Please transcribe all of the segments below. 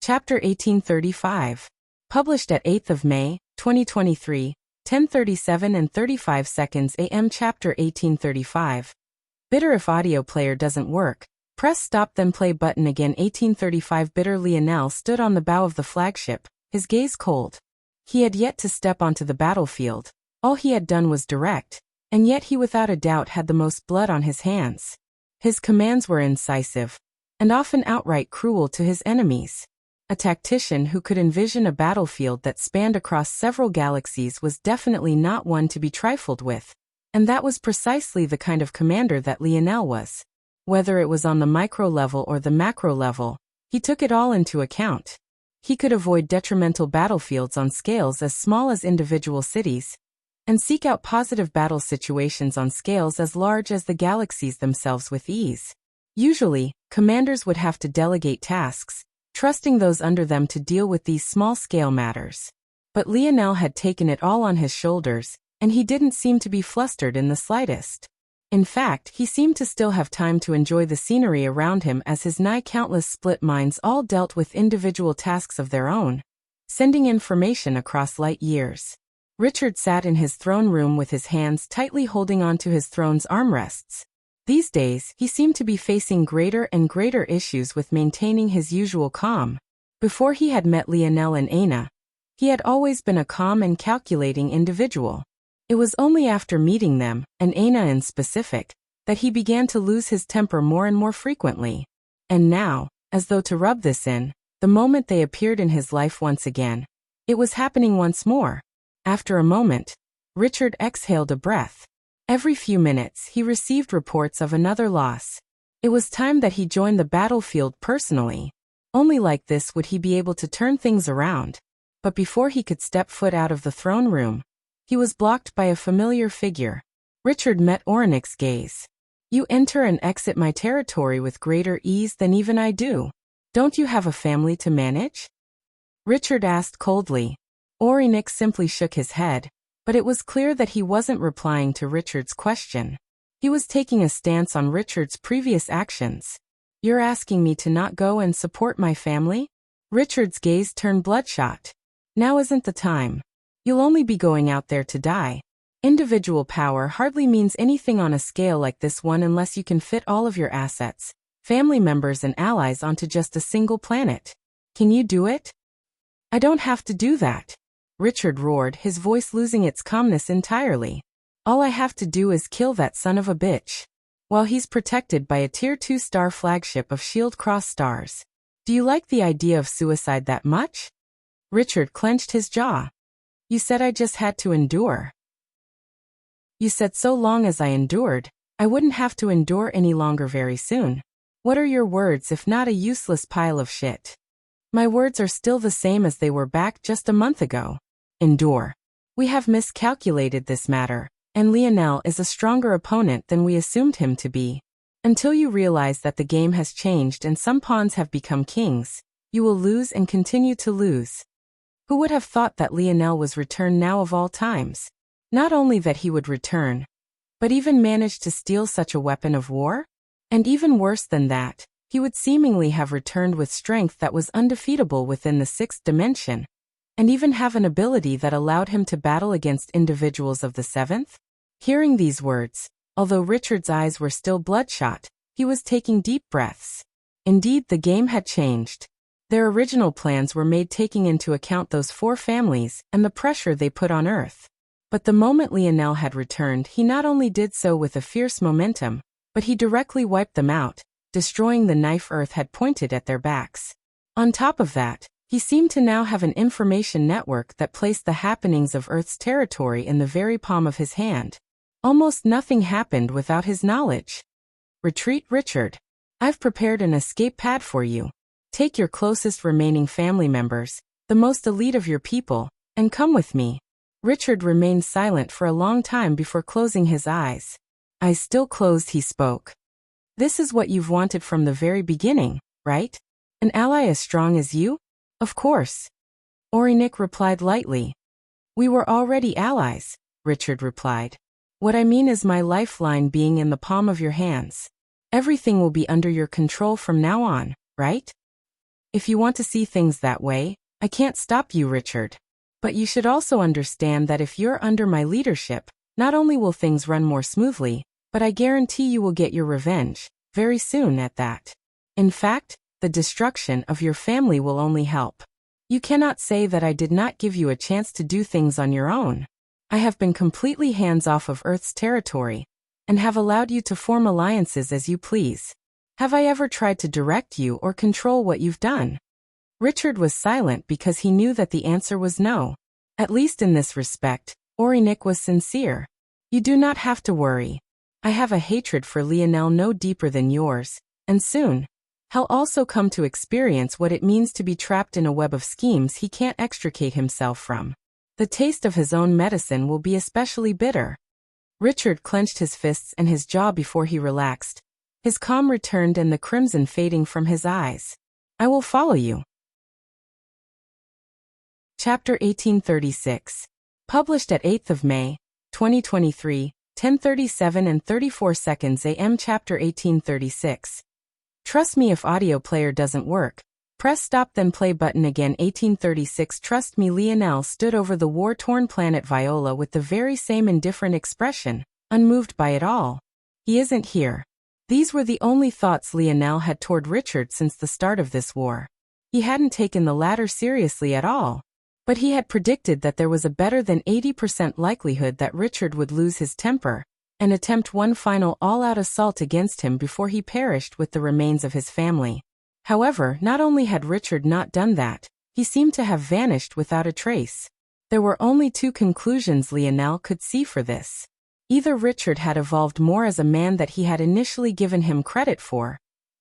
Chapter 1835. Published at 8th of May, 2023, 10:37 and 35 seconds AM. Chapter 1835. Bitter. If audio player doesn't work, press stop then play button again. 1835. Bitter. Lionel stood on the bow of the flagship, his gaze cold. He had yet to step onto the battlefield. All he had done was direct, and yet he without a doubt had the most blood on his hands. His commands were incisive, and often outright cruel to his enemies. A tactician who could envision a battlefield that spanned across several galaxies was definitely not one to be trifled with. And that was precisely the kind of commander that Lionel was. Whether it was on the micro level or the macro level, he took it all into account. He could avoid detrimental battlefields on scales as small as individual cities, and seek out positive battle situations on scales as large as the galaxies themselves with ease. Usually, commanders would have to delegate tasks, trusting those under them to deal with these small-scale matters. But Lionel had taken it all on his shoulders, and he didn't seem to be flustered in the slightest. In fact, he seemed to still have time to enjoy the scenery around him as his nigh countless split minds all dealt with individual tasks of their own, sending information across light years. Richard sat in his throne room with his hands tightly holding onto his throne's armrests. These days, he seemed to be facing greater and greater issues with maintaining his usual calm. Before he had met Lionel and Aina, he had always been a calm and calculating individual. It was only after meeting them, and Aina in specific, that he began to lose his temper more and more frequently. And now, as though to rub this in, the moment they appeared in his life once again, it was happening once more. After a moment, Richard exhaled a breath. Every few minutes he received reports of another loss. It was time that he joined the battlefield personally. Only like this would he be able to turn things around. But before he could step foot out of the throne room, he was blocked by a familiar figure. Richard met Ornik's gaze. "You enter and exit my territory with greater ease than even I do. Don't you have a family to manage?" Richard asked coldly. Ornik simply shook his head. But it was clear that he wasn't replying to Richard's question. He was taking a stance on Richard's previous actions. "You're asking me to not go and support my family?" Richard's gaze turned bloodshot. "Now isn't the time. You'll only be going out there to die. Individual power hardly means anything on a scale like this one unless you can fit all of your assets, family members and allies onto just a single planet. Can you do it?" "I don't have to do that," Richard roared, his voice losing its calmness entirely. "All I have to do is kill that son of a bitch, while he's protected by a Tier 2 star flagship of Shield Cross stars. Do you like the idea of suicide that much?" Richard clenched his jaw. "You said I just had to endure. You said so long as I endured, I wouldn't have to endure any longer very soon. What are your words if not a useless pile of shit?" "My words are still the same as they were back just a month ago. Endure. We have miscalculated this matter, and Lionel is a stronger opponent than we assumed him to be. Until you realize that the game has changed and some pawns have become kings, you will lose and continue to lose." Who would have thought that Lionel was returned now of all times? Not only that he would return, but even manage to steal such a weapon of war? And even worse than that, he would seemingly have returned with strength that was undefeatable within the sixth dimension, and even have an ability that allowed him to battle against individuals of the seventh? Hearing these words, although Richard's eyes were still bloodshot, he was taking deep breaths. Indeed, the game had changed. Their original plans were made taking into account those 4 families and the pressure they put on Earth. But the moment Lionel had returned, he not only did so with a fierce momentum, but he directly wiped them out, destroying the knife Earth had pointed at their backs. On top of that, he seemed to now have an information network that placed the happenings of Earth's territory in the very palm of his hand. Almost nothing happened without his knowledge. "Retreat, Richard. I've prepared an escape pad for you. Take your closest remaining family members, the most elite of your people, and come with me." Richard remained silent for a long time before closing his eyes. Eyes still closed, he spoke. "This is what you've wanted from the very beginning, right? An ally as strong as you?" "Of course." Ornik replied lightly. "We were already allies," Richard replied. "What I mean is my lifeline being in the palm of your hands. Everything will be under your control from now on, right?" If you want to see things that way, I can't stop you, Richard. But you should also understand that if you're under my leadership, not only will things run more smoothly, but I guarantee you will get your revenge, very soon at that. In fact, the destruction of your family will only help. You cannot say that I did not give you a chance to do things on your own. I have been completely hands-off of Earth's territory, and have allowed you to form alliances as you please. Have I ever tried to direct you or control what you've done? Richard was silent because he knew that the answer was no. At least in this respect, Orinik was sincere. You do not have to worry. I have a hatred for Lionel no deeper than yours, and soon, he'll also come to experience what it means to be trapped in a web of schemes he can't extricate himself from. The taste of his own medicine will be especially bitter. Richard clenched his fists and his jaw before he relaxed. His calm returned and the crimson fading from his eyes. I will follow you. Chapter 1836. Published at 8th of May, 2023, 10:37 and 34 seconds AM. Chapter 1836. Trust me, if audio player doesn't work, press stop then play button again. 1836. Trust me. Lionel stood over the war-torn planet Viola with the very same indifferent expression, unmoved by it all. He isn't here. These were the only thoughts Lionel had toward Richard since the start of this war. He hadn't taken the latter seriously at all. But he had predicted that there was a better than 80% likelihood that Richard would lose his temper and attempt one final all-out assault against him before he perished with the remains of his family. However, not only had Richard not done that, he seemed to have vanished without a trace. There were only two conclusions Lionel could see for this. Either Richard had evolved more as a man that he had initially given him credit for,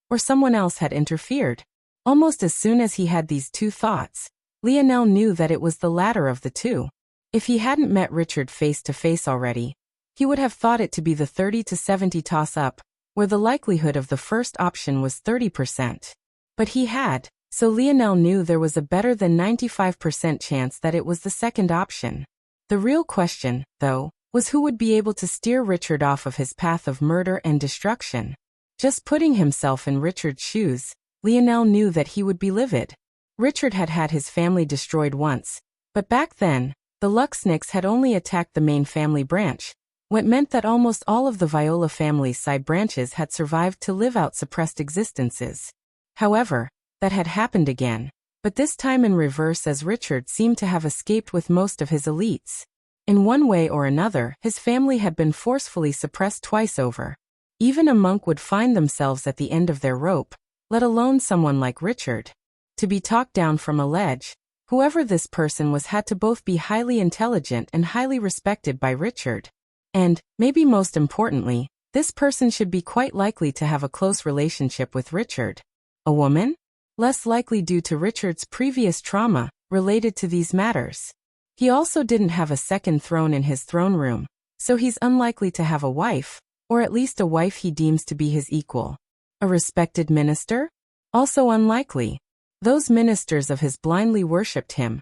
or someone else had interfered. Almost as soon as he had these two thoughts, Lionel knew that it was the latter of the two. If he hadn't met Richard face to face already, he would have thought it to be the 30-70 toss-up, where the likelihood of the first option was 30%. But he had, so Lionel knew there was a better than 95% chance that it was the second option. The real question, though, was who would be able to steer Richard off of his path of murder and destruction. Just putting himself in Richard's shoes, Lionel knew that he would be livid. Richard had had his family destroyed once, but back then, the Luxniks had only attacked the main family branch, what meant that almost all of the Viola family's side branches had survived to live out suppressed existences. However, that had happened again, but this time in reverse, as Richard seemed to have escaped with most of his elites. In one way or another, his family had been forcefully suppressed twice over. Even a monk would find themselves at the end of their rope, let alone someone like Richard. To be talked down from a ledge, whoever this person was had to both be highly intelligent and highly respected by Richard. And, maybe most importantly, this person should be quite likely to have a close relationship with Richard. A woman? Less likely due to Richard's previous trauma related to these matters. He also didn't have a second throne in his throne room, so he's unlikely to have a wife, or at least a wife he deems to be his equal. A respected minister? Also unlikely. Those ministers of his blindly worshipped him,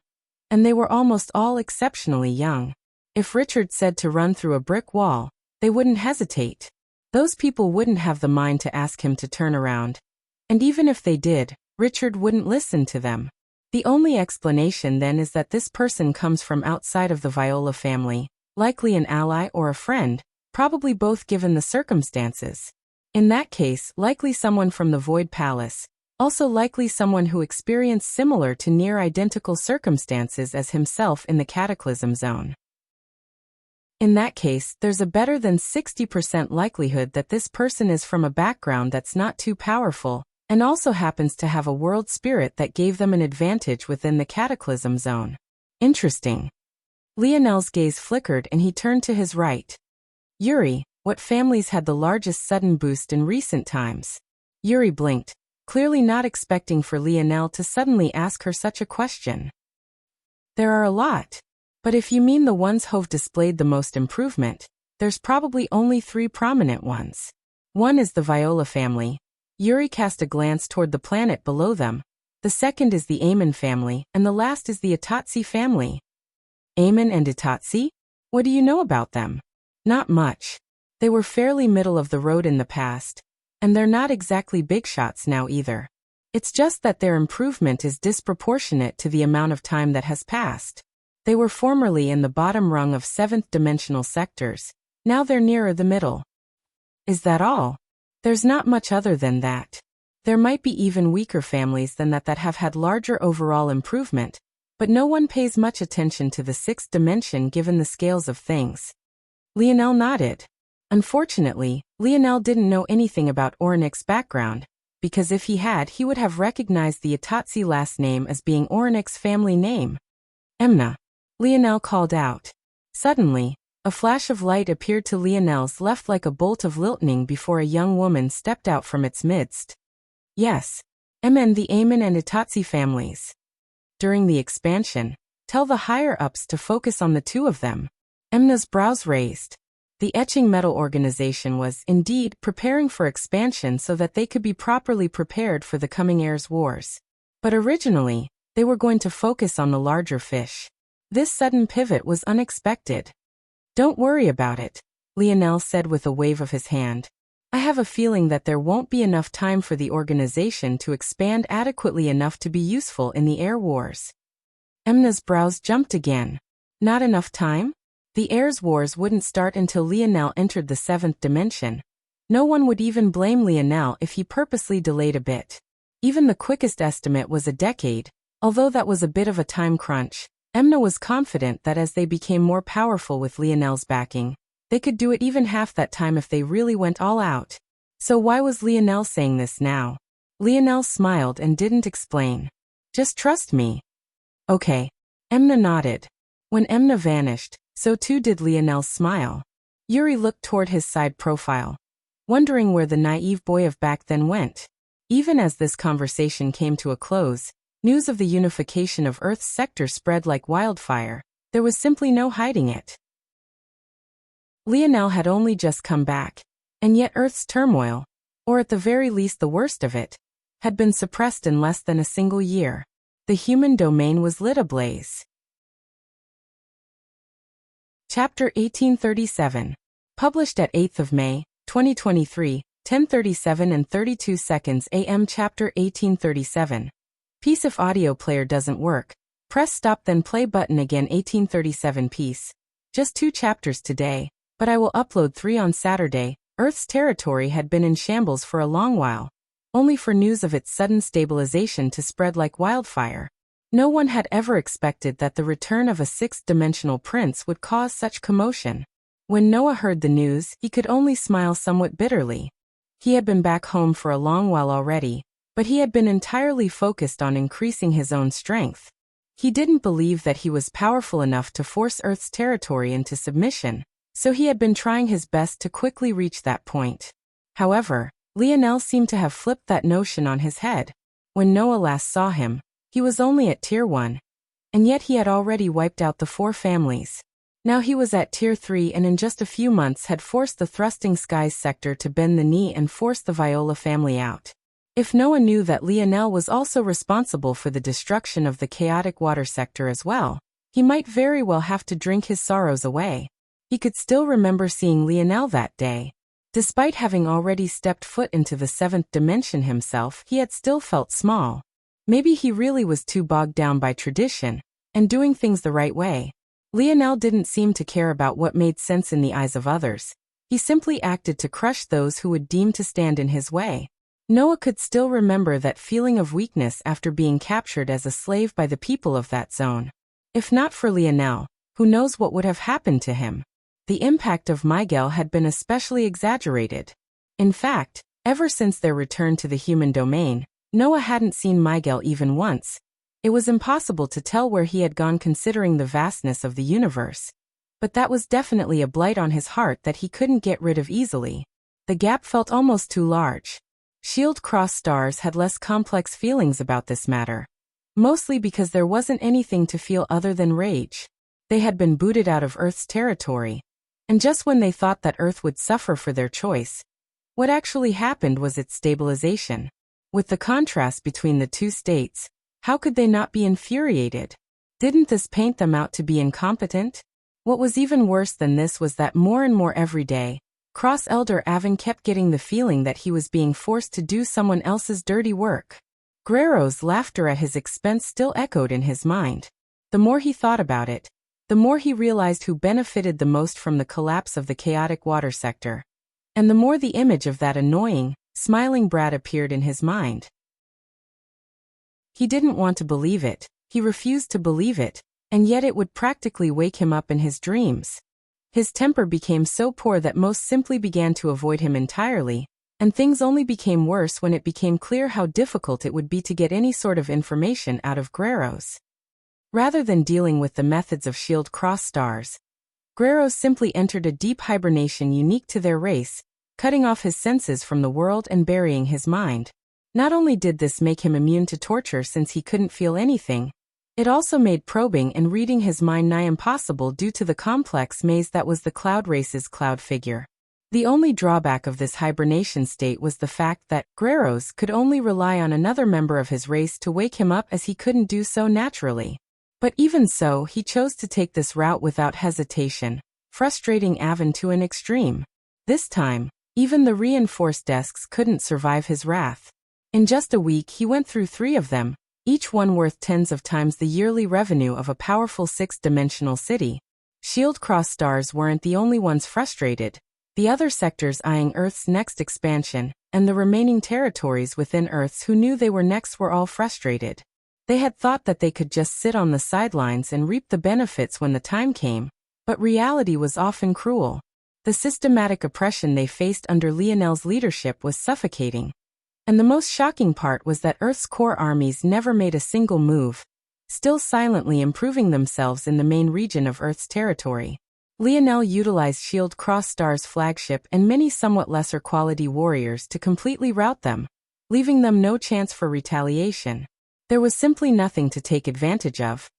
and they were almost all exceptionally young. If Richard said to run through a brick wall, they wouldn't hesitate. Those people wouldn't have the mind to ask him to turn around. And even if they did, Richard wouldn't listen to them. The only explanation then is that this person comes from outside of the Viola family, likely an ally or a friend, probably both given the circumstances. In that case, likely someone from the Void Palace. Also likely someone who experienced similar to near-identical circumstances as himself in the Cataclysm Zone. In that case, there's a better than 60% likelihood that this person is from a background that's not too powerful, and also happens to have a world spirit that gave them an advantage within the Cataclysm Zone. Interesting. Lionel's gaze flickered and he turned to his right. Yuri, what families had the largest sudden boost in recent times? Yuri blinked, clearly not expecting for Lionel to suddenly ask her such a question. There are a lot. But if you mean the ones who've displayed the most improvement, there's probably only 3 prominent ones. One is the Viola family. Yuri cast a glance toward the planet below them. The second is the Aemon family, and the last is the Itatsi family. Aemon and Itatsi? What do you know about them? Not much. They were fairly middle of the road in the past, and they're not exactly big shots now either. It's just that their improvement is disproportionate to the amount of time that has passed. They were formerly in the bottom rung of seventh-dimensional sectors. Now they're nearer the middle. Is that all? There's not much other than that. There might be even weaker families than that have had larger overall improvement, but no one pays much attention to the sixth dimension given the scales of things. Lionel nodded. Unfortunately, Lionel didn't know anything about Ornik's background, because if he had, he would have recognized the Itatsi last name as being Ornik's family name. Emna. Lionel called out. Suddenly, a flash of light appeared to Lionel's left like a bolt of lightning before a young woman stepped out from its midst. Yes. The Amen and Itatsi families. During the expansion, tell the higher-ups to focus on the two of them. Emna's brows raised. The etching metal organization was, indeed, preparing for expansion so that they could be properly prepared for the coming heirs' wars. But originally, they were going to focus on the larger fish. This sudden pivot was unexpected. Don't worry about it, Lionel said with a wave of his hand. I have a feeling that there won't be enough time for the organization to expand adequately enough to be useful in the air wars. Emna's brows jumped again. Not enough time? The heirs wars wouldn't start until Lionel entered the seventh dimension. No one would even blame Lionel if he purposely delayed a bit. Even the quickest estimate was a decade, although that was a bit of a time crunch. Emna was confident that as they became more powerful with Lionel's backing, they could do it even half that time if they really went all out. So why was Lionel saying this now? Lionel smiled and didn't explain. Just trust me. Okay. Emna nodded. When Emna vanished, so too did Lionel's smile. Yuri looked toward his side profile, wondering where the naive boy of back then went. Even as this conversation came to a close, news of the unification of Earth's sector spread like wildfire. There was simply no hiding it. Lionel had only just come back, and yet Earth's turmoil, or at the very least the worst of it, had been suppressed in less than a single year. The human domain was lit ablaze. Chapter 1837. Published at 8th of May, 2023, 10:37 and 32 seconds AM. Chapter 1837. Piece if audio player doesn't work, press stop then play button again. 1837 piece. Just 2 chapters today, but I will upload 3 on Saturday. Earth's territory had been in shambles for a long while, only for news of its sudden stabilization to spread like wildfire. No one had ever expected that the return of a sixth-dimensional prince would cause such commotion. When Noah heard the news, he could only smile somewhat bitterly. He had been back home for a long while already, but he had been entirely focused on increasing his own strength. He didn't believe that he was powerful enough to force Earth's territory into submission, so he had been trying his best to quickly reach that point. However, Lionel seemed to have flipped that notion on his head. When Noah last saw him, he was only at Tier 1, and yet he had already wiped out the 4 families. Now he was at Tier 3 and in just a few months had forced the Thrusting Skies sector to bend the knee and forced the Viola family out. If Noah knew that Lionel was also responsible for the destruction of the chaotic water sector as well, he might very well have to drink his sorrows away. He could still remember seeing Lionel that day. Despite having already stepped foot into the 7th dimension himself, he had still felt small. Maybe he really was too bogged down by tradition and doing things the right way. Lionel didn't seem to care about what made sense in the eyes of others. He simply acted to crush those who would deem to stand in his way. Noah could still remember that feeling of weakness after being captured as a slave by the people of that zone. If not for Lionel, who knows what would have happened to him? The impact of Miguel had been especially exaggerated. In fact, ever since their return to the human domain, Noah hadn't seen Miguel even once. It was impossible to tell where he had gone considering the vastness of the universe. But that was definitely a blight on his heart that he couldn't get rid of easily. The gap felt almost too large. Shield Cross stars had less complex feelings about this matter. Mostly because there wasn't anything to feel other than rage. They had been booted out of Earth's territory. And just when they thought that Earth would suffer for their choice, what actually happened was its stabilization. With the contrast between the two states, how could they not be infuriated? Didn't this paint them out to be incompetent? What was even worse than this was that more and more every day, Cross Elder Avon kept getting the feeling that he was being forced to do someone else's dirty work. Guerrero's laughter at his expense still echoed in his mind. The more he thought about it, the more he realized who benefited the most from the collapse of the chaotic water sector. And the more the image of that annoying, smiling brat appeared in his mind. He didn't want to believe it, he refused to believe it, and yet it would practically wake him up in his dreams. His temper became so poor that most simply began to avoid him entirely, and things only became worse when it became clear how difficult it would be to get any sort of information out of Guerrero's. Rather than dealing with the methods of shield cross stars, Guerrero simply entered a deep hibernation unique to their race, cutting off his senses from the world and burying his mind. Not only did this make him immune to torture since he couldn't feel anything, it also made probing and reading his mind nigh impossible due to the complex maze that was the Cloud race's Cloud figure. The only drawback of this hibernation state was the fact that Guerrero's could only rely on another member of his race to wake him up, as he couldn't do so naturally. But even so, he chose to take this route without hesitation, frustrating Avon to an extreme. This time, even the reinforced desks couldn't survive his wrath. In just a week he went through 3 of them, each one worth tens of times the yearly revenue of a powerful 6-dimensional city. Shield cross stars weren't the only ones frustrated. The other sectors eyeing Earth's next expansion, and the remaining territories within Earth's who knew they were next, were all frustrated. They had thought that they could just sit on the sidelines and reap the benefits when the time came, but reality was often cruel. The systematic oppression they faced under Lionel's leadership was suffocating. And the most shocking part was that Earth's core armies never made a single move, still silently improving themselves in the main region of Earth's territory. Lionel utilized Shield Cross Star's flagship and many somewhat lesser quality warriors to completely rout them, leaving them no chance for retaliation. There was simply nothing to take advantage of,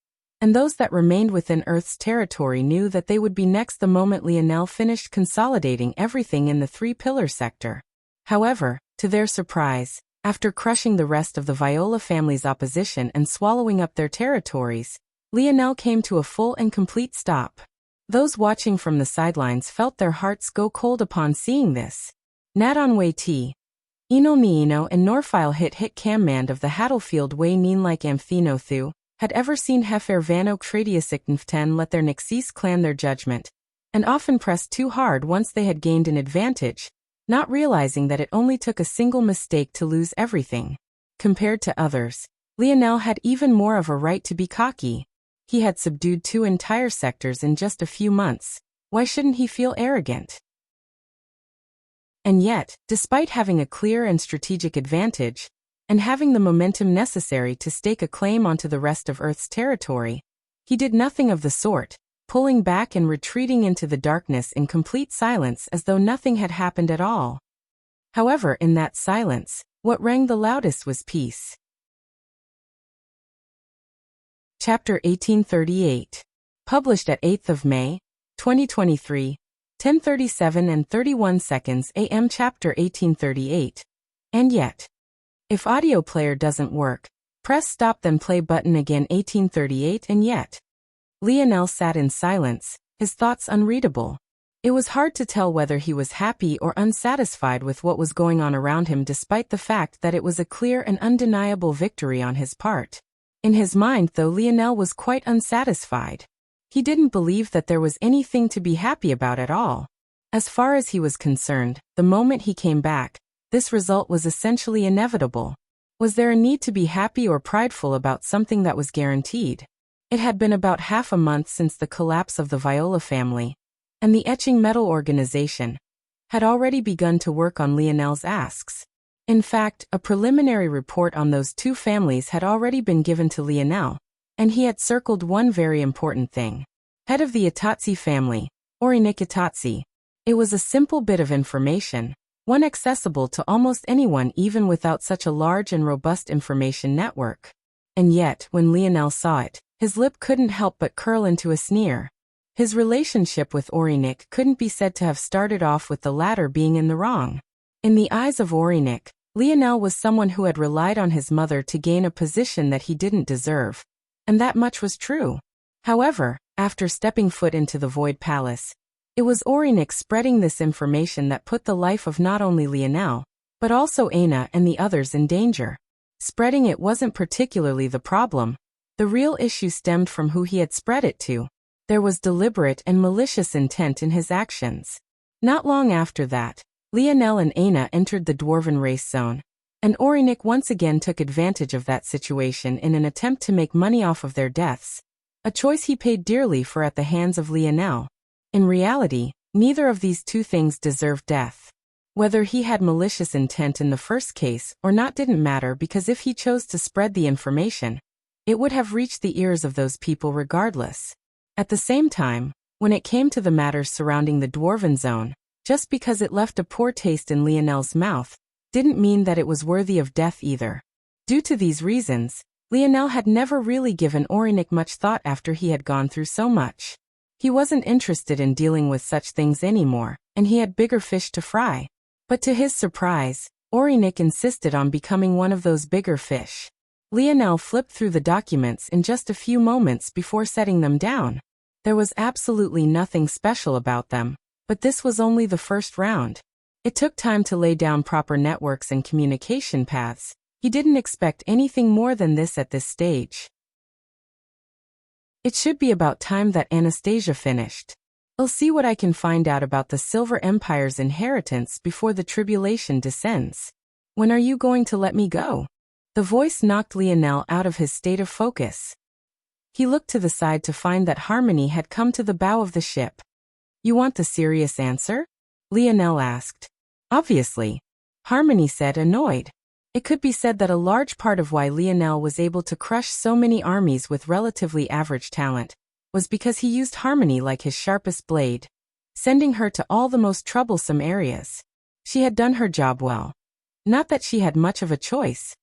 and those that remained within Earth's territory knew that they would be next the moment Lionel finished consolidating everything in the 3-pillar sector. However, to their surprise, after crushing the rest of the Viola family's opposition and swallowing up their territories, Lionel came to a full and complete stop. Those watching from the sidelines felt their hearts go cold upon seeing this. Nadonwe T. Ino Niino and Norfile hit Cammand of the Hattlefield Way Neen like Amthenothu, had ever seen Hefer Vano Cradiasiknften let their Nixis clan their judgment, and often pressed too hard once they had gained an advantage, not realizing that it only took a single mistake to lose everything. Compared to others, Lionel had even more of a right to be cocky. He had subdued 2 entire sectors in just a few months. Why shouldn't he feel arrogant? And yet, despite having a clear and strategic advantage, and having the momentum necessary to stake a claim onto the rest of Earth's territory, he did nothing of the sort, pulling back and retreating into the darkness in complete silence as though nothing had happened at all. However, in that silence, what rang the loudest was peace. Chapter 1838. Published at 8th of May, 2023, 10:37 and 31 seconds AM. Chapter 1838. And yet. If audio player doesn't work, press stop then play button again. 1838. And yet. Lionel sat in silence, his thoughts unreadable. It was hard to tell whether he was happy or unsatisfied with what was going on around him, despite the fact that it was a clear and undeniable victory on his part. In his mind, though, Lionel was quite unsatisfied. He didn't believe that there was anything to be happy about at all. As far as he was concerned, the moment he came back, this result was essentially inevitable. Was there a need to be happy or prideful about something that was guaranteed? It had been about half a month since the collapse of the Viola family, and the Etching Metal organization had already begun to work on Lionel's asks. In fact, a preliminary report on those 2 families had already been given to Lionel, and he had circled one very important thing. Head of the Itatsi family, Orinik Itatsi. It was a simple bit of information, one accessible to almost anyone even without such a large and robust information network. And yet, when Lionel saw it, his lip couldn't help but curl into a sneer. His relationship with Orinik couldn't be said to have started off with the latter being in the wrong. In the eyes of Orinik, Lionel was someone who had relied on his mother to gain a position that he didn't deserve, and that much was true. However, after stepping foot into the Void Palace, it was Orinik spreading this information that put the life of not only Lionel, but also Aina and the others in danger. Spreading it wasn't particularly the problem. The real issue stemmed from who he had spread it to. There was deliberate and malicious intent in his actions. Not long after that, Lionel and Aina entered the Dwarven race zone, and Orinik once again took advantage of that situation in an attempt to make money off of their deaths, a choice he paid dearly for at the hands of Lionel. In reality, neither of these two things deserved death. Whether he had malicious intent in the first case or not didn't matter, because if he chose to spread the information, it would have reached the ears of those people regardless. At the same time, when it came to the matters surrounding the Dwarven zone, just because it left a poor taste in Lionel's mouth, didn't mean that it was worthy of death either. Due to these reasons, Lionel had never really given Orinik much thought after he had gone through so much. He wasn't interested in dealing with such things anymore, and he had bigger fish to fry. But to his surprise, Orinik insisted on becoming one of those bigger fish. Lionel flipped through the documents in just a few moments before setting them down. There was absolutely nothing special about them, but this was only the first round. It took time to lay down proper networks and communication paths. He didn't expect anything more than this at this stage. It should be about time that Anastasia finished. I'll see what I can find out about the Silver Empire's inheritance before the tribulation descends. When are you going to let me go? The voice knocked Lionel out of his state of focus. He looked to the side to find that Harmony had come to the bow of the ship. You want the serious answer? Lionel asked. Obviously, Harmony said, annoyed. It could be said that a large part of why Lionel was able to crush so many armies with relatively average talent was because he used Harmony like his sharpest blade, sending her to all the most troublesome areas. She had done her job well. Not that she had much of a choice.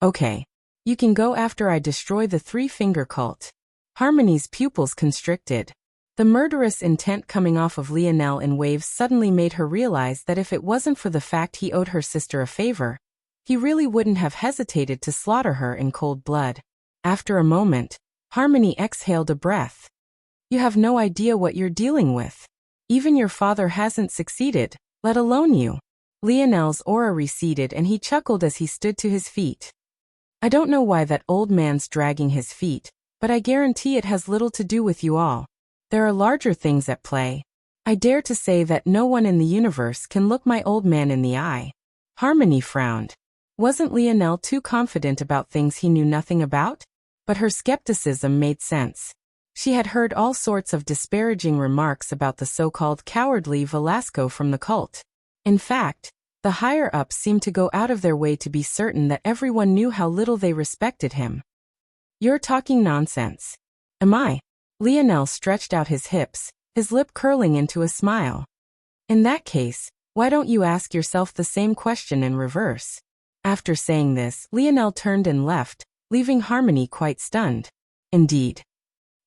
Okay. You can go after I destroy the Three-Finger Cult. Harmony's pupils constricted. The murderous intent coming off of Lionel in waves suddenly made her realize that if it wasn't for the fact he owed her sister a favor, he really wouldn't have hesitated to slaughter her in cold blood. After a moment, Harmony exhaled a breath. You have no idea what you're dealing with. Even your father hasn't succeeded, let alone you. Lionel's aura receded and he chuckled as he stood to his feet. I don't know why that old man's dragging his feet, but I guarantee it has little to do with you all. There are larger things at play. I dare to say that no one in the universe can look my old man in the eye. Harmony frowned. Wasn't Lionel too confident about things he knew nothing about? But her skepticism made sense. She had heard all sorts of disparaging remarks about the so-called cowardly Velasco from the cult. In fact, the higher-ups seemed to go out of their way to be certain that everyone knew how little they respected him. You're talking nonsense. Am I? Lionel stretched out his hips, his lip curling into a smile. In that case, why don't you ask yourself the same question in reverse? After saying this, Lionel turned and left, leaving Harmony quite stunned. Indeed.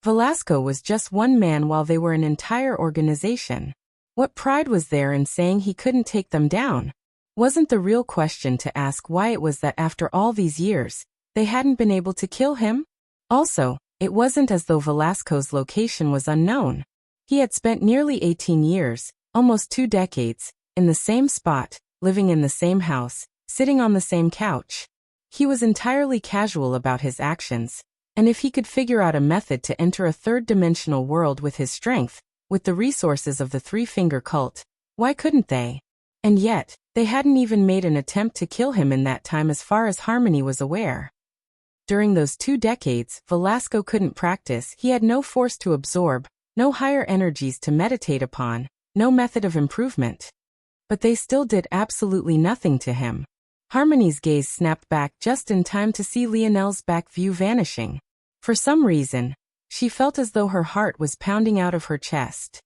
Velasco was just one man while they were an entire organization. What pride was there in saying he couldn't take them down? Wasn't the real question to ask why it was that after all these years, they hadn't been able to kill him? Also, it wasn't as though Velasco's location was unknown. He had spent nearly 18 years, almost 2 decades, in the same spot, living in the same house, sitting on the same couch. He was entirely casual about his actions, and if he could figure out a method to enter a third-dimensional world with his strength, with the resources of the Three-Finger Cult, why couldn't they? And yet, they hadn't even made an attempt to kill him in that time as far as Harmony was aware. During those 2 decades, Velasco couldn't practice, he had no force to absorb, no higher energies to meditate upon, no method of improvement. But they still did absolutely nothing to him. Harmony's gaze snapped back just in time to see Lionel's back view vanishing. For some reason, she felt as though her heart was pounding out of her chest.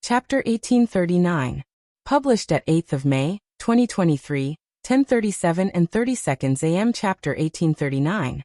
Chapter 1839. Published at 8th of May, 2023, 10:37 and 30 seconds AM. Chapter 1839.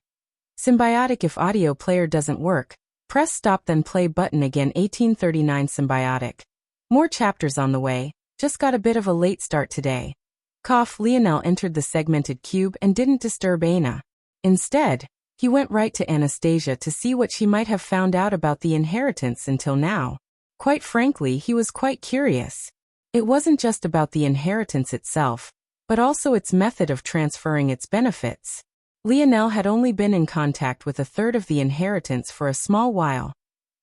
Symbiotic. If audio player doesn't work, press stop then play button again. 1839 Symbiotic. More chapters on the way, just got a bit of a late start today. Cough. Lionel entered the segmented cube and didn't disturb Aina. Instead, he went right to Anastasia to see what she might have found out about the inheritance until now. Quite frankly, he was quite curious. It wasn't just about the inheritance itself, but also its method of transferring its benefits. Lionel had only been in contact with a third of the inheritance for a small while,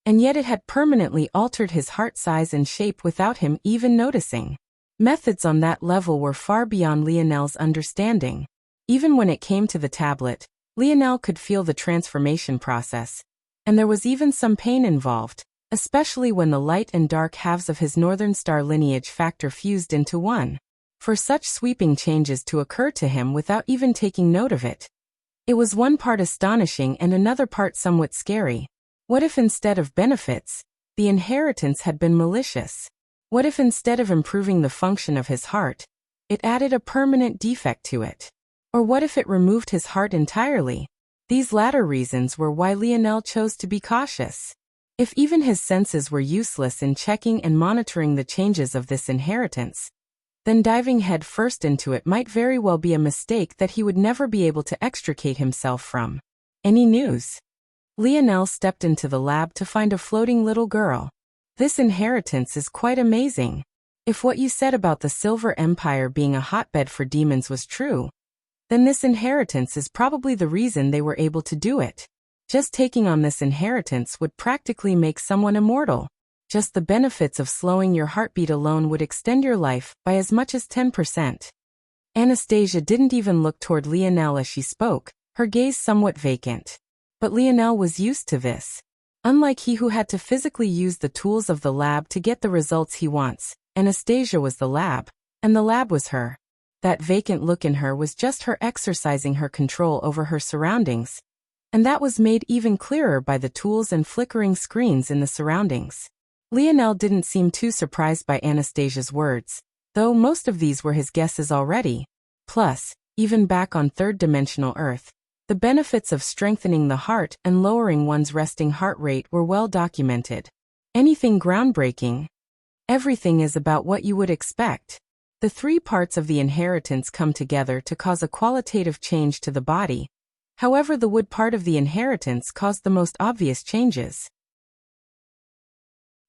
and yet it had permanently altered his heart size and shape without him even noticing. Methods on that level were far beyond Lionel's understanding. Even when it came to the tablet, Lionel could feel the transformation process, and there was even some pain involved, especially when the light and dark halves of his Northern Star lineage factor fused into one. For such sweeping changes to occur to him without even taking note of it, it was one part astonishing and another part somewhat scary. What if instead of benefits, the inheritance had been malicious? What if instead of improving the function of his heart, it added a permanent defect to it? Or what if it removed his heart entirely? These latter reasons were why Lionel chose to be cautious. If even his senses were useless in checking and monitoring the changes of this inheritance, then diving head first into it might very well be a mistake that he would never be able to extricate himself from. Any news? Lionel stepped into the lab to find a floating little girl. This inheritance is quite amazing. If what you said about the Silver Empire being a hotbed for demons was true, then this inheritance is probably the reason they were able to do it. Just taking on this inheritance would practically make someone immortal. Just the benefits of slowing your heartbeat alone would extend your life by as much as 10%. Anastasia didn't even look toward Lionel as she spoke, her gaze somewhat vacant. But Lionel was used to this. Unlike he who had to physically use the tools of the lab to get the results he wants, Anastasia was the lab, and the lab was her. That vacant look in her was just her exercising her control over her surroundings, and that was made even clearer by the tools and flickering screens in the surroundings. Lionel didn't seem too surprised by Anastasia's words, though most of these were his guesses already. Plus, even back on third-dimensional Earth, the benefits of strengthening the heart and lowering one's resting heart rate were well documented. Anything groundbreaking? Everything is about what you would expect. The three parts of the inheritance come together to cause a qualitative change to the body. However, the wood part of the inheritance caused the most obvious changes.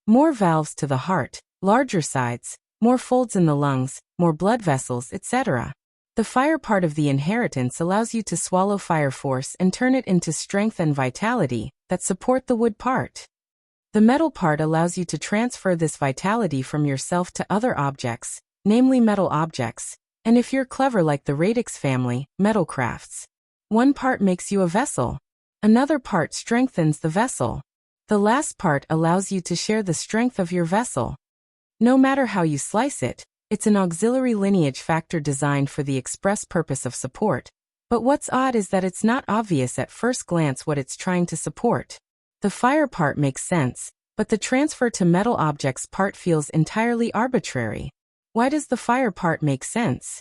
More valves to the heart, larger sides, more folds in the lungs, more blood vessels, etc. The fire part of the inheritance allows you to swallow fire force and turn it into strength and vitality that support the wood part. The metal part allows you to transfer this vitality from yourself to other objects, namely metal objects, and if you're clever like the Radix family, metal crafts. One part makes you a vessel. Another part strengthens the vessel. The last part allows you to share the strength of your vessel. No matter how you slice it, it's an auxiliary lineage factor designed for the express purpose of support. But what's odd is that it's not obvious at first glance what it's trying to support. The fire part makes sense, but the transfer to metal objects part feels entirely arbitrary. Why does the fire part make sense?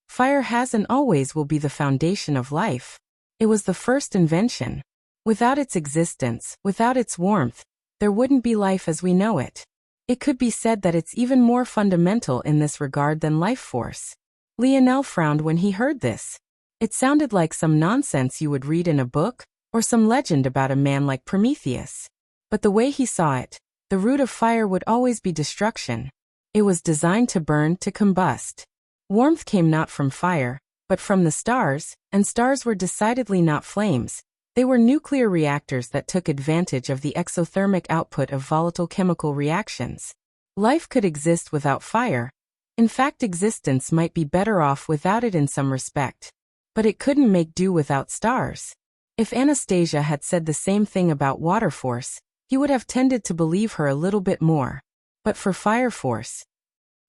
Fire has and always will be the foundation of life. It was the first invention. Without its existence, without its warmth, there wouldn't be life as we know it. It could be said that it's even more fundamental in this regard than life force. Lionel frowned when he heard this. It sounded like some nonsense you would read in a book, or some legend about a man like Prometheus. But the way he saw it, the root of fire would always be destruction. It was designed to burn, to combust. Warmth came not from fire, but from the stars, and stars were decidedly not flames. They were nuclear reactors that took advantage of the exothermic output of volatile chemical reactions. Life could exist without fire. In fact, existence might be better off without it in some respect. But it couldn't make do without stars. If Anastasia had said the same thing about water force, he would have tended to believe her a little bit more. But for fire force,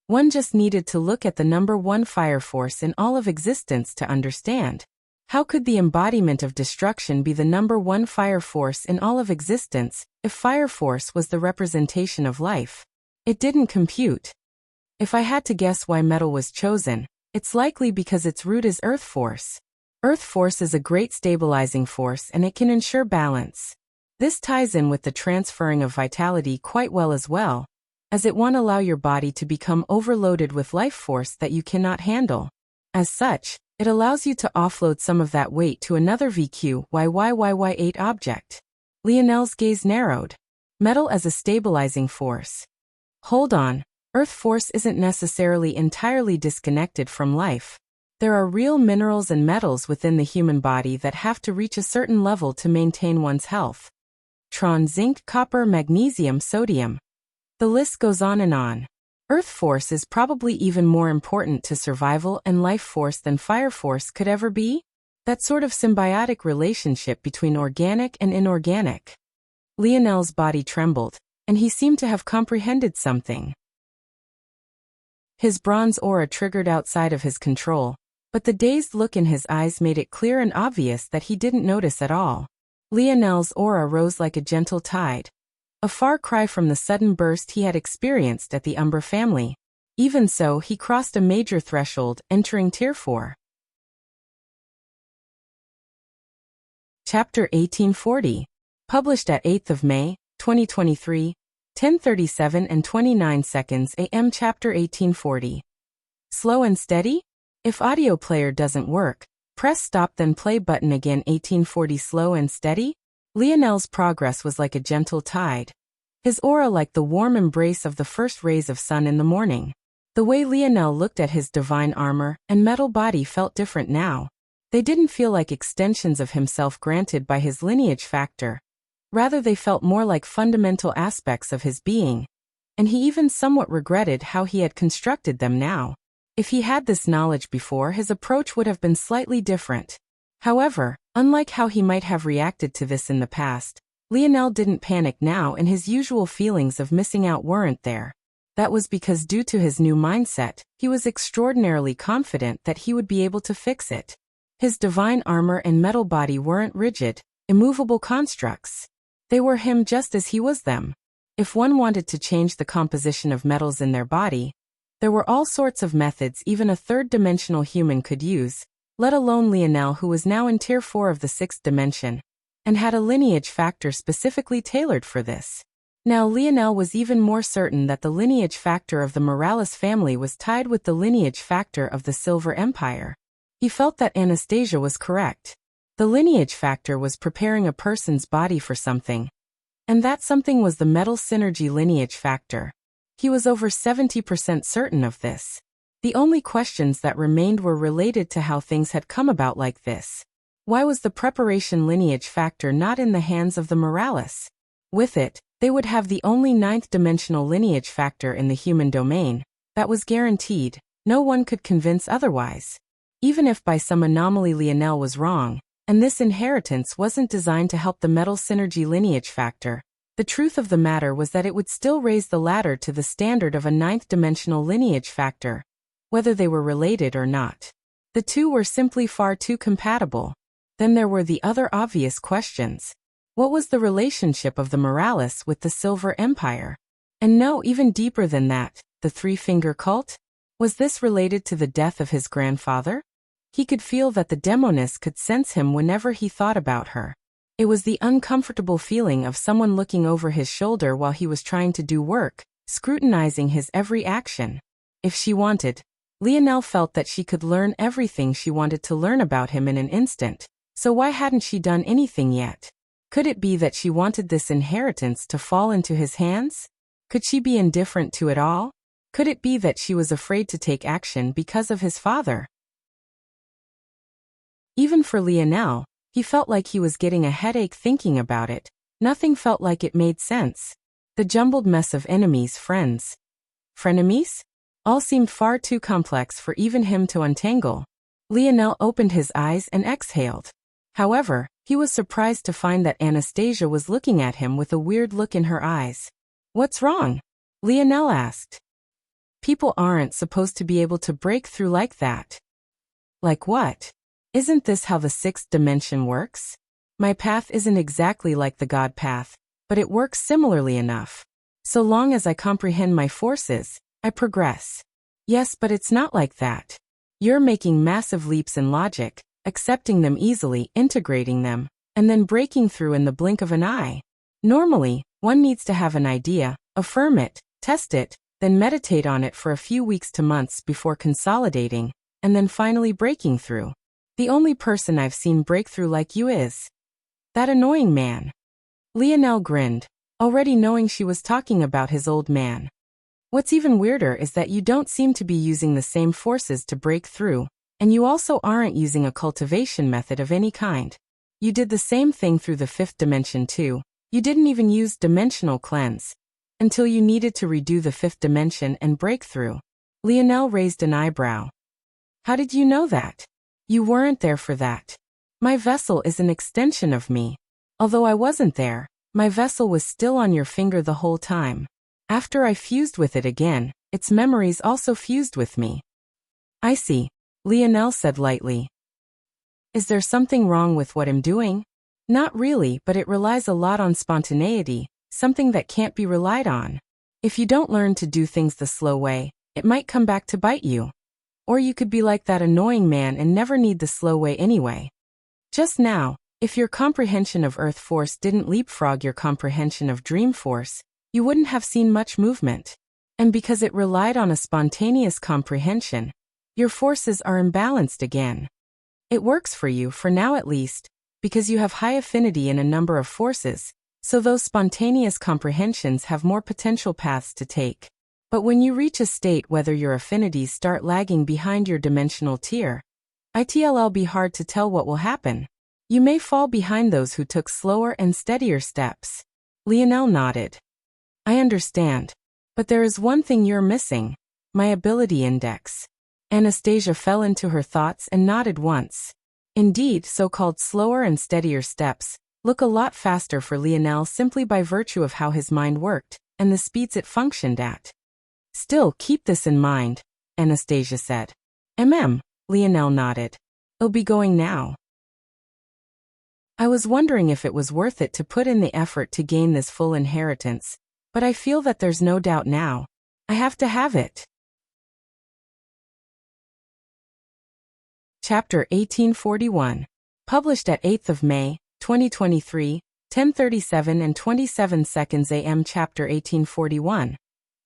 one just needed to look at the number one fire force in all of existence to understand. How could the embodiment of destruction be the number one fire force in all of existence, if fire force was the representation of life? It didn't compute. If I had to guess why metal was chosen, it's likely because its root is earth force. Earth force is a great stabilizing force and it can ensure balance. This ties in with the transferring of vitality quite well as well, as it won't allow your body to become overloaded with life force that you cannot handle. As such, it allows you to offload some of that weight to another VQYYYY8 object. Lionel's gaze narrowed. Metal as a stabilizing force. Hold on, Earth force isn't necessarily entirely disconnected from life. There are real minerals and metals within the human body that have to reach a certain level to maintain one's health. Zinc, copper, magnesium, sodium. The list goes on and on. Earth force is probably even more important to survival and life force than fire force could ever be. That sort of symbiotic relationship between organic and inorganic. Lionel's body trembled, and he seemed to have comprehended something. His bronze aura triggered outside of his control, but the dazed look in his eyes made it clear and obvious that he didn't notice at all. Lionel's aura rose like a gentle tide, a far cry from the sudden burst he had experienced at the Umber family. Even so, he crossed a major threshold, entering Tier 4. Chapter 1840. Published at 8th of May, 2023, 10:37 and 29 seconds AM. Chapter 1840. Slow and steady? If audio player doesn't work, press stop then play button again. 1840. Slow and steady? Lionel's progress was like a gentle tide. His aura like the warm embrace of the first rays of sun in the morning. The way Lionel looked at his divine armor and metal body felt different now. They didn't feel like extensions of himself granted by his lineage factor. Rather, they felt more like fundamental aspects of his being. And he even somewhat regretted how he had constructed them now. If he had this knowledge before, his approach would have been slightly different. However, unlike how he might have reacted to this in the past, Lionel didn't panic now, and his usual feelings of missing out weren't there. That was because due to his new mindset, he was extraordinarily confident that he would be able to fix it. His divine armor and metal body weren't rigid, immovable constructs. They were him just as he was them. If one wanted to change the composition of metals in their body, there were all sorts of methods even a third-dimensional human could use, let alone Lionel, who was now in Tier 4 of the 6th dimension, and had a lineage factor specifically tailored for this. Now Lionel was even more certain that the lineage factor of the Morales family was tied with the lineage factor of the Silver Empire. He felt that Anastasia was correct. The lineage factor was preparing a person's body for something. And that something was the metal synergy lineage factor. He was over 70% certain of this. The only questions that remained were related to how things had come about like this. Why was the preparation lineage factor not in the hands of the Morales? With it, they would have the only 9th-dimensional lineage factor in the human domain. That was guaranteed. No one could convince otherwise. Even if by some anomaly Lionel was wrong, and this inheritance wasn't designed to help the metal synergy lineage factor, the truth of the matter was that it would still raise the latter to the standard of a 9th-dimensional lineage factor, whether they were related or not. The two were simply far too compatible. Then there were the other obvious questions. What was the relationship of the Morales with the Silver Empire? And no, even deeper than that, the Three-Finger Cult? Was this related to the death of his grandfather? He could feel that the demoness could sense him whenever he thought about her. It was the uncomfortable feeling of someone looking over his shoulder while he was trying to do work, scrutinizing his every action. If she wanted, Lionel felt that she could learn everything she wanted to learn about him in an instant. So why hadn't she done anything yet? Could it be that she wanted this inheritance to fall into his hands? Could she be indifferent to it all? Could it be that she was afraid to take action because of his father? Even for Lionel, he felt like he was getting a headache thinking about it. Nothing felt like it made sense. The jumbled mess of enemies, friends, frenemies? All seemed far too complex for even him to untangle. Lionel opened his eyes and exhaled. However, he was surprised to find that Anastasia was looking at him with a weird look in her eyes. "What's wrong?" Lionel asked. "People aren't supposed to be able to break through like that." "Like what? Isn't this how the 6th dimension works? My path isn't exactly like the God path, but it works similarly enough. So long as I comprehend my forces, I progress." "Yes, but it's not like that. You're making massive leaps in logic, accepting them easily, integrating them, and then breaking through in the blink of an eye. Normally, one needs to have an idea, affirm it, test it, then meditate on it for a few weeks to months before consolidating, and then finally breaking through. The only person I've seen break through like you is that annoying man." Lionel grinned, already knowing she was talking about his old man. "What's even weirder is that you don't seem to be using the same forces to break through, And you also aren't using a cultivation method of any kind. You did the same thing through the fifth dimension too. You didn't even use dimensional cleanse until you needed to redo the fifth dimension and break through. Lionel raised an eyebrow. How did you know that? You weren't there for that. My vessel is an extension of me. Although I wasn't there, my vessel was still on your finger the whole time. After I fused with it again, its memories also fused with me. I see, Lionel said lightly. Is there something wrong with what I'm doing? Not really, but it relies a lot on spontaneity, something that can't be relied on. If you don't learn to do things the slow way, it might come back to bite you. Or you could be like that annoying man and never need the slow way anyway. Just now, if your comprehension of Earth Force didn't leapfrog your comprehension of Dream Force, you wouldn't have seen much movement. And because it relied on a spontaneous comprehension, your forces are imbalanced again. It works for you, for now at least, because you have high affinity in a number of forces, so those spontaneous comprehensions have more potential paths to take. But when you reach a state whether your affinities start lagging behind your dimensional tier, it'll be hard to tell what will happen. You may fall behind those who took slower and steadier steps. Lionel nodded. I understand. But there is one thing you're missing, my ability index. Anastasia fell into her thoughts and nodded once. Indeed, so-called slower and steadier steps look a lot faster for Lionel simply by virtue of how his mind worked and the speeds it functioned at. Still, keep this in mind, Anastasia said. Lionel nodded. I'll be going now. I was wondering if it was worth it to put in the effort to gain this full inheritance, but I feel that there's no doubt now. I have to have it. Chapter 1841. Published at 8th of May, 2023, 10:37 and 27 seconds AM. Chapter 1841.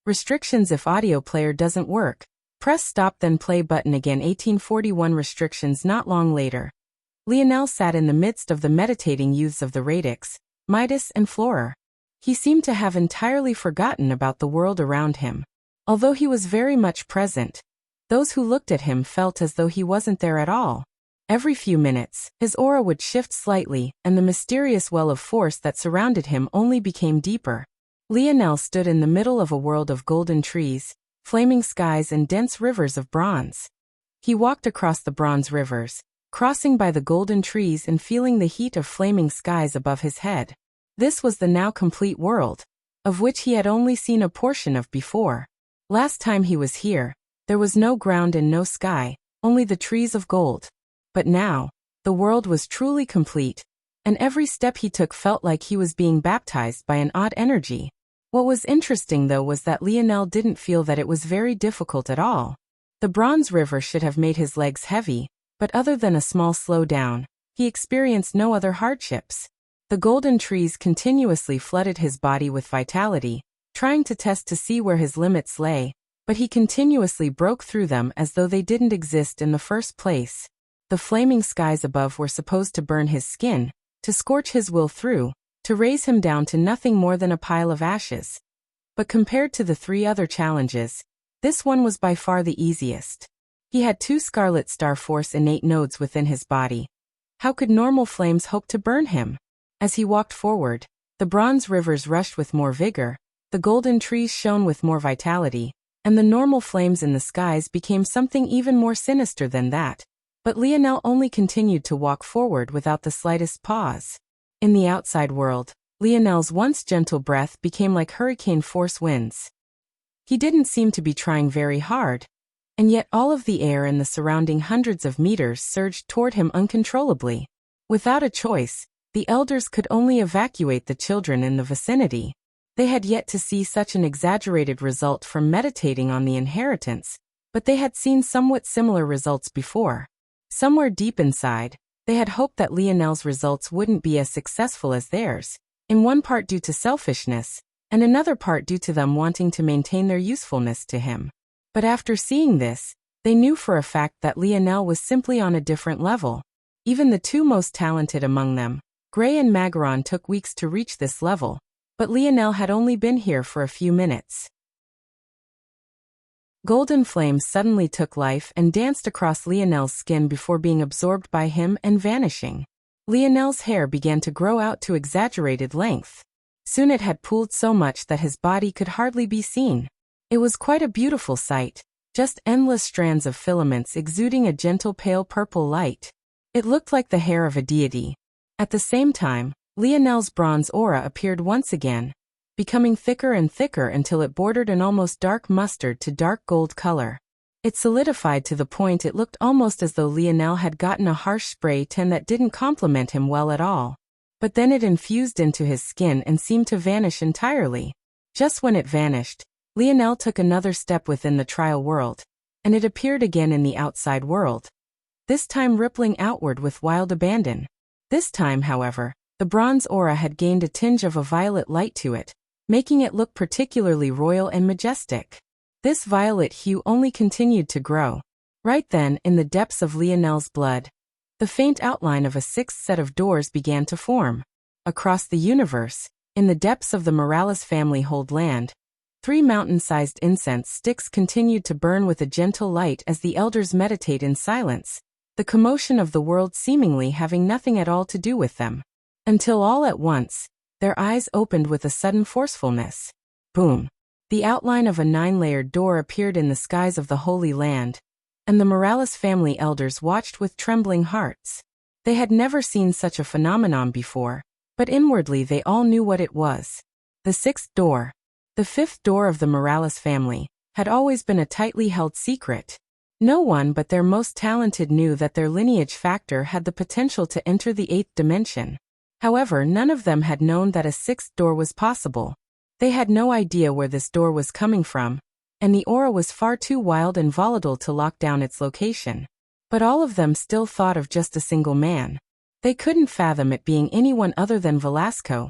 Restrictions. If audio player doesn't work, press stop then play button again. 1841 restrictions. Not long later, Lionel sat in the midst of the meditating youths of the Radix, Midas and Florer. He seemed to have entirely forgotten about the world around him. Although he was very much present, those who looked at him felt as though he wasn't there at all. Every few minutes, his aura would shift slightly, and the mysterious well of force that surrounded him only became deeper. Lionel stood in the middle of a world of golden trees, flaming skies and dense rivers of bronze. He walked across the bronze rivers, crossing by the golden trees and feeling the heat of flaming skies above his head. This was the now complete world, of which he had only seen a portion of before. Last time he was here, there was no ground and no sky, only the trees of gold. But now, the world was truly complete, and every step he took felt like he was being baptized by an odd energy. What was interesting though was that Lionel didn't feel that it was very difficult at all. The bronze river should have made his legs heavy, but other than a small slowdown, he experienced no other hardships. The golden trees continuously flooded his body with vitality, trying to test to see where his limits lay, but he continuously broke through them as though they didn't exist in the first place. The flaming skies above were supposed to burn his skin, to scorch his will through, to raise him down to nothing more than a pile of ashes. But compared to the three other challenges, this one was by far the easiest. He had 2 Scarlet Star Force innate nodes within his body. How could normal flames hope to burn him? As he walked forward, the bronze rivers rushed with more vigor, the golden trees shone with more vitality, and the normal flames in the skies became something even more sinister than that. But Lionel only continued to walk forward without the slightest pause. In the outside world, Lionel's once gentle breath became like hurricane force winds. He didn't seem to be trying very hard, and yet all of the air in the surrounding hundreds of meters surged toward him uncontrollably. Without a choice, the elders could only evacuate the children in the vicinity. They had yet to see such an exaggerated result from meditating on the inheritance, but they had seen somewhat similar results before. Somewhere deep inside, they had hoped that Lionel's results wouldn't be as successful as theirs, in one part due to selfishness, and another part due to them wanting to maintain their usefulness to him. But after seeing this, they knew for a fact that Lionel was simply on a different level. Even the 2 most talented among them, Gray and Magaron, took weeks to reach this level, but Lionel had only been here for a few minutes. Golden flames suddenly took life and danced across Lionel's skin before being absorbed by him and vanishing. Lionel's hair began to grow out to exaggerated length. Soon it had pooled so much that his body could hardly be seen. It was quite a beautiful sight, just endless strands of filaments exuding a gentle pale purple light. It looked like the hair of a deity. At the same time, Lionel's bronze aura appeared once again, becoming thicker and thicker until it bordered an almost dark mustard to dark gold color. It solidified to the point it looked almost as though Lionel had gotten a harsh spray tan that didn't complement him well at all. But then it infused into his skin and seemed to vanish entirely. Just when it vanished, Lionel took another step within the trial world, and it appeared again in the outside world, this time rippling outward with wild abandon. This time, however, the bronze aura had gained a tinge of a violet light to it, making it look particularly royal and majestic. This violet hue only continued to grow. Right then, in the depths of Lionel's blood, the faint outline of a sixth set of doors began to form. Across the universe, in the depths of the Morales family hold land, 3 mountain-sized incense sticks continued to burn with a gentle light as the elders meditate in silence, the commotion of the world seemingly having nothing at all to do with them. Until all at once, their eyes opened with a sudden forcefulness. Boom! The outline of a 9-layered door appeared in the skies of the Holy Land, and the Morales family elders watched with trembling hearts. They had never seen such a phenomenon before, but inwardly they all knew what it was. The 6th door, the 5th door of the Morales family, had always been a tightly held secret. No one but their most talented knew that their lineage factor had the potential to enter the 8th dimension. However, none of them had known that a 6th door was possible. They had no idea where this door was coming from, and the aura was far too wild and volatile to lock down its location. But all of them still thought of just a single man. They couldn't fathom it being anyone other than Velasco,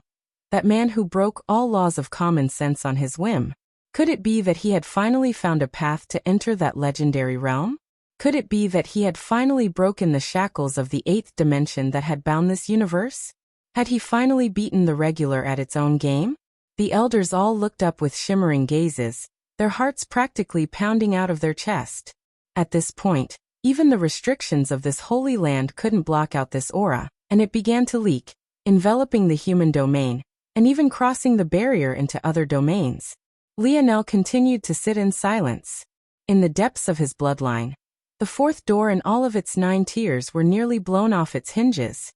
that man who broke all laws of common sense on his whim. Could it be that he had finally found a path to enter that legendary realm? Could it be that he had finally broken the shackles of the 8th dimension that had bound this universe? Had he finally beaten the regular at its own game? The elders all looked up with shimmering gazes, their hearts practically pounding out of their chest. At this point, even the restrictions of this holy land couldn't block out this aura, and it began to leak, enveloping the human domain, and even crossing the barrier into other domains. Lionel continued to sit in silence. In the depths of his bloodline, the 4th door and all of its 9 tiers were nearly blown off its hinges.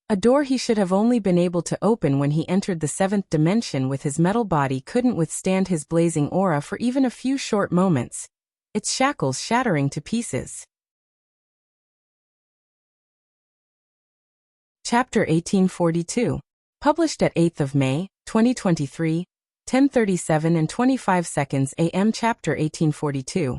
A door he should have only been able to open when he entered the 7th dimension with his metal body couldn't withstand his blazing aura for even a few short moments, its shackles shattering to pieces. Chapter 1842. Published at 8th of May, 2023, 10:37 and 25 seconds AM. Chapter 1842.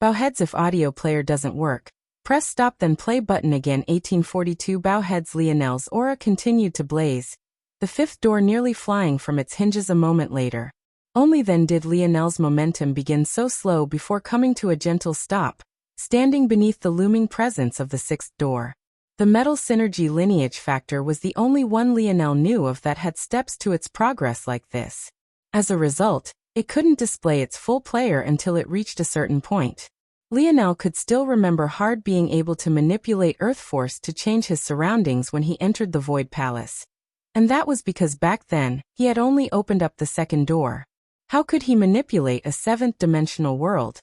Bowheads. If audio player doesn't work, press stop then play button again. 1842. Bowheads. Lionel's aura continued to blaze, the 5th door nearly flying from its hinges a moment later. Only then did Lionel's momentum begin so slow before coming to a gentle stop, standing beneath the looming presence of the 6th door. The metal synergy lineage factor was the only one Lionel knew of that had steps to its progress like this. As a result, it couldn't display its full player until it reached a certain point. Lionel could still remember hard being able to manipulate Earth Force to change his surroundings when he entered the Void Palace. And that was because back then, he had only opened up the 2nd door. How could he manipulate a 7th dimensional world,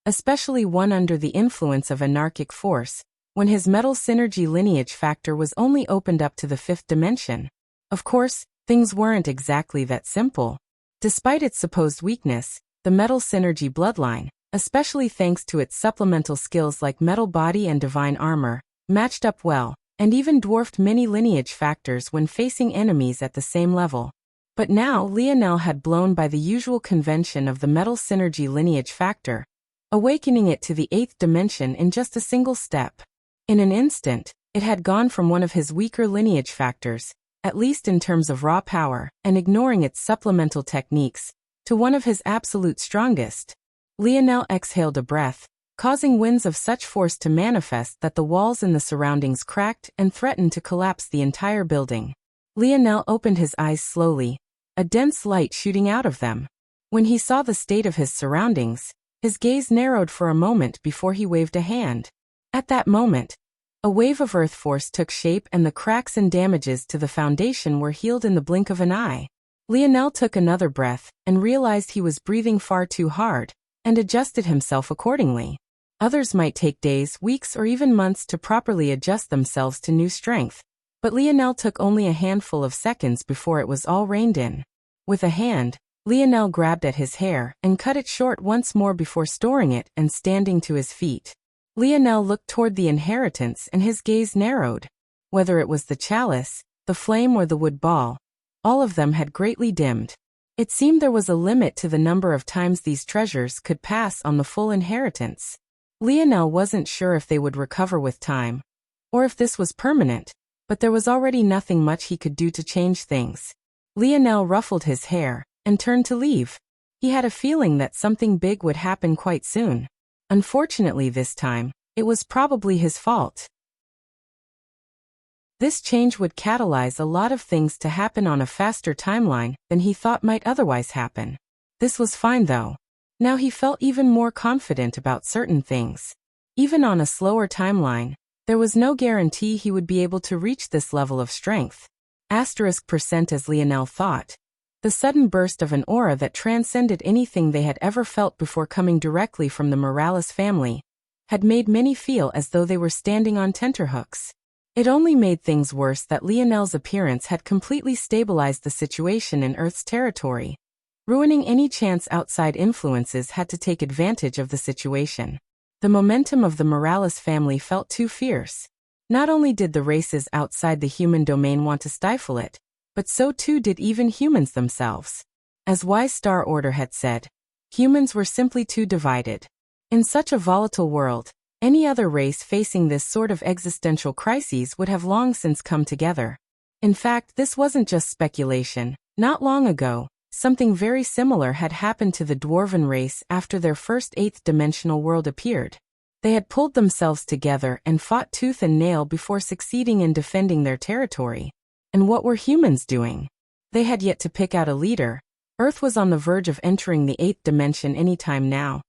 especially one under the influence of anarchic force, when his metal synergy lineage factor was only opened up to the 5th dimension? Of course, things weren't exactly that simple. Despite its supposed weakness, the metal synergy bloodline, especially thanks to its supplemental skills like metal body and divine armor, matched up well, and even dwarfed many lineage factors when facing enemies at the same level. But now Lionel had blown by the usual convention of the metal synergy lineage factor, awakening it to the 8th dimension in just a single step. In an instant, it had gone from one of his weaker lineage factors, at least in terms of raw power, and ignoring its supplemental techniques, to one of his absolute strongest. Lionel exhaled a breath, causing winds of such force to manifest that the walls in the surroundings cracked and threatened to collapse the entire building. Lionel opened his eyes slowly, a dense light shooting out of them. When he saw the state of his surroundings, his gaze narrowed for a moment before he waved a hand. At that moment, a wave of earth force took shape and the cracks and damages to the foundation were healed in the blink of an eye. Lionel took another breath and realized he was breathing far too hard, and adjusted himself accordingly. Others might take days, weeks, or even months to properly adjust themselves to new strength, but Lionel took only a handful of seconds before it was all reined in. With a hand, Lionel grabbed at his hair and cut it short once more before storing it and standing to his feet. Lionel looked toward the inheritance and his gaze narrowed. Whether it was the chalice, the flame, or the wood ball, all of them had greatly dimmed. It seemed there was a limit to the number of times these treasures could pass on the full inheritance. Lionel wasn't sure if they would recover with time, or if this was permanent, but there was already nothing much he could do to change things. Lionel ruffled his hair and turned to leave. He had a feeling that something big would happen quite soon. Unfortunately this time, it was probably his fault. This change would catalyze a lot of things to happen on a faster timeline than he thought might otherwise happen. This was fine though. Now he felt even more confident about certain things. Even on a slower timeline, there was no guarantee he would be able to reach this level of strength. %% as Lionel thought. The sudden burst of an aura that transcended anything they had ever felt before coming directly from the Morales family had made many feel as though they were standing on tenterhooks. It only made things worse that Lionel's appearance had completely stabilized the situation in Earth's territory, ruining any chance outside influences had to take advantage of the situation. The momentum of the Morales family felt too fierce. Not only did the races outside the human domain want to stifle it, but so too did even humans themselves. As Wise Star Order had said, humans were simply too divided. In such a volatile world, any other race facing this sort of existential crises would have long since come together. In fact, this wasn't just speculation. Not long ago, something very similar had happened to the Dwarven race after their first eighth-dimensional world appeared. They had pulled themselves together and fought tooth and nail before succeeding in defending their territory. And what were humans doing? They had yet to pick out a leader. Earth was on the verge of entering the eighth dimension anytime now.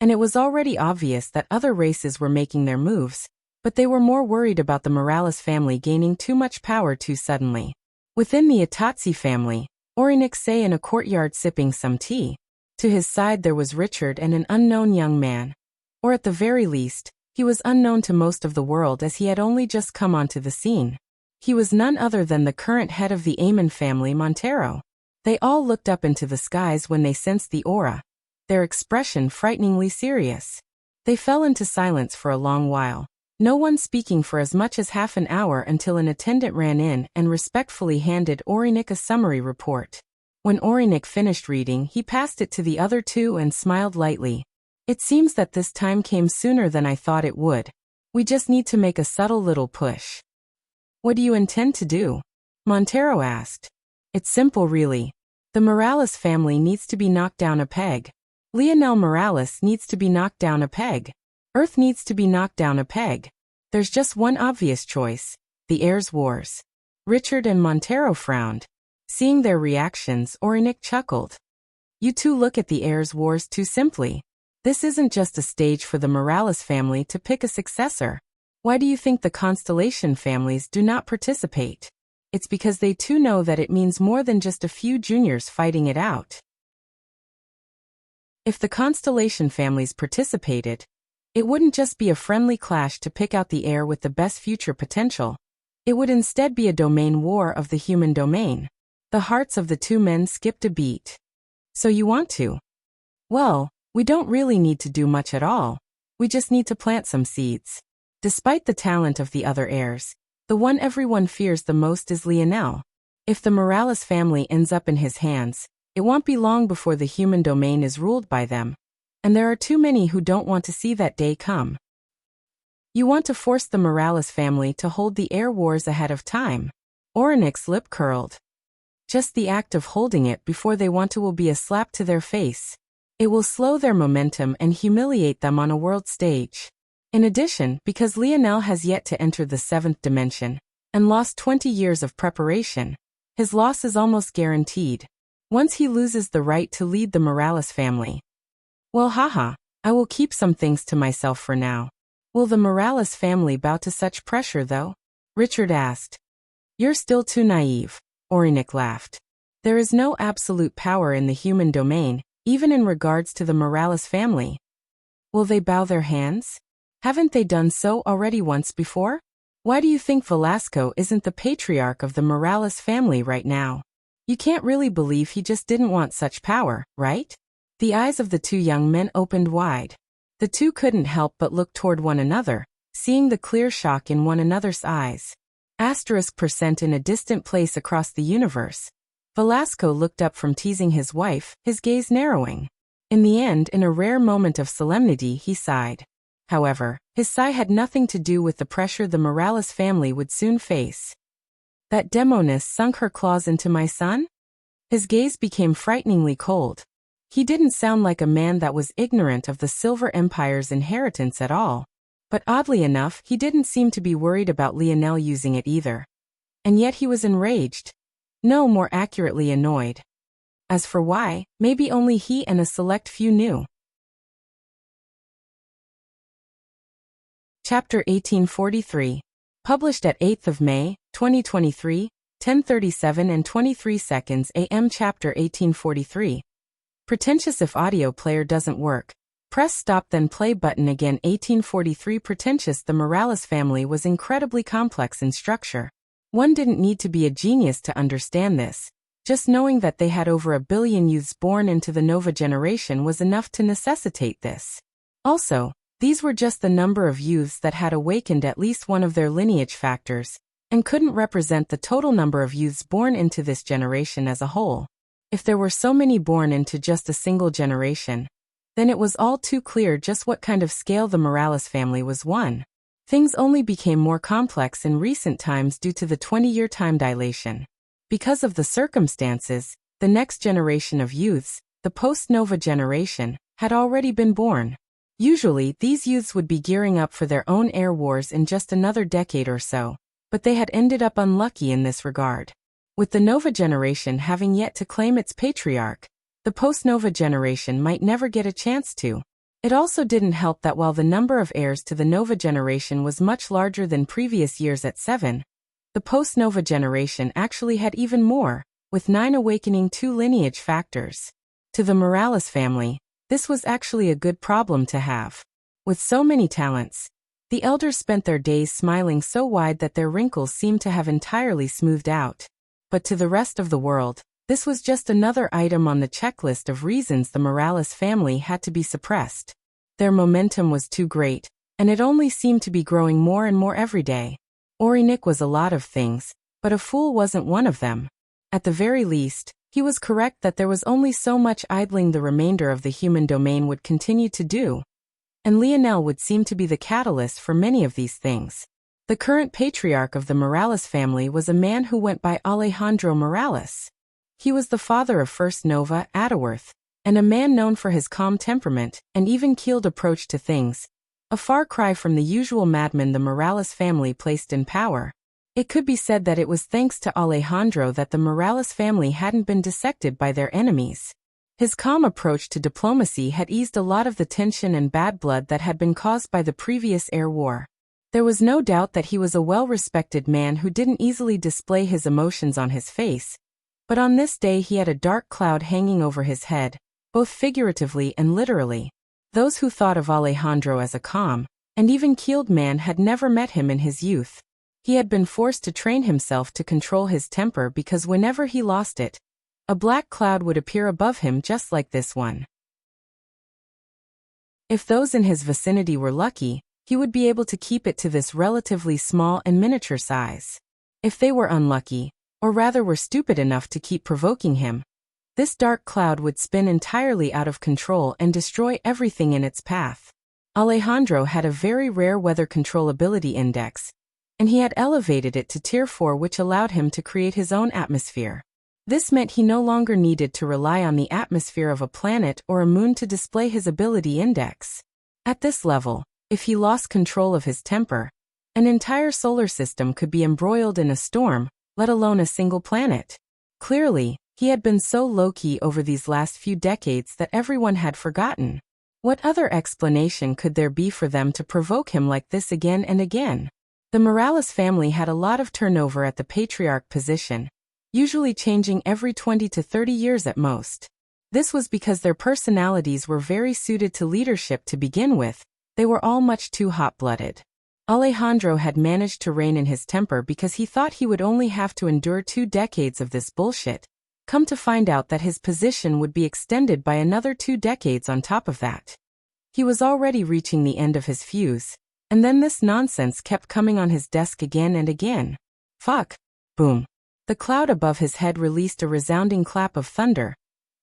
And it was already obvious that other races were making their moves, but they were more worried about the Morales family gaining too much power too suddenly. Within the Itatsi family, Orinik sat in a courtyard sipping some tea. To his side there was Richard and an unknown young man. Or at the very least, he was unknown to most of the world as he had only just come onto the scene. He was none other than the current head of the Amon family, Montero. They all looked up into the skies when they sensed the aura, their expression frighteningly serious. They fell into silence for a long while, no one speaking for as much as half an hour until an attendant ran in and respectfully handed Orinik a summary report. When Orinik finished reading, he passed it to the other two and smiled lightly. It seems that this time came sooner than I thought it would. We just need to make a subtle little push. What do you intend to do? Montero asked. It's simple really. The Morales family needs to be knocked down a peg. Lionel Morales needs to be knocked down a peg. Earth needs to be knocked down a peg. There's just one obvious choice, the heirs' wars. Richard and Montero frowned. Seeing their reactions, Orinik chuckled. You two look at the heirs' wars too simply. This isn't just a stage for the Morales family to pick a successor. Why do you think the Constellation families do not participate? It's because they too know that it means more than just a few juniors fighting it out. If the Constellation families participated, it wouldn't just be a friendly clash to pick out the heir with the best future potential. It would instead be a domain war of the human domain. The hearts of the two men skipped a beat. So you want to? Well, we don't really need to do much at all. We just need to plant some seeds. Despite the talent of the other heirs, the one everyone fears the most is Lionel. If the Morales family ends up in his hands, it won't be long before the human domain is ruled by them. And there are too many who don't want to see that day come. You want to force the Morales family to hold the heir wars ahead of time. Orinik's lip curled. Just the act of holding it before they want to will be a slap to their face. It will slow their momentum and humiliate them on a world stage. In addition, because Lionel has yet to enter the seventh dimension, and lost 20 years of preparation, his loss is almost guaranteed. once he loses the right to lead the Morales family. Well, haha, I will keep some things to myself for now. Will the Morales family bow to such pressure, though? Richard asked. You're still too naive, Orinik laughed. There is no absolute power in the human domain, even in regards to the Morales family. Will they bow their hands? Haven't they done so already once before? Why do you think Velasco isn't the patriarch of the Morales family right now? You can't really believe he just didn't want such power, right? The eyes of the two young men opened wide. The two couldn't help but look toward one another, seeing the clear shock in one another's eyes. *% in a distant place across the universe. Velasco looked up from teasing his wife, his gaze narrowing. In the end, in a rare moment of solemnity, he sighed. However, his sigh had nothing to do with the pressure the Morales family would soon face. That demoness sunk her claws into my son? His gaze became frighteningly cold. He didn't sound like a man that was ignorant of the Silver Empire's inheritance at all. But oddly enough, he didn't seem to be worried about Lionel using it either. And yet he was enraged. No, more accurately annoyed. As for why, maybe only he and a select few knew. Chapter 1843. Published at 8th of May, 2023, 10:37 and 23 seconds AM. Chapter 1843. Pretentious. If audio player doesn't work, press stop then play button again. 1843. Pretentious. The Morales family was incredibly complex in structure. One didn't need to be a genius to understand this. Just knowing that they had over 1 billion youths born into the Nova generation was enough to necessitate this. Also, these were just the number of youths that had awakened at least one of their lineage factors, and couldn't represent the total number of youths born into this generation as a whole. If there were so many born into just a single generation, then it was all too clear just what kind of scale the Morales family was on. Things only became more complex in recent times due to the 20-year time dilation. Because of the circumstances, the next generation of youths, the post-Nova generation, had already been born. Usually, these youths would be gearing up for their own air wars in just another decade or so, but they had ended up unlucky in this regard. With the Nova generation having yet to claim its patriarch, the post-Nova generation might never get a chance to. It also didn't help that while the number of heirs to the Nova generation was much larger than previous years at 7, the post-Nova generation actually had even more, with 9 awakening 2 lineage factors. To the Morales family, this was actually a good problem to have. With so many talents, the elders spent their days smiling so wide that their wrinkles seemed to have entirely smoothed out. But to the rest of the world, this was just another item on the checklist of reasons the Morales family had to be suppressed. Their momentum was too great, and it only seemed to be growing more and more every day. Orinik was a lot of things, but a fool wasn't one of them. At the very least, he was correct that there was only so much idling the remainder of the human domain would continue to do. And Lionel would seem to be the catalyst for many of these things. The current patriarch of the Morales family was a man who went by Alejandro Morales. He was the father of First Nova, Adderworth, and a man known for his calm temperament and even-keeled approach to things, a far cry from the usual madman the Morales family placed in power. It could be said that it was thanks to Alejandro that the Morales family hadn't been dissected by their enemies. His calm approach to diplomacy had eased a lot of the tension and bad blood that had been caused by the previous air war. There was no doubt that he was a well-respected man who didn't easily display his emotions on his face, but on this day he had a dark cloud hanging over his head, both figuratively and literally. Those who thought of Alejandro as a calm and even-keeled man had never met him in his youth. He had been forced to train himself to control his temper because whenever he lost it, a black cloud would appear above him just like this one. If those in his vicinity were lucky, he would be able to keep it to this relatively small and miniature size. If they were unlucky, or rather were stupid enough to keep provoking him, this dark cloud would spin entirely out of control and destroy everything in its path. Alejandro had a very rare weather controllability index, and he had elevated it to Tier 4, which allowed him to create his own atmosphere. This meant he no longer needed to rely on the atmosphere of a planet or a moon to display his ability index. At this level, if he lost control of his temper, an entire solar system could be embroiled in a storm, let alone a single planet. Clearly, He had been so low-key over these last few decades that everyone had forgotten. What other explanation could there be for them to provoke him like this again and again? The Morales family had a lot of turnover at the patriarch position, usually changing every 20 to 30 years at most. This was because their personalities were very suited to leadership to begin with. They were all much too hot-blooded. Alejandro had managed to rein in his temper because he thought he would only have to endure 2 decades of this bullshit. Come to find out that his position would be extended by another 2 decades on top of that. He was already reaching the end of his fuse, and then this nonsense kept coming on his desk again and again. Fuck. Boom. The cloud above his head released a resounding clap of thunder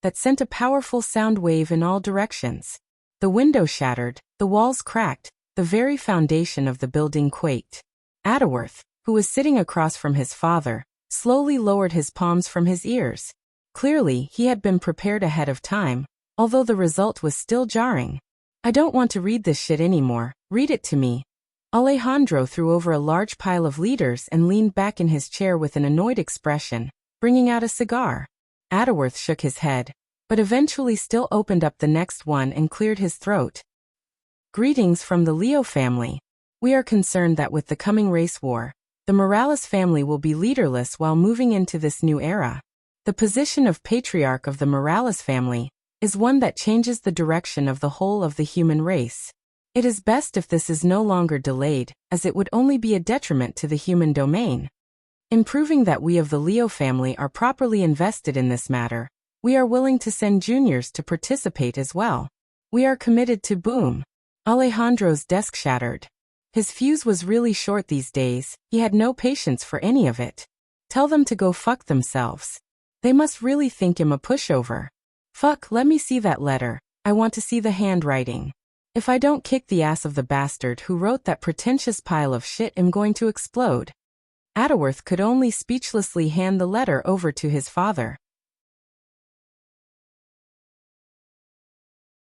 that sent a powerful sound wave in all directions. The window shattered, the walls cracked, the very foundation of the building quaked. Adworth, who was sitting across from his father, slowly lowered his palms from his ears. Clearly, he had been prepared ahead of time, although the result was still jarring. I don't want to read this shit anymore, read it to me. Alejandro threw over a large pile of leaders and leaned back in his chair with an annoyed expression, bringing out a cigar. Adworth shook his head, but eventually still opened up the next one and cleared his throat. Greetings from the Leo family. We are concerned that with the coming race war, the Morales family will be leaderless while moving into this new era. The position of patriarch of the Morales family is one that changes the direction of the whole of the human race. It is best if this is no longer delayed, as it would only be a detriment to the human domain. In proving that we of the Leo family are properly invested in this matter, we are willing to send juniors to participate as well. We are committed to boom. Alejandro's desk shattered. His fuse was really short these days, he had no patience for any of it. Tell them to go fuck themselves. They must really think him a pushover. Fuck, let me see that letter, I want to see the handwriting. If I don't kick the ass of the bastard who wrote that pretentious pile of shit, I'm going to explode. Adworth could only speechlessly hand the letter over to his father.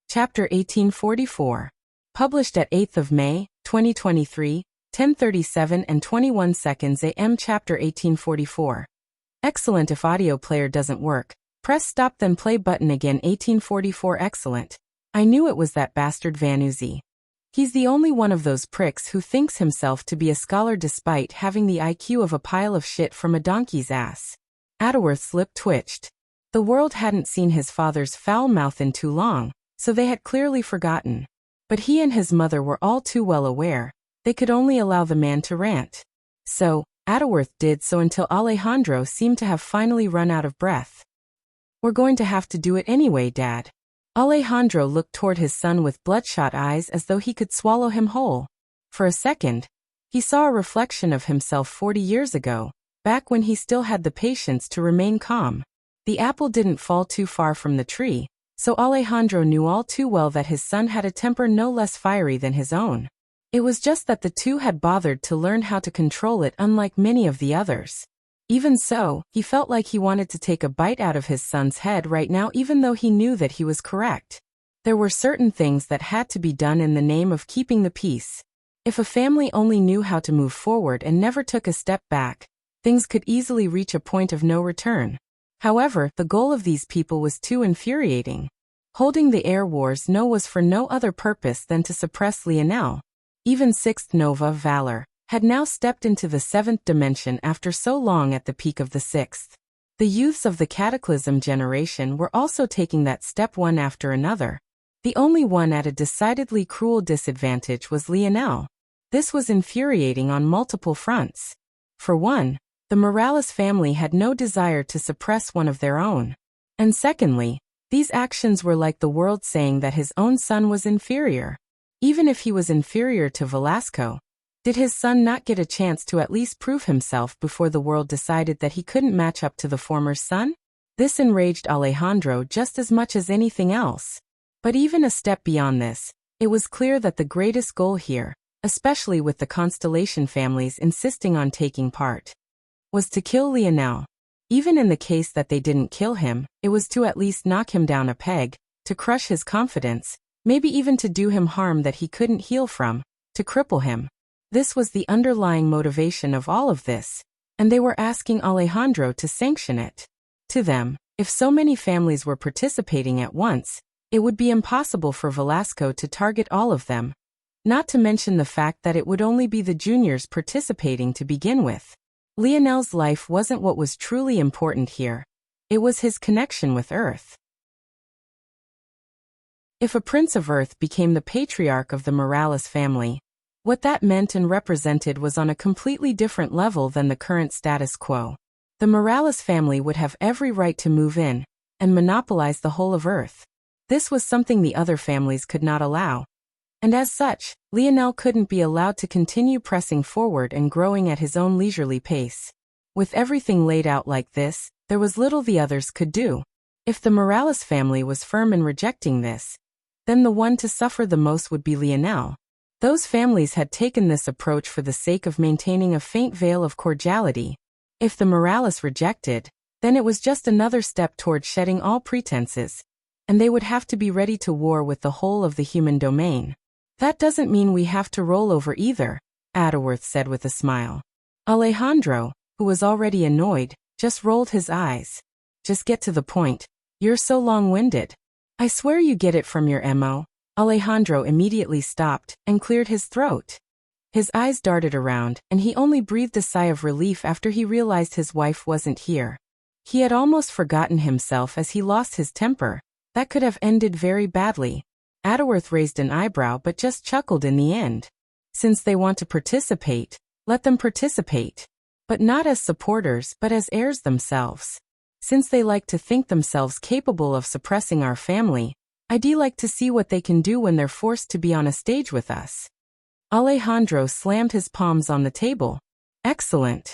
Chapter 1844. Published at 8th of May, 2023, 10:37 and 21 seconds AM. Chapter 1844. Excellent. If audio player doesn't work, press stop then play button again. 1844. Excellent. I knew it was that bastard Vanuzzi. He's the only one of those pricks who thinks himself to be a scholar despite having the IQ of a pile of shit from a donkey's ass. Adworth's lip twitched. The world hadn't seen his father's foul mouth in too long, so they had clearly forgotten. But he and his mother were all too well aware, they could only allow the man to rant. So, Adworth did so until Alejandro seemed to have finally run out of breath. We're going to have to do it anyway, Dad. Alejandro looked toward his son with bloodshot eyes as though he could swallow him whole. For a second, he saw a reflection of himself 40 years ago, back when he still had the patience to remain calm. The apple didn't fall too far from the tree, so Alejandro knew all too well that his son had a temper no less fiery than his own. It was just that the two had bothered to learn how to control it, unlike many of the others. Even so, he felt like he wanted to take a bite out of his son's head right now, even though he knew that he was correct. There were certain things that had to be done in the name of keeping the peace. If a family only knew how to move forward and never took a step back, things could easily reach a point of no return. However, the goal of these people was too infuriating. Holding the air wars was for no other purpose than to suppress Lionel. Even Sixth Nova Valor had now stepped into the 7th dimension after so long at the peak of the 6th. The youths of the Cataclysm generation were also taking that step one after another. The only one at a decidedly cruel disadvantage was Lionel. This was infuriating on multiple fronts. For one, the Morales family had no desire to suppress one of their own. And secondly, these actions were like the world saying that his own son was inferior. Even if he was inferior to Velasco, did his son not get a chance to at least prove himself before the world decided that he couldn't match up to the former son? This enraged Alejandro just as much as anything else. But even a step beyond this, it was clear that the greatest goal here, especially with the Constellation families insisting on taking part, was to kill Lionel. Even in the case that they didn't kill him, it was to at least knock him down a peg, to crush his confidence, maybe even to do him harm that he couldn't heal from, to cripple him. This was the underlying motivation of all of this, and they were asking Alejandro to sanction it. To them, If so many families were participating at once, it would be impossible for Velasco to target all of them. Not to mention the fact that it would only be the juniors participating to begin with. Lionel's life wasn't what was truly important here. It was his connection with Earth. If a Prince of Earth became the patriarch of the Morales family, what that meant and represented was on a completely different level than the current status quo. The Morales family would have every right to move in and monopolize the whole of Earth. This was something the other families could not allow. And as such, Lionel couldn't be allowed to continue pressing forward and growing at his own leisurely pace. With everything laid out like this, there was little the others could do. If the Morales family was firm in rejecting this, then the one to suffer the most would be Lionel. Those families had taken this approach for the sake of maintaining a faint veil of cordiality. If the Morales rejected, then it was just another step toward shedding all pretenses, and they would have to be ready to war with the whole of the human domain. That doesn't mean we have to roll over either, Adderworth said with a smile. Alejandro, who was already annoyed, just rolled his eyes. Just get to the point. You're so long-winded. I swear you get it from your MO. Alejandro immediately stopped and cleared his throat. His eyes darted around, and he only breathed a sigh of relief after he realized his wife wasn't here. He had almost forgotten himself as he lost his temper. That could have ended very badly. Adderworth raised an eyebrow but just chuckled in the end. Since they want to participate, let them participate. But not as supporters but as heirs themselves. Since they like to think themselves capable of suppressing our family, I'd like to see what they can do when they're forced to be on a stage with us. Alejandro slammed his palms on the table. Excellent.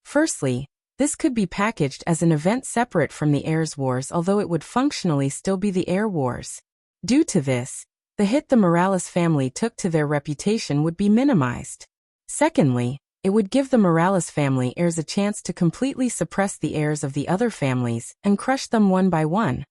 Firstly, this could be packaged as an event separate from the Heirs Wars, although it would functionally still be the Heir Wars. Due to this, the hit the Morales family took to their reputation would be minimized. Secondly, it would give the Morales family heirs a chance to completely suppress the heirs of the other families and crush them one by one,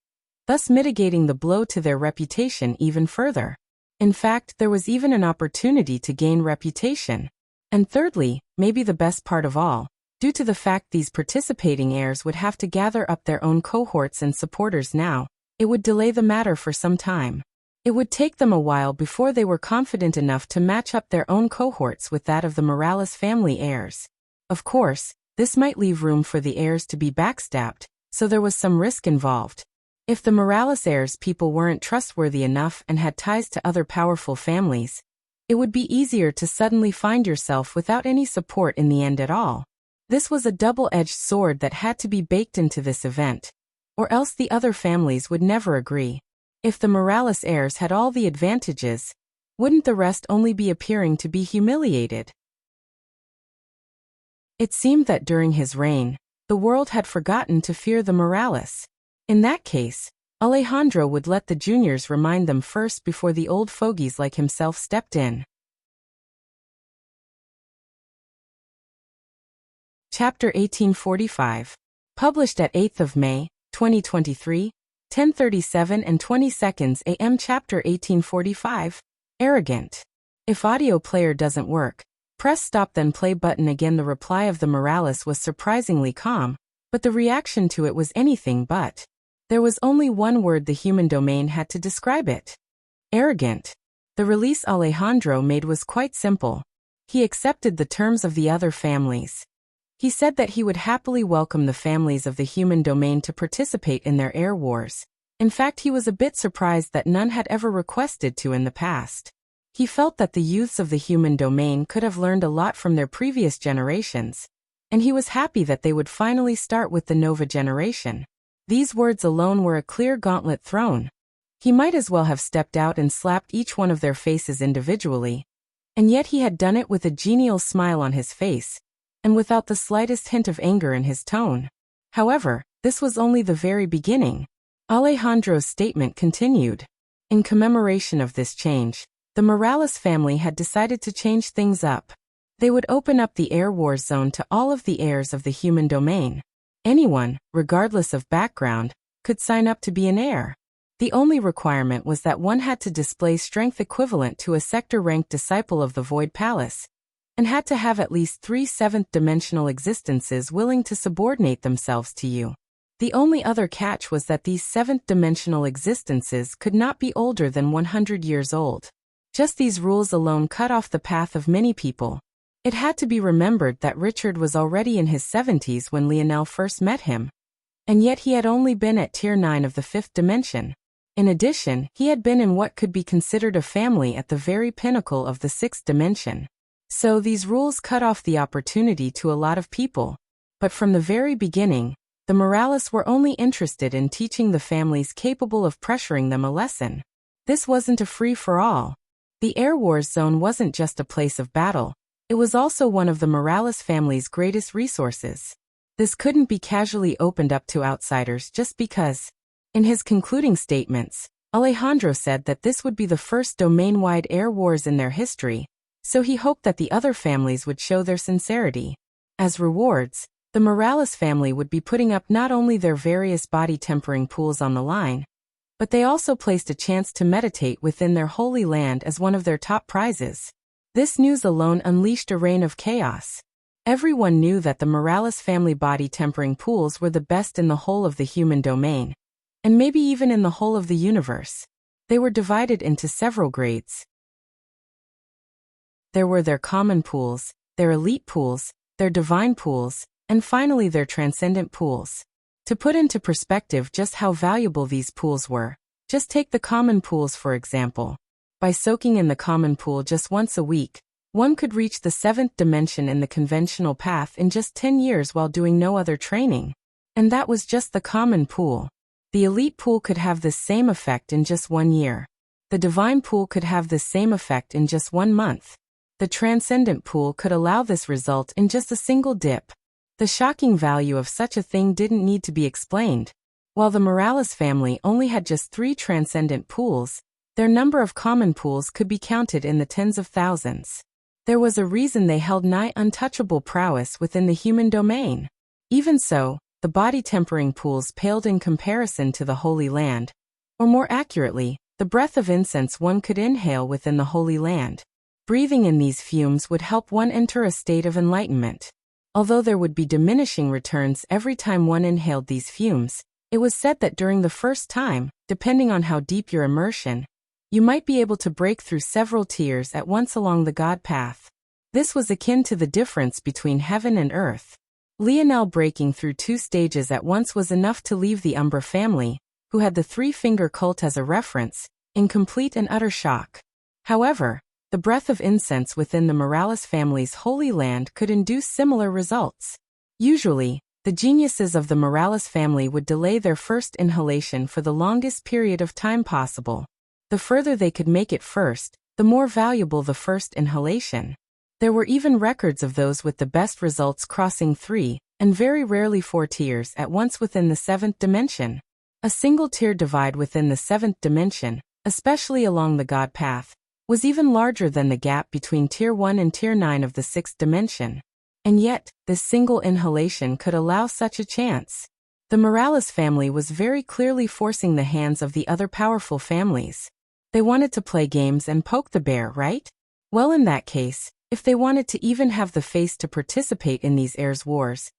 thus mitigating the blow to their reputation even further. In fact, there was even an opportunity to gain reputation. And thirdly, maybe the best part of all, due to the fact these participating heirs would have to gather up their own cohorts and supporters now, it would delay the matter for some time. It would take them a while before they were confident enough to match up their own cohorts with that of the Morales family heirs. Of course, this might leave room for the heirs to be backstabbed, so there was some risk involved. If the Morales heirs people weren't trustworthy enough and had ties to other powerful families, it would be easier to suddenly find yourself without any support in the end at all. This was a double-edged sword that had to be baked into this event, or else the other families would never agree. If the Morales heirs had all the advantages, wouldn't the rest only be appearing to be humiliated? It seemed that during his reign, the world had forgotten to fear the Morales. In that case, Alejandro would let the juniors remind them first before the old fogies like himself stepped in. Chapter 1845. Published at 8th of May, 2023, 10:37 and 20 seconds AM. Chapter 1845. Arrogant. If audio player doesn't work, press stop then play button again. The reply of the Morales was surprisingly calm, but the reaction to it was anything but. There was only one word the human domain had to describe it. Arrogant. The release Alejandro made was quite simple. He accepted the terms of the other families. He said that he would happily welcome the families of the human domain to participate in their Heir Wars. In fact, he was a bit surprised that none had ever requested to in the past. He felt that the youths of the human domain could have learned a lot from their previous generations, and he was happy that they would finally start with the Nova generation. These words alone were a clear gauntlet thrown. He might as well have stepped out and slapped each one of their faces individually. And yet he had done it with a genial smile on his face, and without the slightest hint of anger in his tone. However, this was only the very beginning. Alejandro's statement continued. In commemoration of this change, the Morales family had decided to change things up. They would open up the Heir Wars zone to all of the heirs of the human domain. Anyone, regardless of background, could sign up to be an heir. The only requirement was that one had to display strength equivalent to a sector-ranked disciple of the Void Palace, and had to have at least 3 seventh-dimensional existences willing to subordinate themselves to you. The only other catch was that these seventh-dimensional existences could not be older than 100 years old. Just these rules alone cut off the path of many people. It had to be remembered that Richard was already in his 70s when Lionel first met him. And yet he had only been at Tier 9 of the 5th dimension. In addition, he had been in what could be considered a family at the very pinnacle of the 6th dimension. So these rules cut off the opportunity to a lot of people. But from the very beginning, the Morales were only interested in teaching the families capable of pressuring them a lesson. This wasn't a free-for-all. The Air Wars Zone wasn't just a place of battle. It was also one of the Morales family's greatest resources. This couldn't be casually opened up to outsiders just because. In his concluding statements, Alejandro said that this would be the first domain-wide air wars in their history, so he hoped that the other families would show their sincerity. As rewards, the Morales family would be putting up not only their various body-tempering pools on the line, but they also placed a chance to meditate within their holy land as one of their top prizes. This news alone unleashed a reign of chaos. Everyone knew that the Morales family body-tempering pools were the best in the whole of the human domain, and maybe even in the whole of the universe. They were divided into several grades. There were their common pools, their elite pools, their divine pools, and finally their transcendent pools. To put into perspective just how valuable these pools were, just take the common pools for example. By soaking in the common pool just once a week, one could reach the 7th dimension in the conventional path in just 10 years while doing no other training. And that was just the common pool. The elite pool could have this same effect in just 1 year. The divine pool could have this same effect in just 1 month. The transcendent pool could allow this result in just a single dip. The shocking value of such a thing didn't need to be explained. While the Morales family only had just 3 transcendent pools, their number of common pools could be counted in the tens of thousands. There was a reason they held nigh untouchable prowess within the human domain. Even so, the body-tempering pools paled in comparison to the Holy Land, or more accurately, the breath of incense one could inhale within the Holy Land. Breathing in these fumes would help one enter a state of enlightenment. Although there would be diminishing returns every time one inhaled these fumes, it was said that during the first time, depending on how deep your immersion, you might be able to break through several tiers at once along the God path. This was akin to the difference between heaven and earth. Lionel breaking through 2 stages at once was enough to leave the Umbra family, who had the 3-finger cult as a reference, in complete and utter shock. However, the breath of incense within the Morales family's holy land could induce similar results. Usually, the geniuses of the Morales family would delay their first inhalation for the longest period of time possible. The further they could make it first, the more valuable the first inhalation. There were even records of those with the best results crossing 3, and very rarely 4 tiers at once within the 7th dimension. A single tier divide within the 7th dimension, especially along the God path, was even larger than the gap between Tier 1 and Tier 9 of the 6th dimension. And yet, this single inhalation could allow such a chance. The Morales family was very clearly forcing the hands of the other powerful families. They wanted to play games and poke the bear, right? Well, in that case, if they wanted to even have the face to participate in these heirs wars,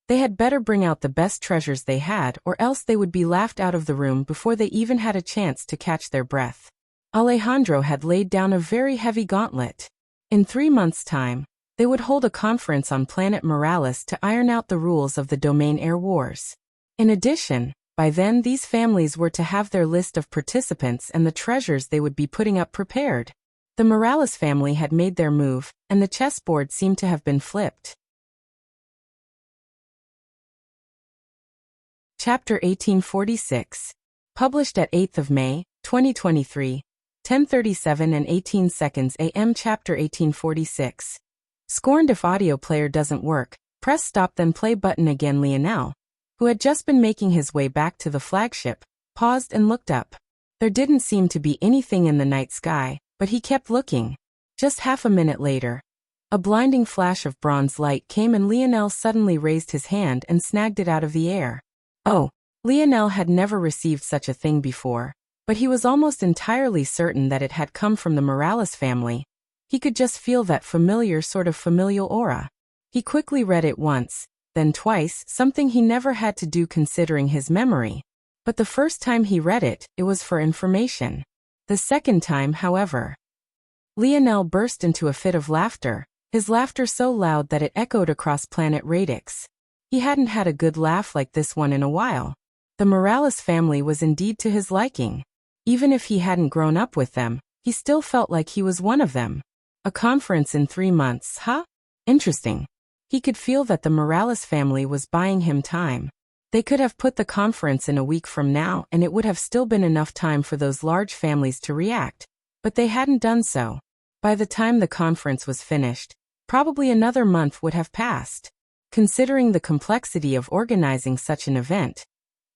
they had better bring out the best treasures they had, or else they would be laughed out of the room before they even had a chance to catch their breath. Alejandro had laid down a very heavy gauntlet. In 3 months' time, they would hold a conference on planet Morales to iron out the rules of the domain air wars. In addition, by then these families were to have their list of participants and the treasures they would be putting up prepared. The Morales family had made their move, and the chessboard seemed to have been flipped. Chapter 1846. Published at 8th of May, 2023, 10:37 and 18 seconds AM. Chapter 1846. Scorned if audio player doesn't work, press stop then play button again. Lionel, who had just been making his way back to the flagship, paused and looked up. There didn't seem to be anything in the night sky, but he kept looking. Just half a minute later, a blinding flash of bronze light came and Lionel suddenly raised his hand and snagged it out of the air. Oh, Lionel had never received such a thing before, but he was almost entirely certain that it had come from the Morales family. He could just feel that familiar sort of familial aura. He quickly read it once, then twice, something he never had to do considering his memory. But the first time he read it, it was for information. The second time, however, Lionel burst into a fit of laughter, his laughter so loud that it echoed across planet Radix. He hadn't had a good laugh like this one in a while. The Morales family was indeed to his liking. Even if he hadn't grown up with them, he still felt like he was one of them. A conference in 3 months, huh? Interesting. He could feel that the Morales family was buying him time. They could have put the conference in a week from now and it would have still been enough time for those large families to react. But they hadn't done so. By the time the conference was finished, probably another month would have passed. Considering the complexity of organizing such an event,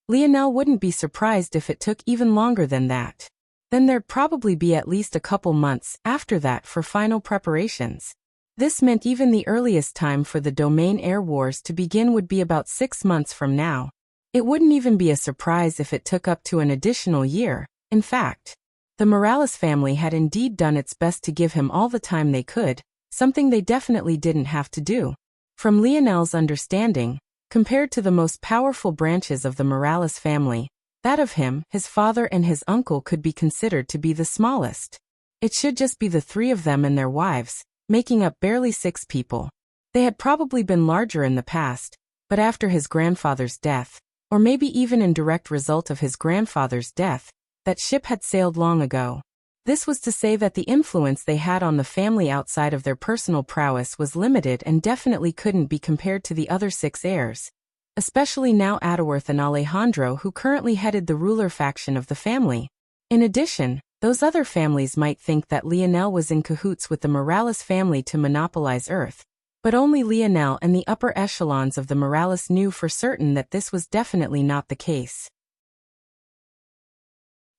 Lionel wouldn't be surprised if it took even longer than that. Then there'd probably be at least a couple months after that for final preparations. This meant even the earliest time for the Domain Air Wars to begin would be about 6 months from now. It wouldn't even be a surprise if it took up to an additional year. In fact, the Morales family had indeed done its best to give him all the time they could, something they definitely didn't have to do. From Lionel's understanding, compared to the most powerful branches of the Morales family, that of him, his father and his uncle could be considered to be the smallest. It should just be the 3 of them and their wives, making up barely 6 people. They had probably been larger in the past, but after his grandfather's death, or maybe even in direct result of his grandfather's death, that ship had sailed long ago. This was to say that the influence they had on the family outside of their personal prowess was limited and definitely couldn't be compared to the other 6 heirs, especially now Adworth and Alejandro, who currently headed the ruler faction of the family. In addition, those other families might think that Lionel was in cahoots with the Morales family to monopolize Earth, but only Lionel and the upper echelons of the Morales knew for certain that this was definitely not the case.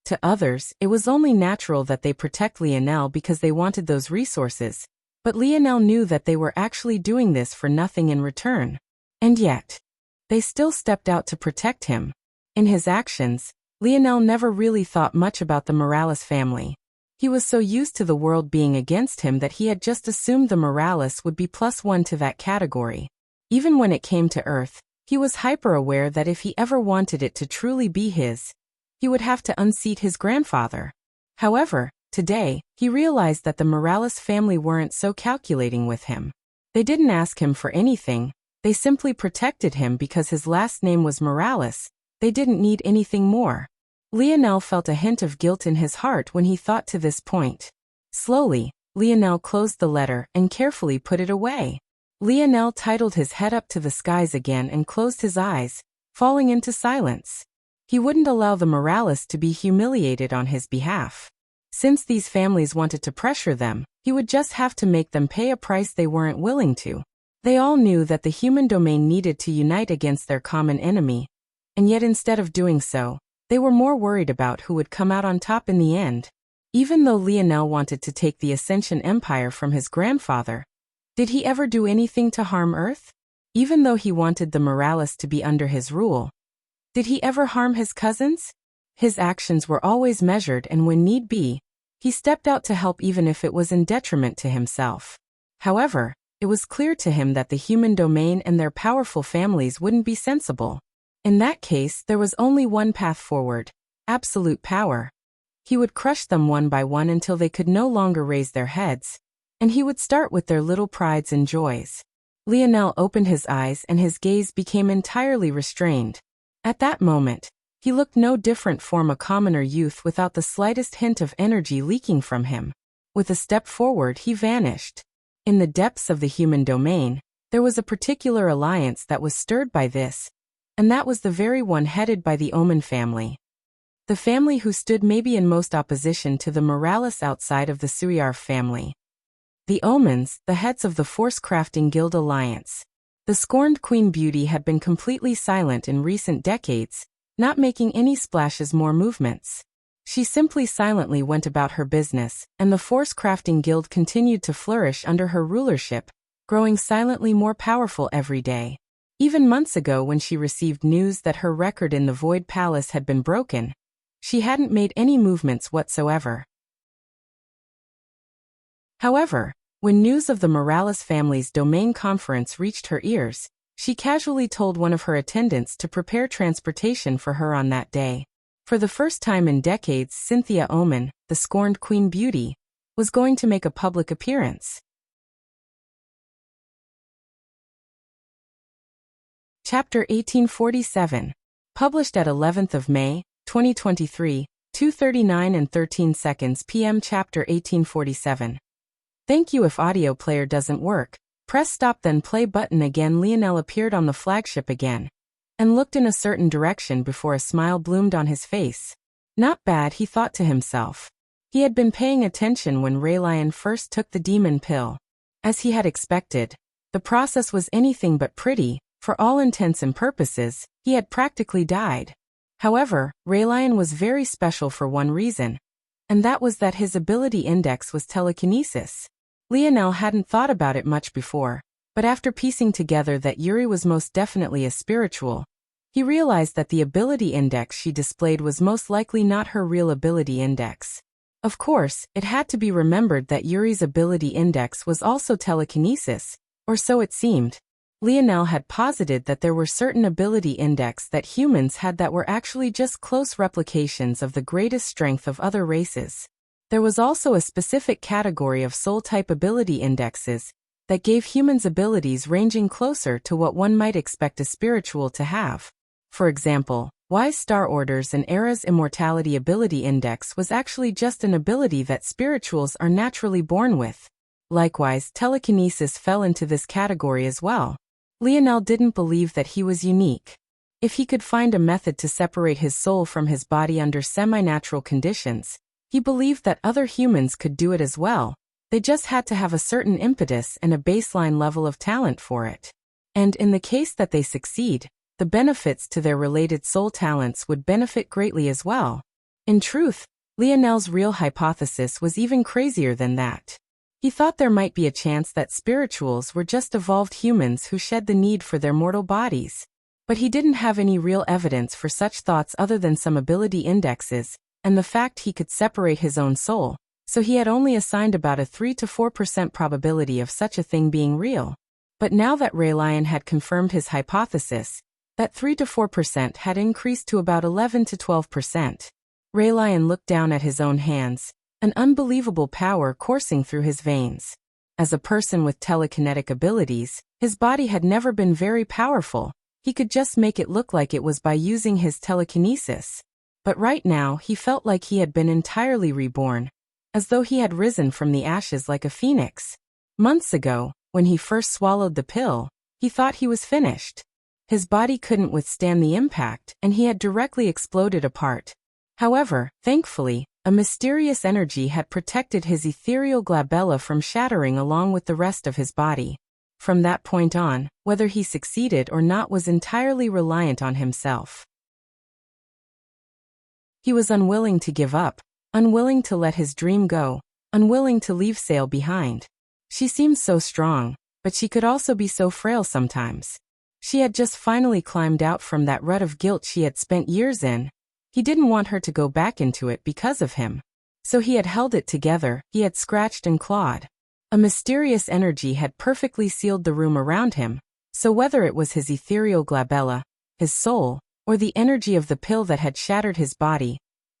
To others, it was only natural that they protect Lionel because they wanted those resources, but Lionel knew that they were actually doing this for nothing in return. And yet, they still stepped out to protect him. In his actions, Lionel never really thought much about the Morales family. He was so used to the world being against him that he had just assumed the Morales would be +1 to that category. Even when it came to Earth, he was hyper-aware that if he ever wanted it to truly be his, he would have to unseat his grandfather. However, today, he realized that the Morales family weren't so calculating with him. They didn't ask him for anything, they simply protected him because his last name was Morales. They didn't need anything more. Lionel felt a hint of guilt in his heart when he thought to this point. Slowly, Lionel closed the letter and carefully put it away. Lionel titled his head up to the skies again and closed his eyes, falling into silence. He wouldn't allow the Morales to be humiliated on his behalf. Since these families wanted to pressure them, he would just have to make them pay a price they weren't willing to. They all knew that the human domain needed to unite against their common enemy, and yet instead of doing so, they were more worried about who would come out on top in the end. Even though Lionel wanted to take the Ascension Empire from his grandfather, did he ever do anything to harm Earth? Even though he wanted the Morales to be under his rule, did he ever harm his cousins? His actions were always measured, and when need be, he stepped out to help even if it was in detriment to himself. However, it was clear to him that the human domain and their powerful families wouldn't be sensible. In that case, there was only one path forward: absolute power. He would crush them one by one until they could no longer raise their heads, and he would start with their little prides and joys. Lionel opened his eyes and his gaze became entirely restrained. At that moment, he looked no different from a commoner youth without the slightest hint of energy leaking from him. With a step forward, he vanished. In the depths of the human domain, there was a particular alliance that was stirred by this, and that was the very one headed by the Omen family. The family who stood maybe in most opposition to the Morales outside of the Suyarf family. The Omens, the heads of the Force-Crafting Guild Alliance. The scorned Queen Beauty had been completely silent in recent decades, not making any splashes more movements. She simply silently went about her business, and the Force-Crafting Guild continued to flourish under her rulership, growing silently more powerful every day. Even months ago, when she received news that her record in the Void Palace had been broken, she hadn't made any movements whatsoever. However, when news of the Morales family's domain conference reached her ears, She casually told one of her attendants to prepare transportation for her on that day. For the first time in decades, Cynthia Oman, the scorned Queen Beauty, was going to make a public appearance. Chapter 1847. Published at 11th of May, 2023, 2:39 and 13 seconds p.m. Chapter 1847. Thank you. If audio player doesn't work, press stop then play button again. Lionel appeared on the flagship again and looked in a certain direction before a smile bloomed on his face. Not bad, he thought to himself. He had been paying attention when Raylion first took the demon pill. As he had expected, the process was anything but pretty. For all intents and purposes, he had practically died. However, Raylion was very special for one reason, and that was that his ability index was telekinesis. Lionel hadn't thought about it much before, but after piecing together that Yuri was most definitely a spiritual, he realized that the ability index she displayed was most likely not her real ability index. Of course, it had to be remembered that Yuri's ability index was also telekinesis, or so it seemed. Lionel had posited that there were certain ability index that humans had that were actually just close replications of the greatest strength of other races. There was also a specific category of soul-type ability indexes that gave humans abilities ranging closer to what one might expect a spiritual to have. For example, Wise Star Orders and Era's Immortality Ability Index was actually just an ability that spirituals are naturally born with. Likewise, telekinesis fell into this category as well. Lionel didn't believe that he was unique. If he could find a method to separate his soul from his body under semi-natural conditions, he believed that other humans could do it as well. They just had to have a certain impetus and a baseline level of talent for it. And in the case that they succeed, the benefits to their related soul talents would benefit greatly as well. In truth, Lionel's real hypothesis was even crazier than that. He thought there might be a chance that spirituals were just evolved humans who shed the need for their mortal bodies. But he didn't have any real evidence for such thoughts other than some ability indexes, and the fact he could separate his own soul, so he had only assigned about a 3 to 4% probability of such a thing being real. But now that Raylion had confirmed his hypothesis, that 3 to 4% had increased to about 11 to 12%. Raylion looked down at his own hands, an unbelievable power coursing through his veins. As a person with telekinetic abilities, his body had never been very powerful. He could just make it look like it was by using his telekinesis. But right now he felt like he had been entirely reborn, as though he had risen from the ashes like a phoenix. Months ago, when he first swallowed the pill, he thought he was finished. His body couldn't withstand the impact, and he had directly exploded apart. However, thankfully, a mysterious energy had protected his ethereal glabella from shattering along with the rest of his body. From that point on, whether he succeeded or not was entirely reliant on himself. He was unwilling to give up, unwilling to let his dream go, unwilling to leave Sail behind. She seemed so strong, but she could also be so frail sometimes. She had just finally climbed out from that rut of guilt she had spent years in. He didn't want her to go back into it because of him. So he had held it together, he had scratched and clawed. A mysterious energy had perfectly sealed the room around him, so whether it was his ethereal glabella, his soul, or the energy of the pill that had shattered his body,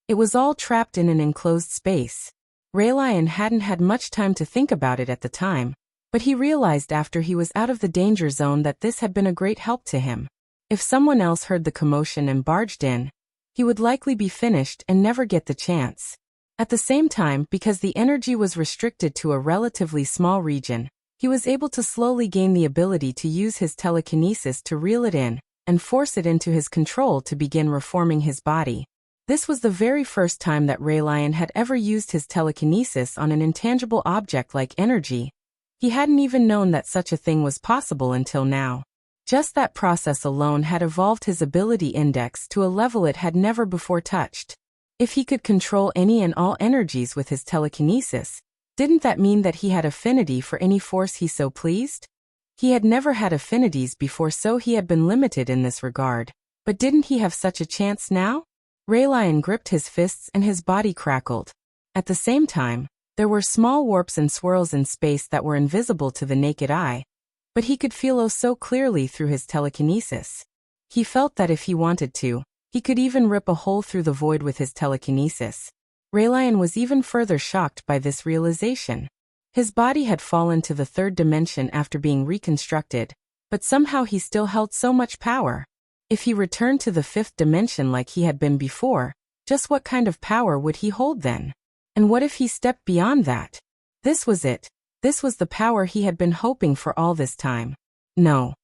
it was all trapped in an enclosed space. Raylion hadn't had much time to think about it at the time, but he realized after he was out of the danger zone that this had been a great help to him. If someone else heard the commotion and barged in, he would likely be finished and never get the chance. At the same time, because the energy was restricted to a relatively small region, he was able to slowly gain the ability to use his telekinesis to reel it in and force it into his control to begin reforming his body. This was the very first time that Raylion had ever used his telekinesis on an intangible object like energy. He hadn't even known that such a thing was possible until now. Just that process alone had evolved his ability index to a level it had never before touched. If he could control any and all energies with his telekinesis, didn't that mean that he had affinity for any force he so pleased? He had never had affinities before, so he had been limited in this regard. But didn't he have such a chance now? Raylion gripped his fists and his body crackled. At the same time, there were small warps and swirls in space that were invisible to the naked eye. But he could feel so clearly through his telekinesis. He felt that if he wanted to, he could even rip a hole through the void with his telekinesis. Raylion was even further shocked by this realization. His body had fallen to the third dimension after being reconstructed, but somehow he still held so much power. If he returned to the fifth dimension like he had been before, just what kind of power would he hold then? And what if he stepped beyond that? This was it. This was the power he had been hoping for all this time. No.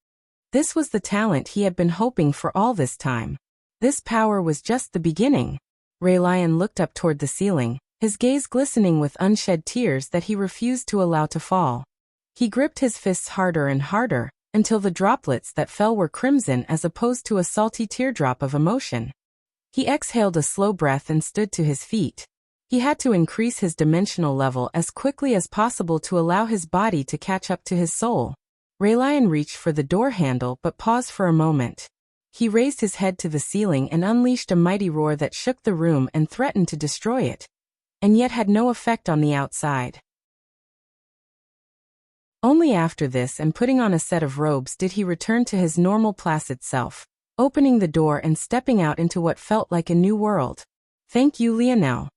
This was the talent he had been hoping for all this time. This power was just the beginning. Raylion looked up toward the ceiling, his gaze glistening with unshed tears that he refused to allow to fall. He gripped his fists harder and harder, until the droplets that fell were crimson as opposed to a salty teardrop of emotion. He exhaled a slow breath and stood to his feet. He had to increase his dimensional level as quickly as possible to allow his body to catch up to his soul. Raylion reached for the door handle but paused for a moment. He raised his head to the ceiling and unleashed a mighty roar that shook the room and threatened to destroy it, and yet had no effect on the outside. Only after this and putting on a set of robes did he return to his normal placid self, opening the door and stepping out into what felt like a new world. Thank you, Lionel.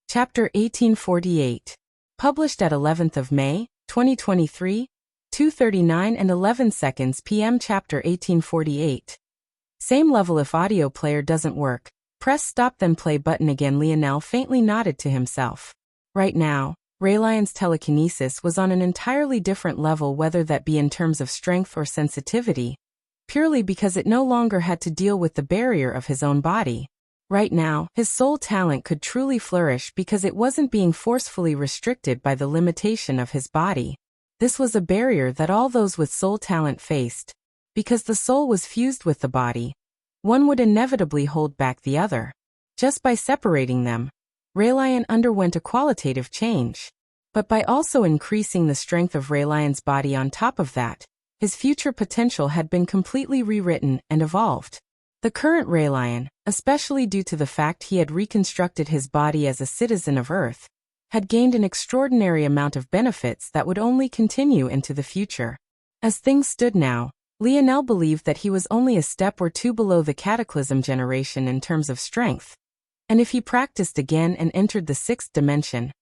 Chapter 1848. Published at 11th of May, 2023, 2:39 and 11 seconds p.m. Chapter 1848. Same level. If audio player doesn't work, press stop then play button again. Lionel faintly nodded to himself. Right now, Raylion's telekinesis was on an entirely different level, whether that be in terms of strength or sensitivity, purely because it no longer had to deal with the barrier of his own body. Right now, his soul talent could truly flourish because it wasn't being forcefully restricted by the limitation of his body. This was a barrier that all those with soul talent faced. Because the soul was fused with the body, one would inevitably hold back the other. Just by separating them, Raylion underwent a qualitative change. But by also increasing the strength of Raylion's body on top of that, his future potential had been completely rewritten and evolved. The current Raylion, especially due to the fact he had reconstructed his body as a citizen of Earth, had gained an extraordinary amount of benefits that would only continue into the future. As things stood now, Lionel believed that he was only a step or two below the Cataclysm generation in terms of strength. And if he practiced again and entered the sixth dimension,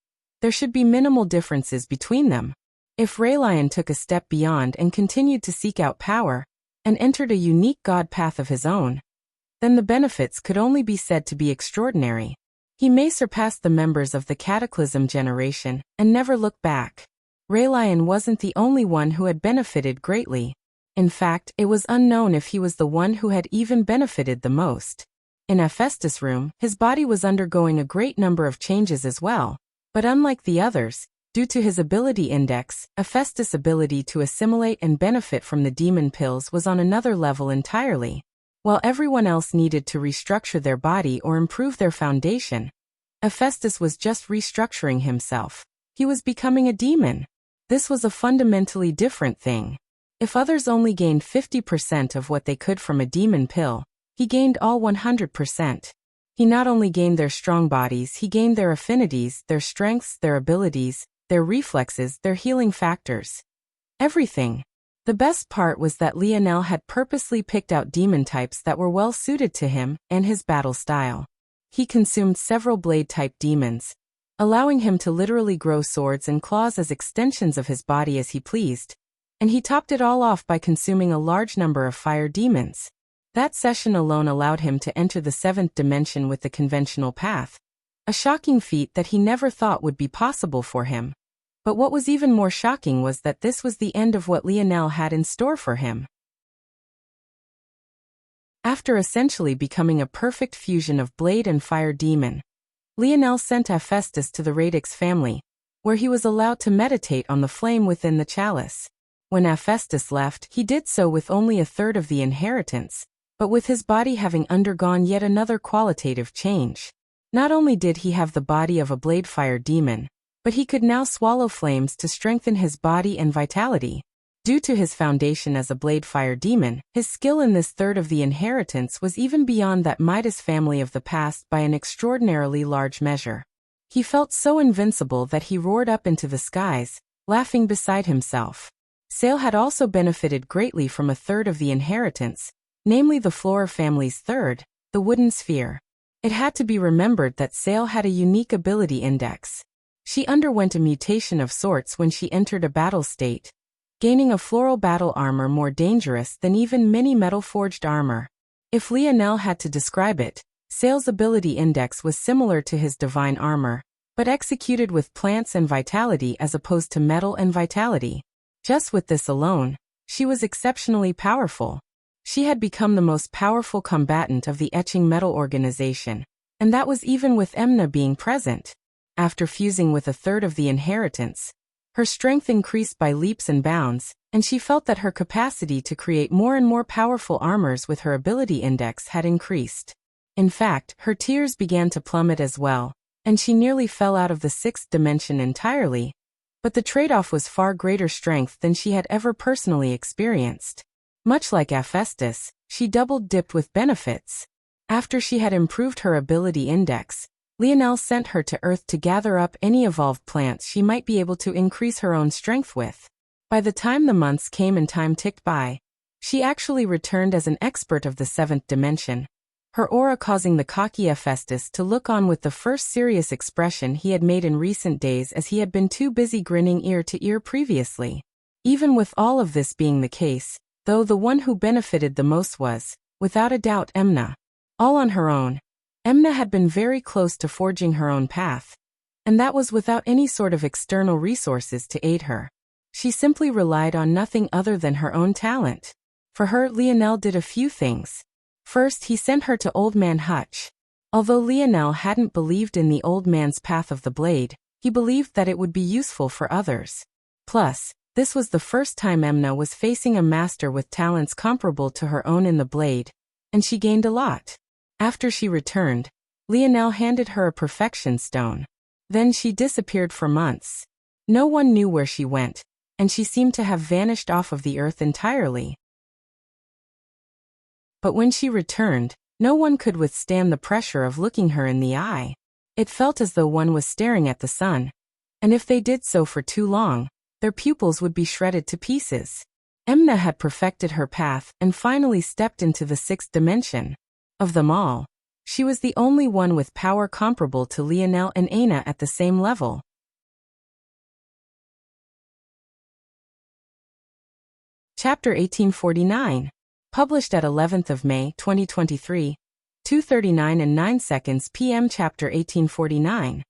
there should be minimal differences between them. If Raylion took a step beyond and continued to seek out power, and entered a unique god path of his own, then the benefits could only be said to be extraordinary. He may surpass the members of the Cataclysm generation and never look back. Raylion wasn't the only one who had benefited greatly. In fact, it was unknown if he was the one who had even benefited the most. In Hephaestus' room, his body was undergoing a great number of changes as well, but unlike the others, due to his ability index, Hephaestus' ability to assimilate and benefit from the demon pills was on another level entirely. While everyone else needed to restructure their body or improve their foundation, Hephaestus was just restructuring himself. He was becoming a demon. This was a fundamentally different thing. If others only gained 50% of what they could from a demon pill, he gained all 100%. He not only gained their strong bodies, he gained their affinities, their strengths, their abilities, their reflexes, their healing factors. Everything. The best part was that Lionel had purposely picked out demon types that were well suited to him and his battle style. He consumed several blade-type demons, allowing him to literally grow swords and claws as extensions of his body as he pleased, and he topped it all off by consuming a large number of fire demons. That session alone allowed him to enter the seventh dimension with the conventional path, a shocking feat that he never thought would be possible for him. But what was even more shocking was that this was the end of what Lionel had in store for him. After essentially becoming a perfect fusion of blade and fire demon, Lionel sent Hephaestus to the Radix family, where he was allowed to meditate on the flame within the chalice. When Hephaestus left, he did so with only a third of the inheritance, but with his body having undergone yet another qualitative change. Not only did he have the body of a blade fire demon, but he could now swallow flames to strengthen his body and vitality. Due to his foundation as a blade fire demon, his skill in this third of the inheritance was even beyond that Midas family of the past by an extraordinarily large measure. He felt so invincible that he roared up into the skies, laughing beside himself. Sale had also benefited greatly from a third of the inheritance, namely the Flora family's third, the wooden sphere. It had to be remembered that Sale had a unique ability index. She underwent a mutation of sorts when she entered a battle state, gaining a floral battle armor more dangerous than even many metal-forged armor. If Lionel had to describe it, Sale's ability index was similar to his divine armor, but executed with plants and vitality as opposed to metal and vitality. Just with this alone, she was exceptionally powerful. She had become the most powerful combatant of the etching metal organization, and that was even with Emna being present. After fusing with a third of the inheritance, her strength increased by leaps and bounds, and she felt that her capacity to create more and more powerful armors with her ability index had increased. In fact, her tears began to plummet as well, and she nearly fell out of the sixth dimension entirely. But the trade-off was far greater strength than she had ever personally experienced. Much like Hephaestus, she double-dipped with benefits. After she had improved her ability index, Lionel sent her to Earth to gather up any evolved plants she might be able to increase her own strength with. By the time the months came and time ticked by, she actually returned as an expert of the seventh dimension, her aura causing the cocky Hephaestus to look on with the first serious expression he had made in recent days, as he had been too busy grinning ear to ear previously. Even with all of this being the case, though, the one who benefited the most was, without a doubt, Emna. All on her own, Emna had been very close to forging her own path, and that was without any sort of external resources to aid her. She simply relied on nothing other than her own talent. For her, Lionel did a few things. First, he sent her to Old Man Hutch. Although Lionel hadn't believed in the old man's path of the blade, he believed that it would be useful for others. Plus, this was the first time Emna was facing a master with talents comparable to her own in the blade, and she gained a lot. After she returned, Lionel handed her a perfection stone. Then she disappeared for months. No one knew where she went, and she seemed to have vanished off of the earth entirely. But when she returned, no one could withstand the pressure of looking her in the eye. It felt as though one was staring at the sun, and if they did so for too long, their pupils would be shredded to pieces. Emna had perfected her path and finally stepped into the sixth dimension. Of them all, she was the only one with power comparable to Lionel and Aina at the same level. Chapter 1849. Published at 11th of May, 2023, 2:39 and 9 seconds p.m. Chapter 1849.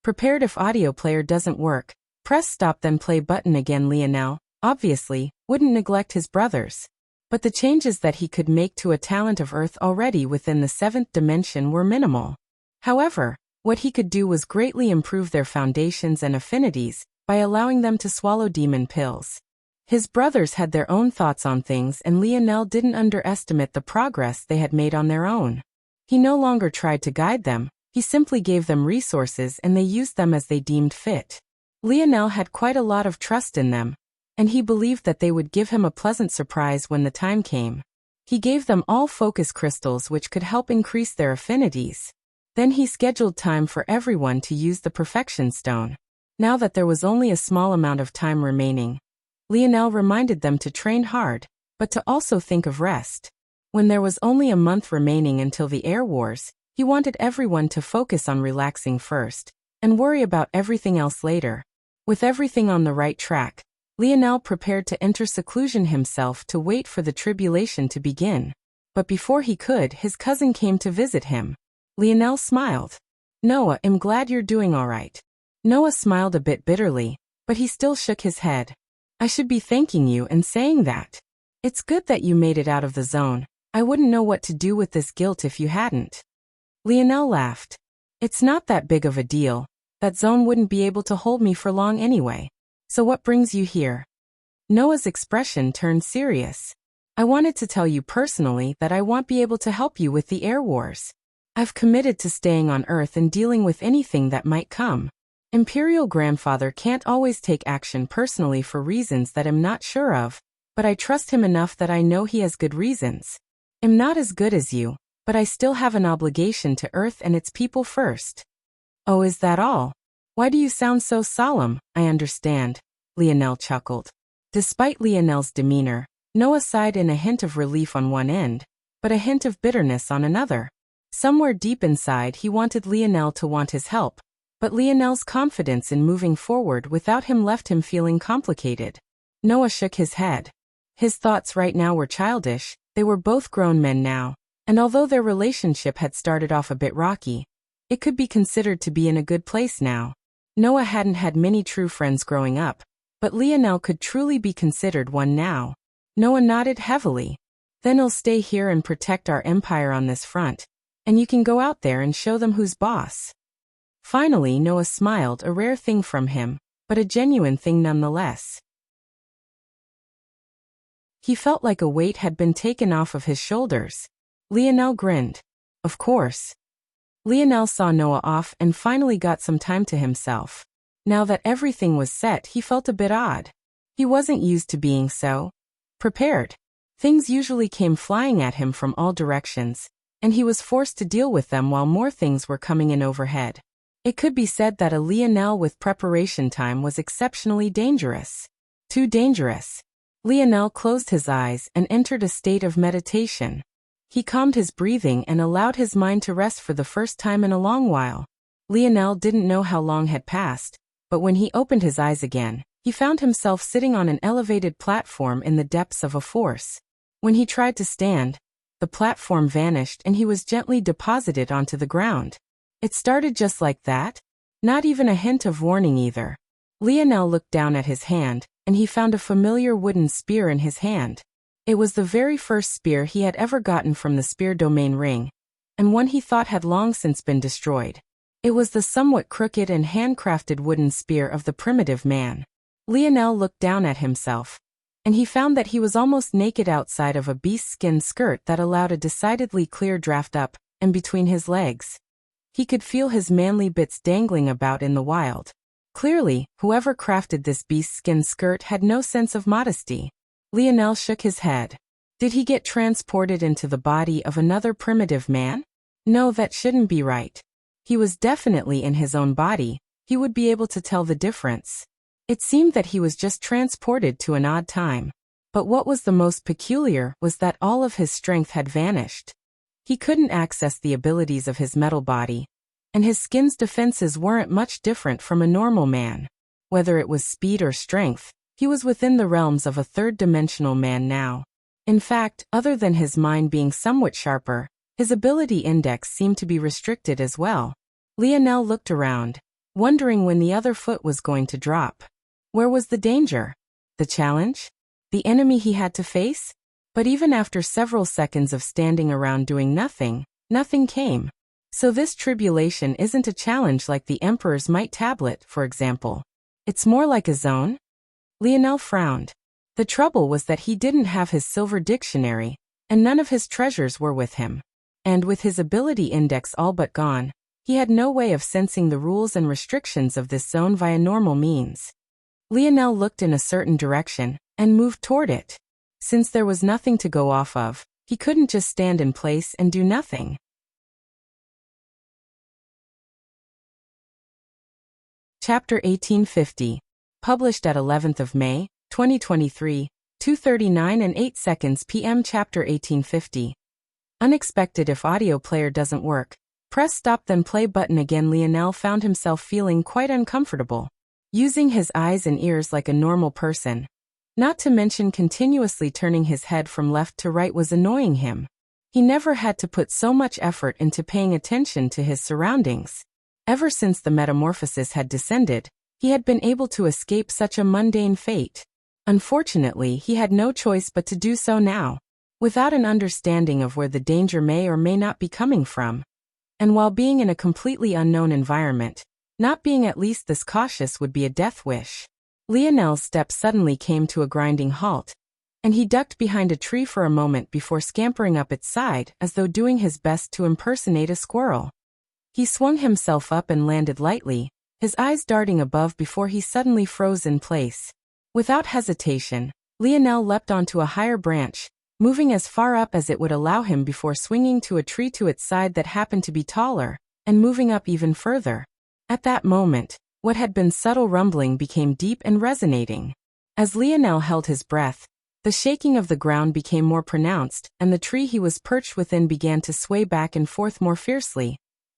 Prepared. If audio player doesn't work, press stop then play button again. Lionel, obviously, wouldn't neglect his brothers. But the changes that he could make to a talent of Earth already within the seventh dimension were minimal. However, what he could do was greatly improve their foundations and affinities by allowing them to swallow demon pills. His brothers had their own thoughts on things, and Lionel didn't underestimate the progress they had made on their own. He no longer tried to guide them, he simply gave them resources and they used them as they deemed fit. Lionel had quite a lot of trust in them, and he believed that they would give him a pleasant surprise when the time came. He gave them all focus crystals which could help increase their affinities. Then he scheduled time for everyone to use the perfection stone. Now that there was only a small amount of time remaining, Lionel reminded them to train hard, but to also think of rest. When there was only a month remaining until the Air Wars, he wanted everyone to focus on relaxing first, and worry about everything else later. With everything on the right track, Lionel prepared to enter seclusion himself to wait for the tribulation to begin. But before he could, his cousin came to visit him. Lionel smiled. "Noah, I'm glad you're doing all right." Noah smiled a bit bitterly, but he still shook his head. "I should be thanking you and saying that. It's good that you made it out of the zone. I wouldn't know what to do with this guilt if you hadn't." Lionel laughed. "It's not that big of a deal. That zone wouldn't be able to hold me for long anyway. So what brings you here?" Noah's expression turned serious. "I wanted to tell you personally that I won't be able to help you with the Air Wars. I've committed to staying on Earth and dealing with anything that might come. Imperial Grandfather can't always take action personally for reasons that I'm not sure of, but I trust him enough that I know he has good reasons. I'm not as good as you, but I still have an obligation to Earth and its people first." "Oh, is that all? Why do you sound so solemn?" "I understand," Lionel chuckled. Despite Lionel's demeanor, Noah sighed in a hint of relief on one end, but a hint of bitterness on another. Somewhere deep inside he wanted Lionel to want his help, but Lionel's confidence in moving forward without him left him feeling complicated. Noah shook his head. His thoughts right now were childish. They were both grown men now, and although their relationship had started off a bit rocky, it could be considered to be in a good place now. Noah hadn't had many true friends growing up, but Lionel could truly be considered one now. Noah nodded heavily. "Then I'll stay here and protect our empire on this front, and you can go out there and show them who's boss." Finally, Noah smiled, a rare thing from him, but a genuine thing nonetheless. He felt like a weight had been taken off of his shoulders. Lionel grinned. Of course. Lionel saw Noah off and finally got some time to himself. Now that everything was set, he felt a bit odd. He wasn't used to being so prepared. Things usually came flying at him from all directions, and he was forced to deal with them while more things were coming in overhead. It could be said that a Lionel with preparation time was exceptionally dangerous. Too dangerous. Lionel closed his eyes and entered a state of meditation. He calmed his breathing and allowed his mind to rest for the first time in a long while. Lionel didn't know how long had passed, but when he opened his eyes again, he found himself sitting on an elevated platform in the depths of a force. When he tried to stand, the platform vanished and he was gently deposited onto the ground. It started just like that? Not even a hint of warning either. Lionel looked down at his hand, and he found a familiar wooden spear in his hand. It was the very first spear he had ever gotten from the spear domain ring, and one he thought had long since been destroyed. It was the somewhat crooked and handcrafted wooden spear of the primitive man. Lionel looked down at himself, and he found that he was almost naked outside of a beast-skin skirt that allowed a decidedly clear draft up and between his legs. He could feel his manly bits dangling about in the wild. Clearly, whoever crafted this beast-skin skirt had no sense of modesty. Lionel shook his head. Did he get transported into the body of another primitive man? No, that shouldn't be right. He was definitely in his own body. He would be able to tell the difference. It seemed that he was just transported to an odd time. But what was the most peculiar was that all of his strength had vanished. He couldn't access the abilities of his metal body, and his skin's defenses weren't much different from a normal man. Whether it was speed or strength, he was within the realms of a third-dimensional man now. In fact, other than his mind being somewhat sharper, his ability index seemed to be restricted as well. Lionel looked around, wondering when the other foot was going to drop. Where was the danger? The challenge? The enemy he had to face? But even after several seconds of standing around doing nothing, nothing came. So this tribulation isn't a challenge like the Emperor's Might tablet, for example. It's more like a zone? Lionel frowned. The trouble was that he didn't have his silver dictionary, and none of his treasures were with him. And with his ability index all but gone, he had no way of sensing the rules and restrictions of this zone via normal means. Lionel looked in a certain direction and moved toward it. Since there was nothing to go off of, he couldn't just stand in place and do nothing. Chapter 1850. Published at 11th of May, 2023, 2:39 and 8 seconds p.m. Chapter 1850. Unexpected. If audio player doesn't work, press stop then play button again. Lionel found himself feeling quite uncomfortable. Using his eyes and ears like a normal person, not to mention continuously turning his head from left to right, was annoying him. He never had to put so much effort into paying attention to his surroundings. Ever since the metamorphosis had descended, he had been able to escape such a mundane fate. Unfortunately, he had no choice but to do so now, without an understanding of where the danger may or may not be coming from. And while being in a completely unknown environment, not being at least this cautious would be a death wish. Lionel's steps suddenly came to a grinding halt, and he ducked behind a tree for a moment before scampering up its side as though doing his best to impersonate a squirrel. He swung himself up and landed lightly, his eyes darting above before he suddenly froze in place. Without hesitation, Lionel leapt onto a higher branch, moving as far up as it would allow him before swinging to a tree to its side that happened to be taller, and moving up even further. At that moment, what had been subtle rumbling became deep and resonating. As Lionel held his breath, the shaking of the ground became more pronounced, and the tree he was perched within began to sway back and forth more fiercely,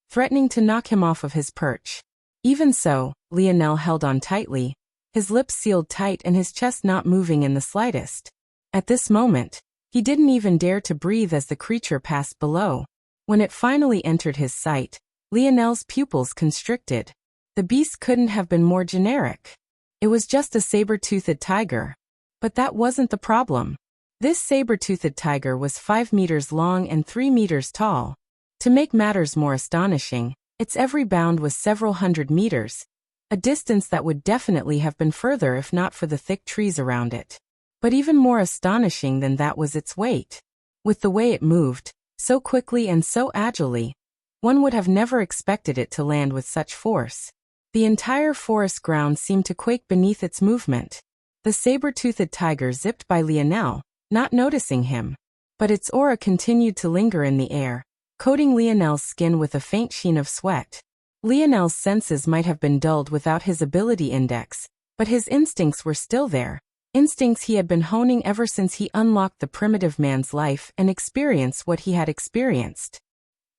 threatening to knock him off of his perch. Even so, Lionel held on tightly, his lips sealed tight and his chest not moving in the slightest. At this moment, he didn't even dare to breathe as the creature passed below. When it finally entered his sight, Lionel's pupils constricted. The beast couldn't have been more generic. It was just a saber-toothed tiger. But that wasn't the problem. This saber-toothed tiger was 5 meters long and 3 meters tall. To make matters more astonishing, its every bound was several hundred meters, a distance that would definitely have been further if not for the thick trees around it. But even more astonishing than that was its weight. With the way it moved, so quickly and so agilely, one would have never expected it to land with such force. The entire forest ground seemed to quake beneath its movement. The saber-toothed tiger zipped by Lionel, not noticing him. But its aura continued to linger in the air, coating Lionel's skin with a faint sheen of sweat. Lionel's senses might have been dulled without his ability index, but his instincts were still there. Instincts he had been honing ever since he unlocked the primitive man's life and experienced what he had experienced.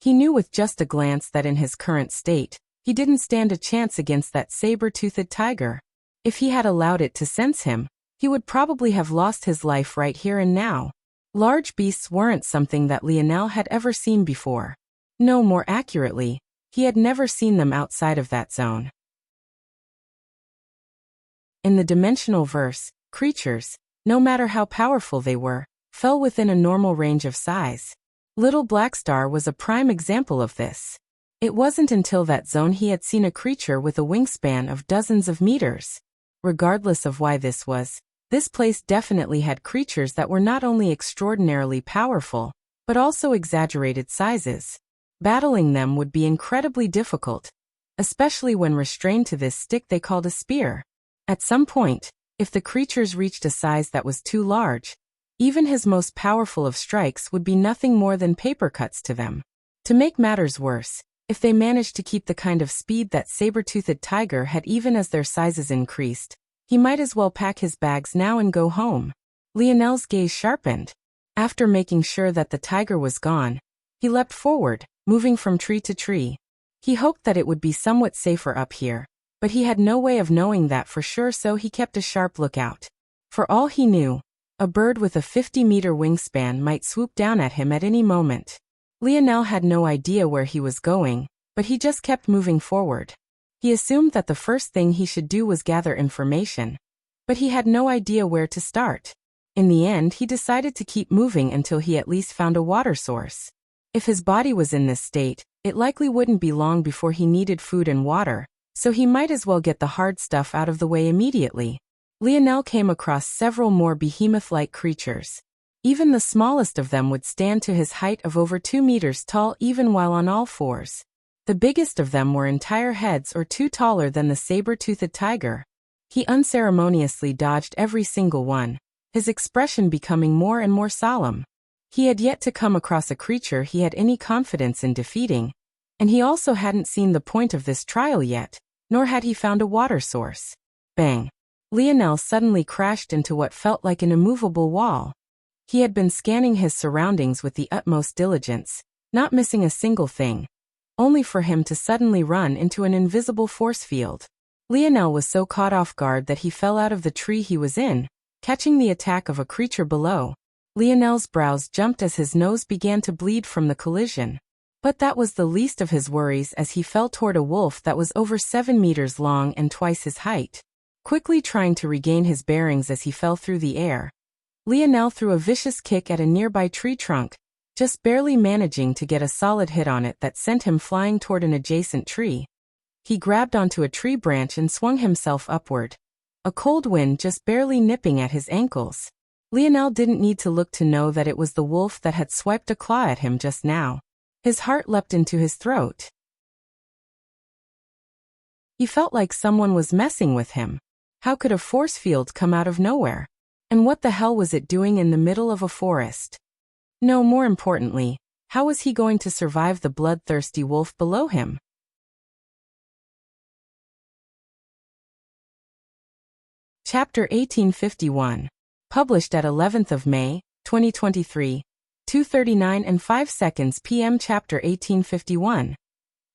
He knew with just a glance that in his current state, he didn't stand a chance against that saber-toothed tiger. If he had allowed it to sense him, he would probably have lost his life right here and now. Large beasts weren't something that Lionel had ever seen before. No, more accurately, he had never seen them outside of that zone. In the dimensional verse, creatures, no matter how powerful they were, fell within a normal range of size. Little Blackstar was a prime example of this. It wasn't until that zone he had seen a creature with a wingspan of dozens of meters. Regardless of why this was, this place definitely had creatures that were not only extraordinarily powerful, but also exaggerated sizes. Battling them would be incredibly difficult, especially when restrained to this stick they called a spear. At some point, if the creatures reached a size that was too large, even his most powerful of strikes would be nothing more than paper cuts to them. To make matters worse, if they managed to keep the kind of speed that saber-toothed tiger had even as their sizes increased, he might as well pack his bags now and go home. Lionel's gaze sharpened. After making sure that the tiger was gone, he leapt forward, moving from tree to tree. He hoped that it would be somewhat safer up here, but he had no way of knowing that for sure, so he kept a sharp lookout. For all he knew, a bird with a 50-meter wingspan might swoop down at him at any moment. Lionel had no idea where he was going, but he just kept moving forward. He assumed that the first thing he should do was gather information, but he had no idea where to start. In the end, he decided to keep moving until he at least found a water source. If his body was in this state, it likely wouldn't be long before he needed food and water, so he might as well get the hard stuff out of the way immediately. Lionel came across several more behemoth-like creatures. Even the smallest of them would stand to his height of over 2 meters tall even while on all fours. The biggest of them were entire heads or two taller than the saber-toothed tiger. He unceremoniously dodged every single one, his expression becoming more and more solemn. He had yet to come across a creature he had any confidence in defeating, and he also hadn't seen the point of this trial yet, nor had he found a water source. Bang! Lionel suddenly crashed into what felt like an immovable wall. He had been scanning his surroundings with the utmost diligence, not missing a single thing, only for him to suddenly run into an invisible force field. Lionel was so caught off guard that he fell out of the tree he was in, catching the attack of a creature below. Lionel's brows jumped as his nose began to bleed from the collision. But that was the least of his worries as he fell toward a wolf that was over 7 meters long and twice his height. Quickly trying to regain his bearings as he fell through the air, Lionel threw a vicious kick at a nearby tree trunk, just barely managing to get a solid hit on it that sent him flying toward an adjacent tree. He grabbed onto a tree branch and swung himself upward, a cold wind just barely nipping at his ankles. Lionel didn't need to look to know that it was the wolf that had swiped a claw at him just now. His heart leapt into his throat. He felt like someone was messing with him. How could a force field come out of nowhere? And what the hell was it doing in the middle of a forest? No, more importantly, how was he going to survive the bloodthirsty wolf below him? Chapter 1851. Published at 11th of May, 2023, 2:39 and 5 seconds p.m. Chapter 1851.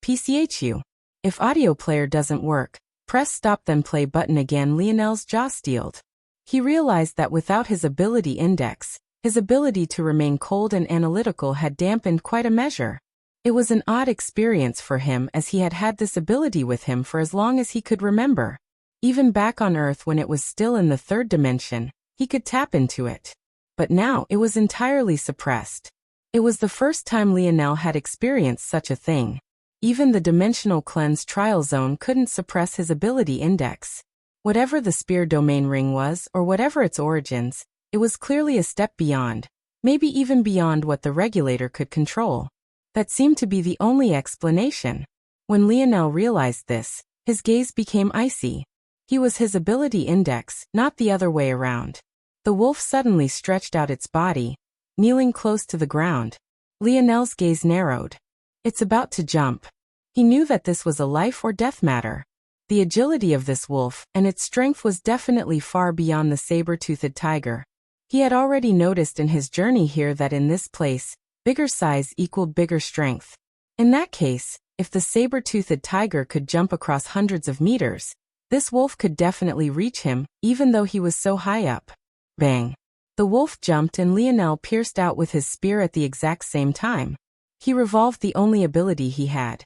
PCHU. If audio player doesn't work, press stop then play button again. Lionel's jaw steeled. He realized that without his ability index, his ability to remain cold and analytical had dampened quite a measure. It was an odd experience for him as he had had this ability with him for as long as he could remember. Even back on Earth when it was still in the third dimension, he could tap into it. But now it was entirely suppressed. It was the first time Lionel had experienced such a thing. Even the dimensional cleanse trial zone couldn't suppress his ability index. Whatever the spear domain ring was or whatever its origins, it was clearly a step beyond, maybe even beyond what the regulator could control. That seemed to be the only explanation. When Lionel realized this, his gaze became icy. He was his ability index, not the other way around. The wolf suddenly stretched out its body, kneeling close to the ground. Lionel's gaze narrowed. It's about to jump. He knew that this was a life or death matter. The agility of this wolf and its strength was definitely far beyond the saber-toothed tiger. He had already noticed in his journey here that in this place, bigger size equaled bigger strength. In that case, if the saber-toothed tiger could jump across hundreds of meters, this wolf could definitely reach him, even though he was so high up. Bang! The wolf jumped and Lionel pierced out with his spear at the exact same time. He revolved the only ability he had,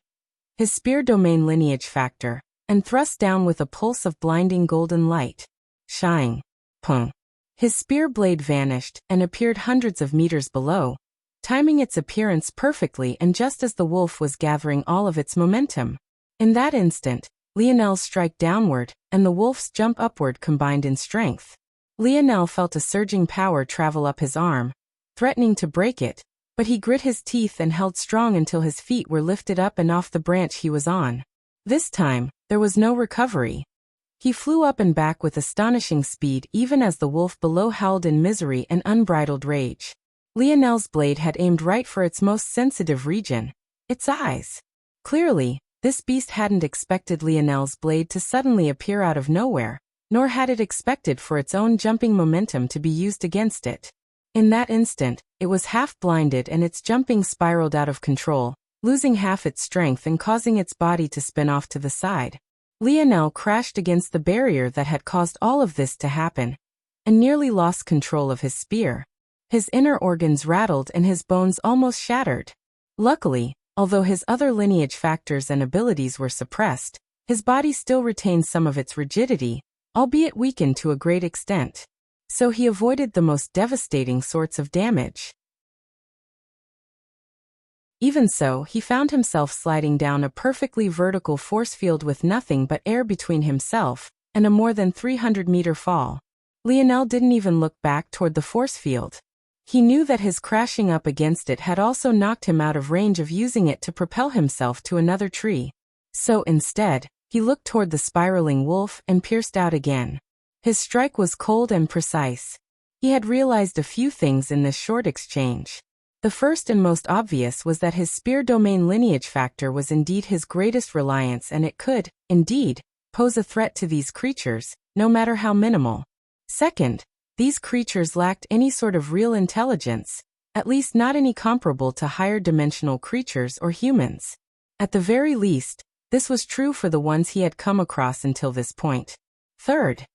his spear domain lineage factor, and thrust down with a pulse of blinding golden light. Shine. Pung. His spear blade vanished and appeared hundreds of meters below, timing its appearance perfectly and just as the wolf was gathering all of its momentum. In that instant, Lionel's strike downward and the wolf's jump upward combined in strength. Lionel felt a surging power travel up his arm, threatening to break it, but he grit his teeth and held strong until his feet were lifted up and off the branch he was on. This time, there was no recovery. He flew up and back with astonishing speed even as the wolf below howled in misery and unbridled rage. Lionel's blade had aimed right for its most sensitive region, its eyes. Clearly, this beast hadn't expected Lionel's blade to suddenly appear out of nowhere, nor had it expected for its own jumping momentum to be used against it. In that instant, it was half-blinded and its jumping spiraled out of control, losing half its strength and causing its body to spin off to the side. Lionel crashed against the barrier that had caused all of this to happen, and nearly lost control of his spear. His inner organs rattled and his bones almost shattered. Luckily, although his other lineage factors and abilities were suppressed, his body still retained some of its rigidity, albeit weakened to a great extent. So he avoided the most devastating sorts of damage. Even so, he found himself sliding down a perfectly vertical force field with nothing but air between himself and a more than 300-meter fall. Lionel didn't even look back toward the force field. He knew that his crashing up against it had also knocked him out of range of using it to propel himself to another tree. So instead, he looked toward the spiraling wolf and pierced out again. His strike was cold and precise. He had realized a few things in this short exchange. The first and most obvious was that his spear domain lineage factor was indeed his greatest reliance and it could, indeed, pose a threat to these creatures, no matter how minimal. Second, these creatures lacked any sort of real intelligence, at least not any comparable to higher dimensional creatures or humans. At the very least, this was true for the ones he had come across until this point. Third,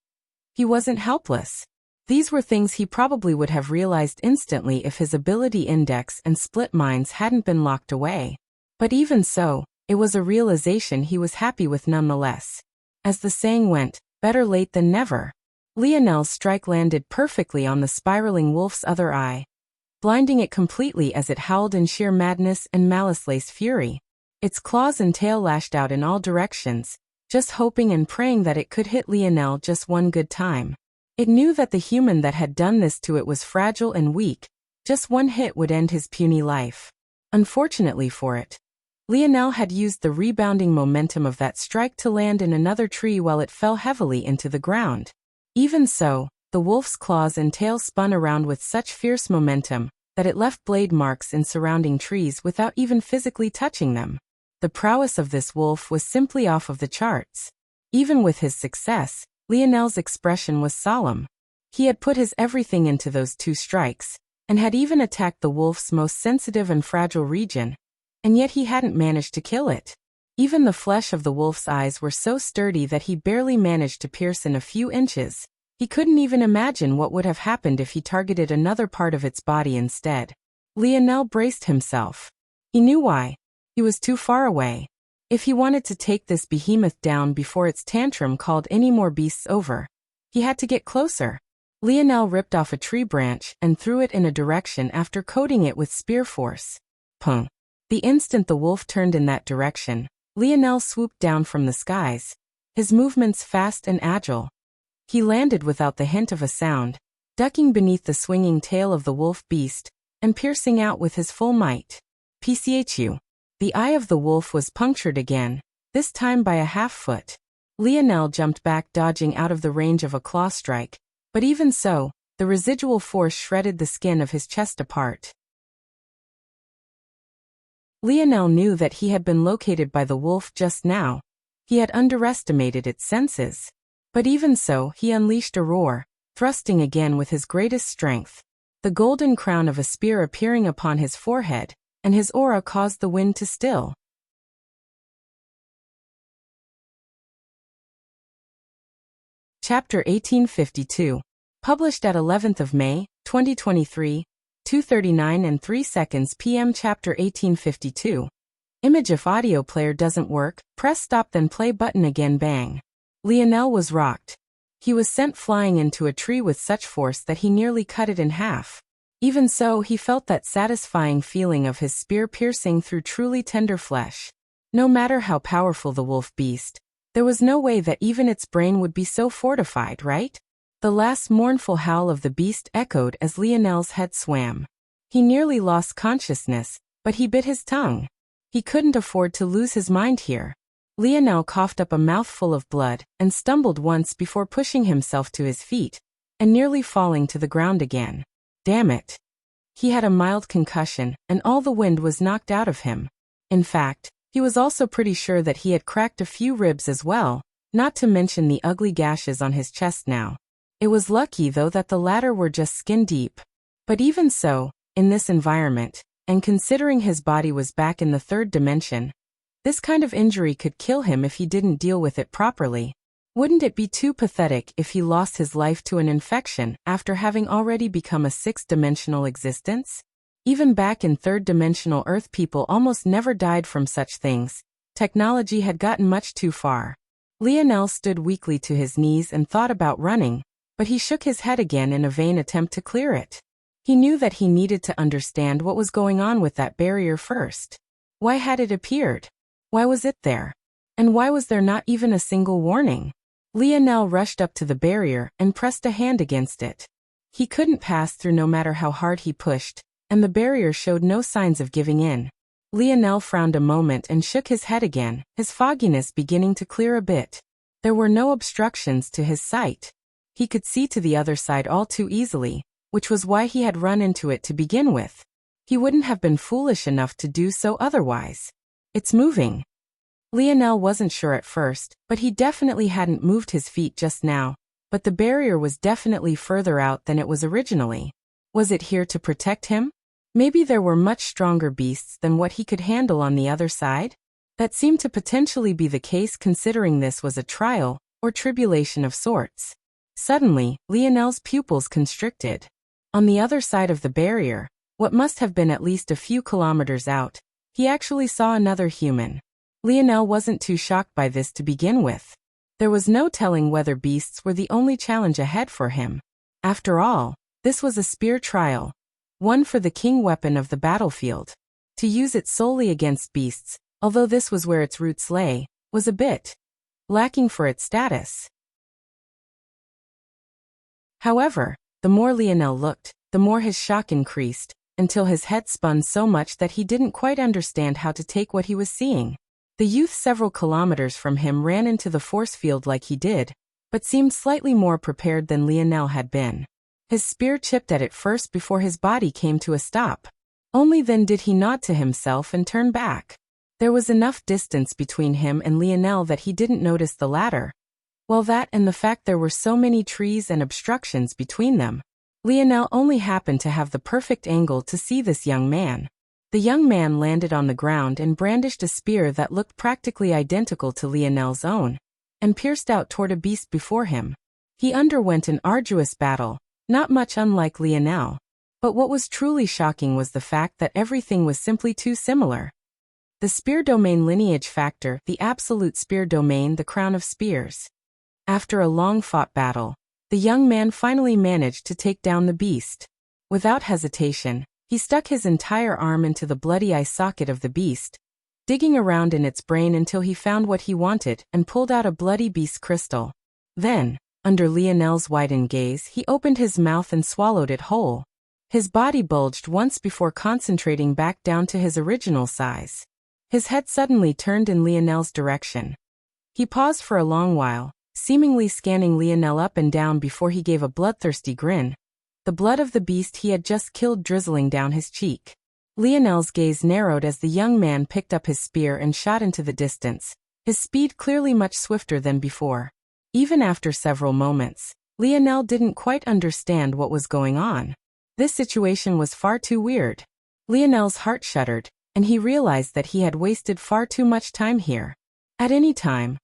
he wasn't helpless. These were things he probably would have realized instantly if his ability index and split minds hadn't been locked away. But even so, it was a realization he was happy with nonetheless. As the saying went, better late than never. Lionel's strike landed perfectly on the spiraling wolf's other eye, blinding it completely as it howled in sheer madness and malice-laced fury. Its claws and tail lashed out in all directions, just hoping and praying that it could hit Lionel just one good time. It knew that the human that had done this to it was fragile and weak. Just one hit would end his puny life. Unfortunately for it, Lionel had used the rebounding momentum of that strike to land in another tree while it fell heavily into the ground. Even so, the wolf's claws and tail spun around with such fierce momentum that it left blade marks in surrounding trees without even physically touching them. The prowess of this wolf was simply off of the charts. Even with his success, Lionel's expression was solemn. He had put his everything into those 2 strikes, and had even attacked the wolf's most sensitive and fragile region, and yet he hadn't managed to kill it. Even the flesh of the wolf's eyes were so sturdy that he barely managed to pierce in a few inches. He couldn't even imagine what would have happened if he targeted another part of its body instead. Lionel braced himself. He knew why. He was too far away. If he wanted to take this behemoth down before its tantrum called any more beasts over, he had to get closer. Lionel ripped off a tree branch and threw it in a direction after coating it with spear force. Pung. The instant the wolf turned in that direction, Lionel swooped down from the skies, his movements fast and agile. He landed without the hint of a sound, ducking beneath the swinging tail of the wolf beast, and piercing out with his full might. PCHU. The eye of the wolf was punctured again, this time by a half-foot. Lionel jumped back, dodging out of the range of a claw strike, but even so, the residual force shredded the skin of his chest apart. Lionel knew that he had been located by the wolf just now. He had underestimated its senses. But even so, he unleashed a roar, thrusting again with his greatest strength. The golden crown of a spear appearing upon his forehead, and his aura caused the wind to still. Chapter 1852. Published at 11th of May, 2023, 2:39 and 3 seconds p.m. Chapter 1852. Image: if audio player doesn't work, press stop then play button again. Bang. Lionel was rocked. He was sent flying into a tree with such force that he nearly cut it in half. Even so, he felt that satisfying feeling of his spear piercing through truly tender flesh. No matter how powerful the wolf beast, there was no way that even its brain would be so fortified, right? The last mournful howl of the beast echoed as Lionel's head swam. He nearly lost consciousness, but he bit his tongue. He couldn't afford to lose his mind here. Lionel coughed up a mouthful of blood and stumbled once before pushing himself to his feet and nearly falling to the ground again. Damn it. He had a mild concussion, and all the wind was knocked out of him. In fact, he was also pretty sure that he had cracked a few ribs as well, not to mention the ugly gashes on his chest now. It was lucky though that the latter were just skin deep. But even so, in this environment, and considering his body was back in the 3rd dimension, this kind of injury could kill him if he didn't deal with it properly. Wouldn't it be too pathetic if he lost his life to an infection after having already become a 6th-dimensional existence? Even back in 3rd-dimensional Earth, people almost never died from such things. Technology had gotten much too far. Lionel stood weakly to his knees and thought about running, but he shook his head again in a vain attempt to clear it. He knew that he needed to understand what was going on with that barrier first. Why had it appeared? Why was it there? And why was there not even a single warning? Lionel rushed up to the barrier and pressed a hand against it. He couldn't pass through no matter how hard he pushed, and the barrier showed no signs of giving in. Lionel frowned a moment and shook his head again, his fogginess beginning to clear a bit. There were no obstructions to his sight. He could see to the other side all too easily, which was why he had run into it to begin with. He wouldn't have been foolish enough to do so otherwise. It's moving. Lionel wasn't sure at first, but he definitely hadn't moved his feet just now. But the barrier was definitely further out than it was originally. Was it here to protect him? Maybe there were much stronger beasts than what he could handle on the other side? That seemed to potentially be the case considering this was a trial, or tribulation of sorts. Suddenly, Lionel's pupils constricted. On the other side of the barrier, what must have been at least a few kilometers out, he actually saw another human. Lionel wasn't too shocked by this to begin with. There was no telling whether beasts were the only challenge ahead for him. After all, this was a spear trial, one for the king weapon of the battlefield. To use it solely against beasts, although this was where its roots lay, was a bit lacking for its status. However, the more Lionel looked, the more his shock increased, until his head spun so much that he didn't quite understand how to take what he was seeing. The youth several kilometers from him ran into the force field like he did, but seemed slightly more prepared than Lionel had been. His spear chipped at it first before his body came to a stop. Only then did he nod to himself and turn back. There was enough distance between him and Lionel that he didn't notice the latter. Well, that and the fact there were so many trees and obstructions between them. Lionel only happened to have the perfect angle to see this young man. The young man landed on the ground and brandished a spear that looked practically identical to Lionel's own, and pierced out toward a beast before him. He underwent an arduous battle, not much unlike Lionel. But what was truly shocking was the fact that everything was simply too similar. The spear domain lineage factor, the absolute spear domain, the crown of spears. After a long-fought battle, the young man finally managed to take down the beast. Without hesitation, he stuck his entire arm into the bloody eye socket of the beast, digging around in its brain until he found what he wanted and pulled out a bloody beast crystal. Then, under Lionel's widened gaze, he opened his mouth and swallowed it whole. His body bulged once before concentrating back down to his original size. His head suddenly turned in Lionel's direction. He paused for a long while, seemingly scanning Lionel up and down before he gave a bloodthirsty grin, the blood of the beast he had just killed drizzling down his cheek. Lionel's gaze narrowed as the young man picked up his spear and shot into the distance, his speed clearly much swifter than before. Even after several moments, Lionel didn't quite understand what was going on. This situation was far too weird. Lionel's heart shuddered, and he realized that he had wasted far too much time here. At any time,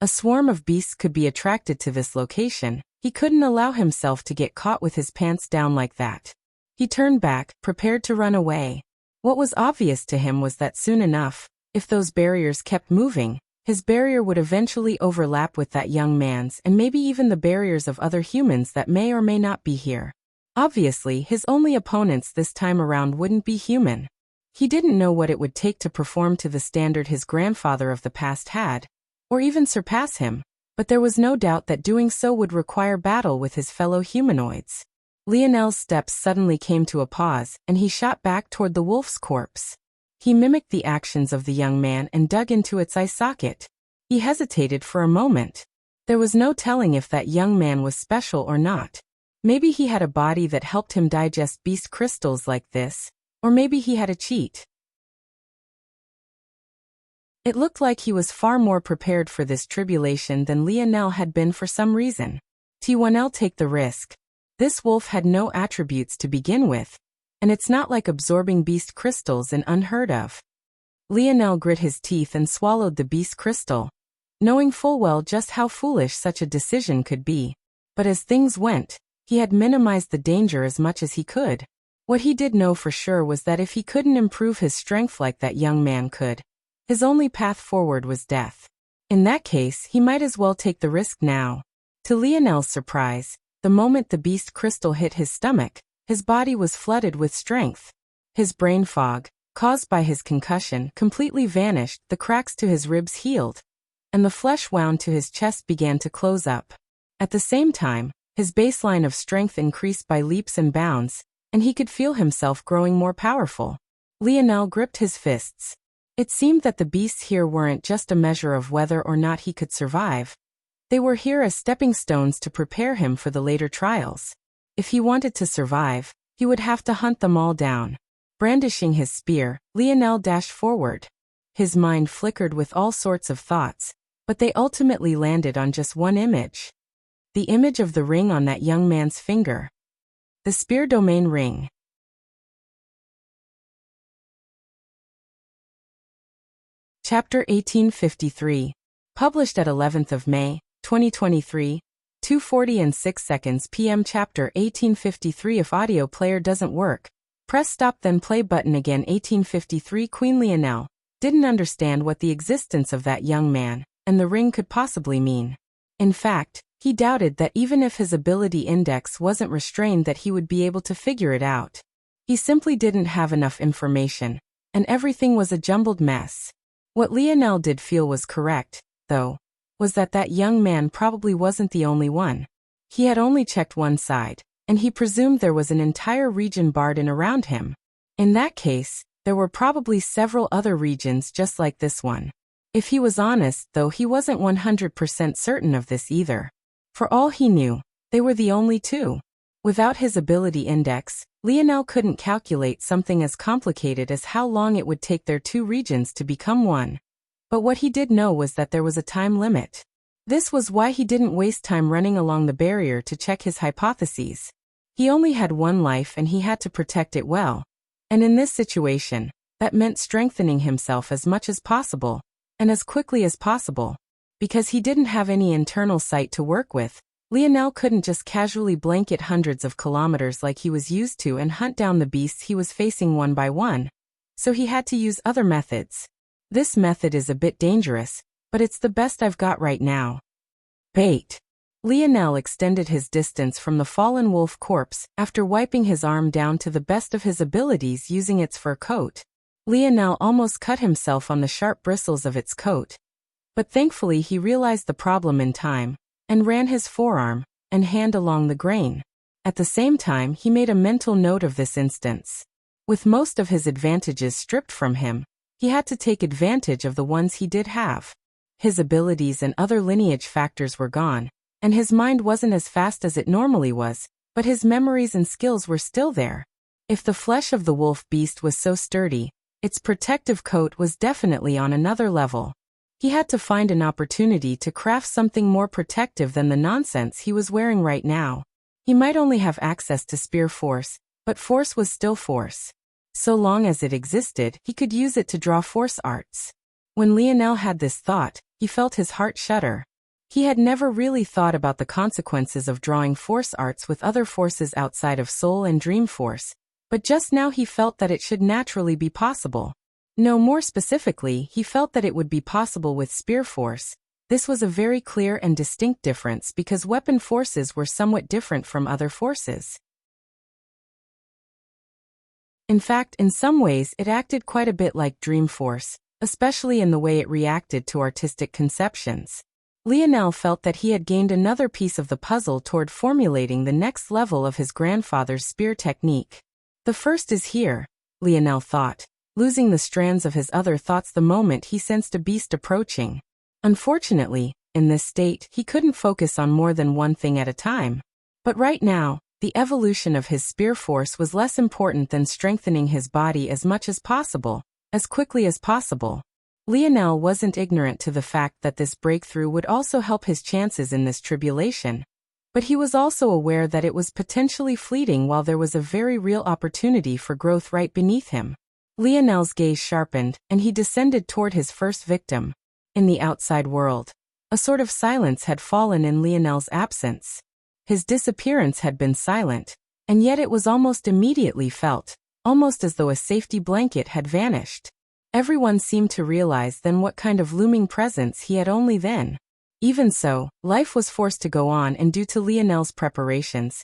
a swarm of beasts could be attracted to this location. He couldn't allow himself to get caught with his pants down like that. He turned back, prepared to run away. What was obvious to him was that soon enough, if those barriers kept moving, his barrier would eventually overlap with that young man's and maybe even the barriers of other humans that may or may not be here. Obviously, his only opponents this time around wouldn't be human. He didn't know what it would take to perform to the standard his grandfather of the past had, or even surpass him, but there was no doubt that doing so would require battle with his fellow humanoids. Lionel's steps suddenly came to a pause, and he shot back toward the wolf's corpse. He mimicked the actions of the young man and dug into its eye socket. He hesitated for a moment. There was no telling if that young man was special or not. Maybe he had a body that helped him digest beast crystals like this, or maybe he had a cheat. It looked like he was far more prepared for this tribulation than Lionel had been for some reason. T1L, take the risk. This wolf had no attributes to begin with, and it's not like absorbing beast crystals and unheard of. Lionel grit his teeth and swallowed the beast crystal, knowing full well just how foolish such a decision could be. But as things went, he had minimized the danger as much as he could. What he did know for sure was that if he couldn't improve his strength like that young man could, his only path forward was death. In that case, he might as well take the risk now. To Lionel's surprise, the moment the beast crystal hit his stomach, his body was flooded with strength. His brain fog, caused by his concussion, completely vanished, the cracks to his ribs healed, and the flesh wound to his chest began to close up. At the same time, his baseline of strength increased by leaps and bounds, and he could feel himself growing more powerful. Lionel gripped his fists. It seemed that the beasts here weren't just a measure of whether or not he could survive. They were here as stepping stones to prepare him for the later trials. If he wanted to survive, he would have to hunt them all down. Brandishing his spear, Lionel dashed forward. His mind flickered with all sorts of thoughts, but they ultimately landed on just one image. The image of the ring on that young man's finger. The spear domain ring. Chapter 1853. Published at 11th of May, 2023, 2:40 and 6 seconds p.m. Chapter 1853. If audio player doesn't work, press stop then play button again. 1853. Queen Lionel didn't understand what the existence of that young man and the ring could possibly mean. In fact, he doubted that even if his ability index wasn't restrained that he would be able to figure it out. He simply didn't have enough information, and everything was a jumbled mess. What Lionel did feel was correct, though, was that young man probably wasn't the only one. He had only checked one side, and he presumed there was an entire region barred in around him. In that case, there were probably several other regions just like this one. If he was honest, though, he wasn't 100% certain of this either. For all he knew, they were the only two. Without his ability index, Lionel couldn't calculate something as complicated as how long it would take their two regions to become one. But what he did know was that there was a time limit. This was why he didn't waste time running along the barrier to check his hypotheses. He only had one life and he had to protect it well. And in this situation, that meant strengthening himself as much as possible, and as quickly as possible. Because he didn't have any internal sight to work with, Lionel couldn't just casually blanket hundreds of kilometers like he was used to and hunt down the beasts he was facing one by one. So he had to use other methods. This method is a bit dangerous, but it's the best I've got right now. Bait. Lionel extended his distance from the fallen wolf corpse after wiping his arm down to the best of his abilities using its fur coat. Lionel almost cut himself on the sharp bristles of its coat. But thankfully he realized the problem in time, and ran his forearm and hand along the grain. At the same time he made a mental note of this instance. With most of his advantages stripped from him, he had to take advantage of the ones he did have. His abilities and other lineage factors were gone, and his mind wasn't as fast as it normally was, but his memories and skills were still there. If the flesh of the wolf beast was so sturdy, its protective coat was definitely on another level. He had to find an opportunity to craft something more protective than the nonsense he was wearing right now. He might only have access to spear force, but force was still force. So long as it existed, he could use it to draw force arts. When Lionel had this thought, he felt his heart shudder. He had never really thought about the consequences of drawing force arts with other forces outside of soul and dream force, but just now he felt that it should naturally be possible. No, more specifically, he felt that it would be possible with spear force. This was a very clear and distinct difference because weapon forces were somewhat different from other forces. In fact, in some ways it acted quite a bit like dream force, especially in the way it reacted to artistic conceptions. Lionel felt that he had gained another piece of the puzzle toward formulating the next level of his grandfather's spear technique. The first is here, Lionel thought, losing the strands of his other thoughts the moment he sensed a beast approaching. Unfortunately, in this state, he couldn't focus on more than one thing at a time. But right now, the evolution of his spear force was less important than strengthening his body as much as possible, as quickly as possible. Lionel wasn't ignorant to the fact that this breakthrough would also help his chances in this tribulation. But he was also aware that it was potentially fleeting while there was a very real opportunity for growth right beneath him. Lionel's gaze sharpened, and he descended toward his first victim. In the outside world, a sort of silence had fallen in Lionel's absence. His disappearance had been silent, and yet it was almost immediately felt, almost as though a safety blanket had vanished. Everyone seemed to realize then what kind of looming presence he had only then. Even so, life was forced to go on, and due to Lionel's preparations,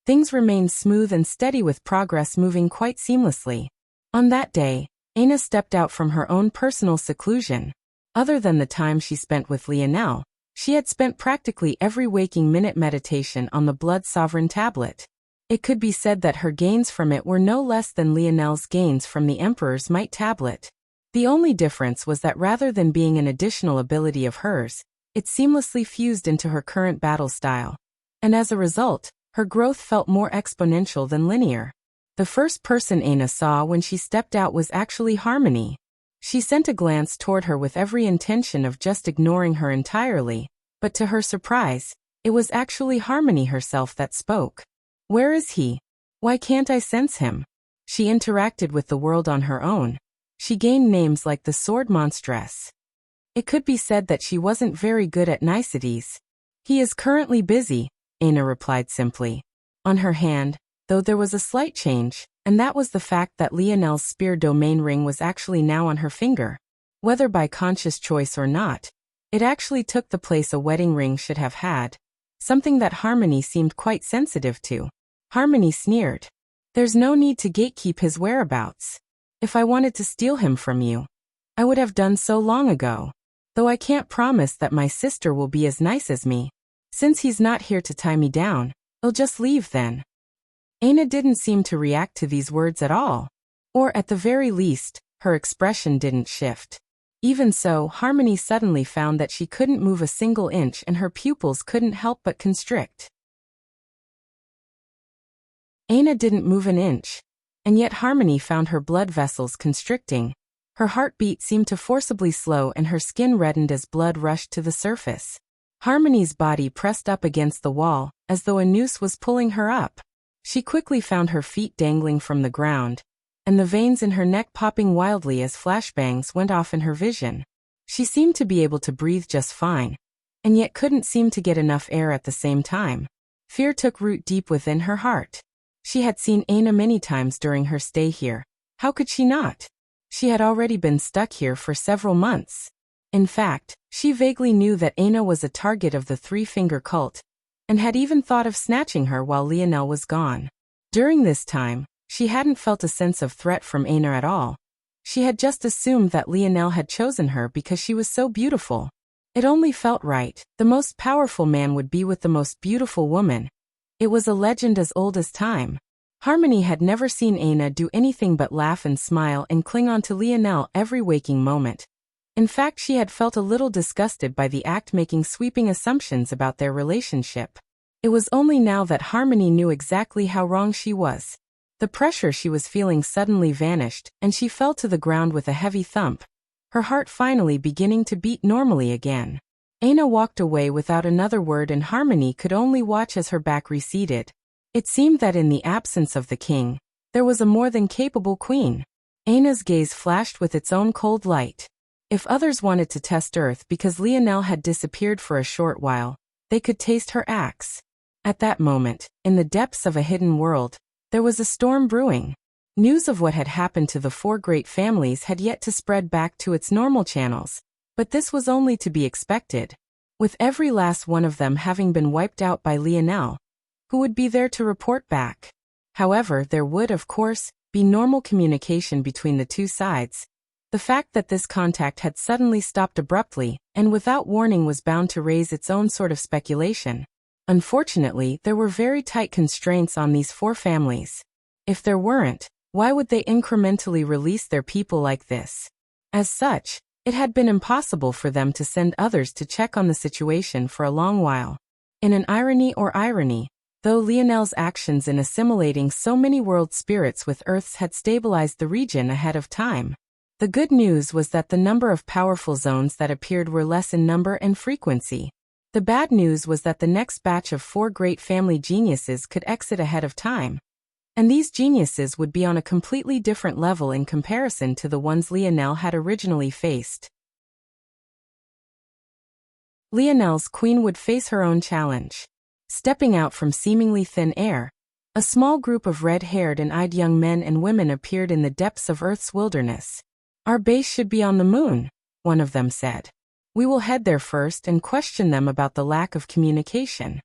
things remained smooth and steady with progress moving quite seamlessly. On that day, Aina stepped out from her own personal seclusion. Other than the time she spent with Lionel, she had spent practically every waking minute meditation on the Blood Sovereign tablet. It could be said that her gains from it were no less than Lionel's gains from the Emperor's Might tablet. The only difference was that rather than being an additional ability of hers, it seamlessly fused into her current battle style. And as a result, her growth felt more exponential than linear. The first person Aina saw when she stepped out was actually Harmony. She sent a glance toward her with every intention of just ignoring her entirely, but to her surprise, it was actually Harmony herself that spoke. "Where is he? Why can't I sense him?" She interacted with the world on her own. She gained names like the Sword Monstress. It could be said that she wasn't very good at niceties. "He is currently busy," Aina replied simply. On her hand, though, there was a slight change, and that was the fact that Lionel's spear domain ring was actually now on her finger. Whether by conscious choice or not, it actually took the place a wedding ring should have had, something that Harmony seemed quite sensitive to. Harmony sneered. "There's no need to gatekeep his whereabouts. If I wanted to steal him from you, I would have done so long ago. Though I can't promise that my sister will be as nice as me. Since he's not here to tie me down, I'll just leave then." Aina didn't seem to react to these words at all. Or at the very least, her expression didn't shift. Even so, Harmony suddenly found that she couldn't move a single inch and her pupils couldn't help but constrict. Aina didn't move an inch, and yet Harmony found her blood vessels constricting. Her heartbeat seemed to forcibly slow and her skin reddened as blood rushed to the surface. Harmony's body pressed up against the wall, as though a noose was pulling her up. She quickly found her feet dangling from the ground, and the veins in her neck popping wildly as flashbangs went off in her vision. She seemed to be able to breathe just fine, and yet couldn't seem to get enough air at the same time. Fear took root deep within her heart. She had seen Aina many times during her stay here. How could she not? She had already been stuck here for several months. In fact, she vaguely knew that Aina was a target of the Three-Finger Cult, and had even thought of snatching her while Lionel was gone. During this time, she hadn't felt a sense of threat from Aina at all. She had just assumed that Lionel had chosen her because she was so beautiful. It only felt right. The most powerful man would be with the most beautiful woman. It was a legend as old as time. Harmony had never seen Aina do anything but laugh and smile and cling on to Lionel every waking moment. In fact, she had felt a little disgusted by the act, making sweeping assumptions about their relationship. It was only now that Harmony knew exactly how wrong she was. The pressure she was feeling suddenly vanished, and she fell to the ground with a heavy thump, her heart finally beginning to beat normally again. Aina walked away without another word, and Harmony could only watch as her back receded. It seemed that in the absence of the king, there was a more than capable queen. Aina's gaze flashed with its own cold light. If others wanted to test Earth because Lionel had disappeared for a short while, they could taste her axe. At that moment, in the depths of a hidden world, there was a storm brewing. News of what had happened to the four great families had yet to spread back to its normal channels, but this was only to be expected. With every last one of them having been wiped out by Lionel, who would be there to report back? However, there would, of course, be normal communication between the two sides. The fact that this contact had suddenly stopped abruptly and without warning was bound to raise its own sort of speculation. Unfortunately, there were very tight constraints on these four families. If there weren't, why would they incrementally release their people like this? As such, it had been impossible for them to send others to check on the situation for a long while. In an irony, though Lionel's actions in assimilating so many world spirits with Earth's had stabilized the region ahead of time. The good news was that the number of powerful zones that appeared were less in number and frequency. The bad news was that the next batch of four great family geniuses could exit ahead of time. And these geniuses would be on a completely different level in comparison to the ones Lionel had originally faced. Lionel's queen would face her own challenge. Stepping out from seemingly thin air, a small group of red-haired and eyed young men and women appeared in the depths of Earth's wilderness. "Our base should be on the moon," one of them said. "We will head there first and question them about the lack of communication."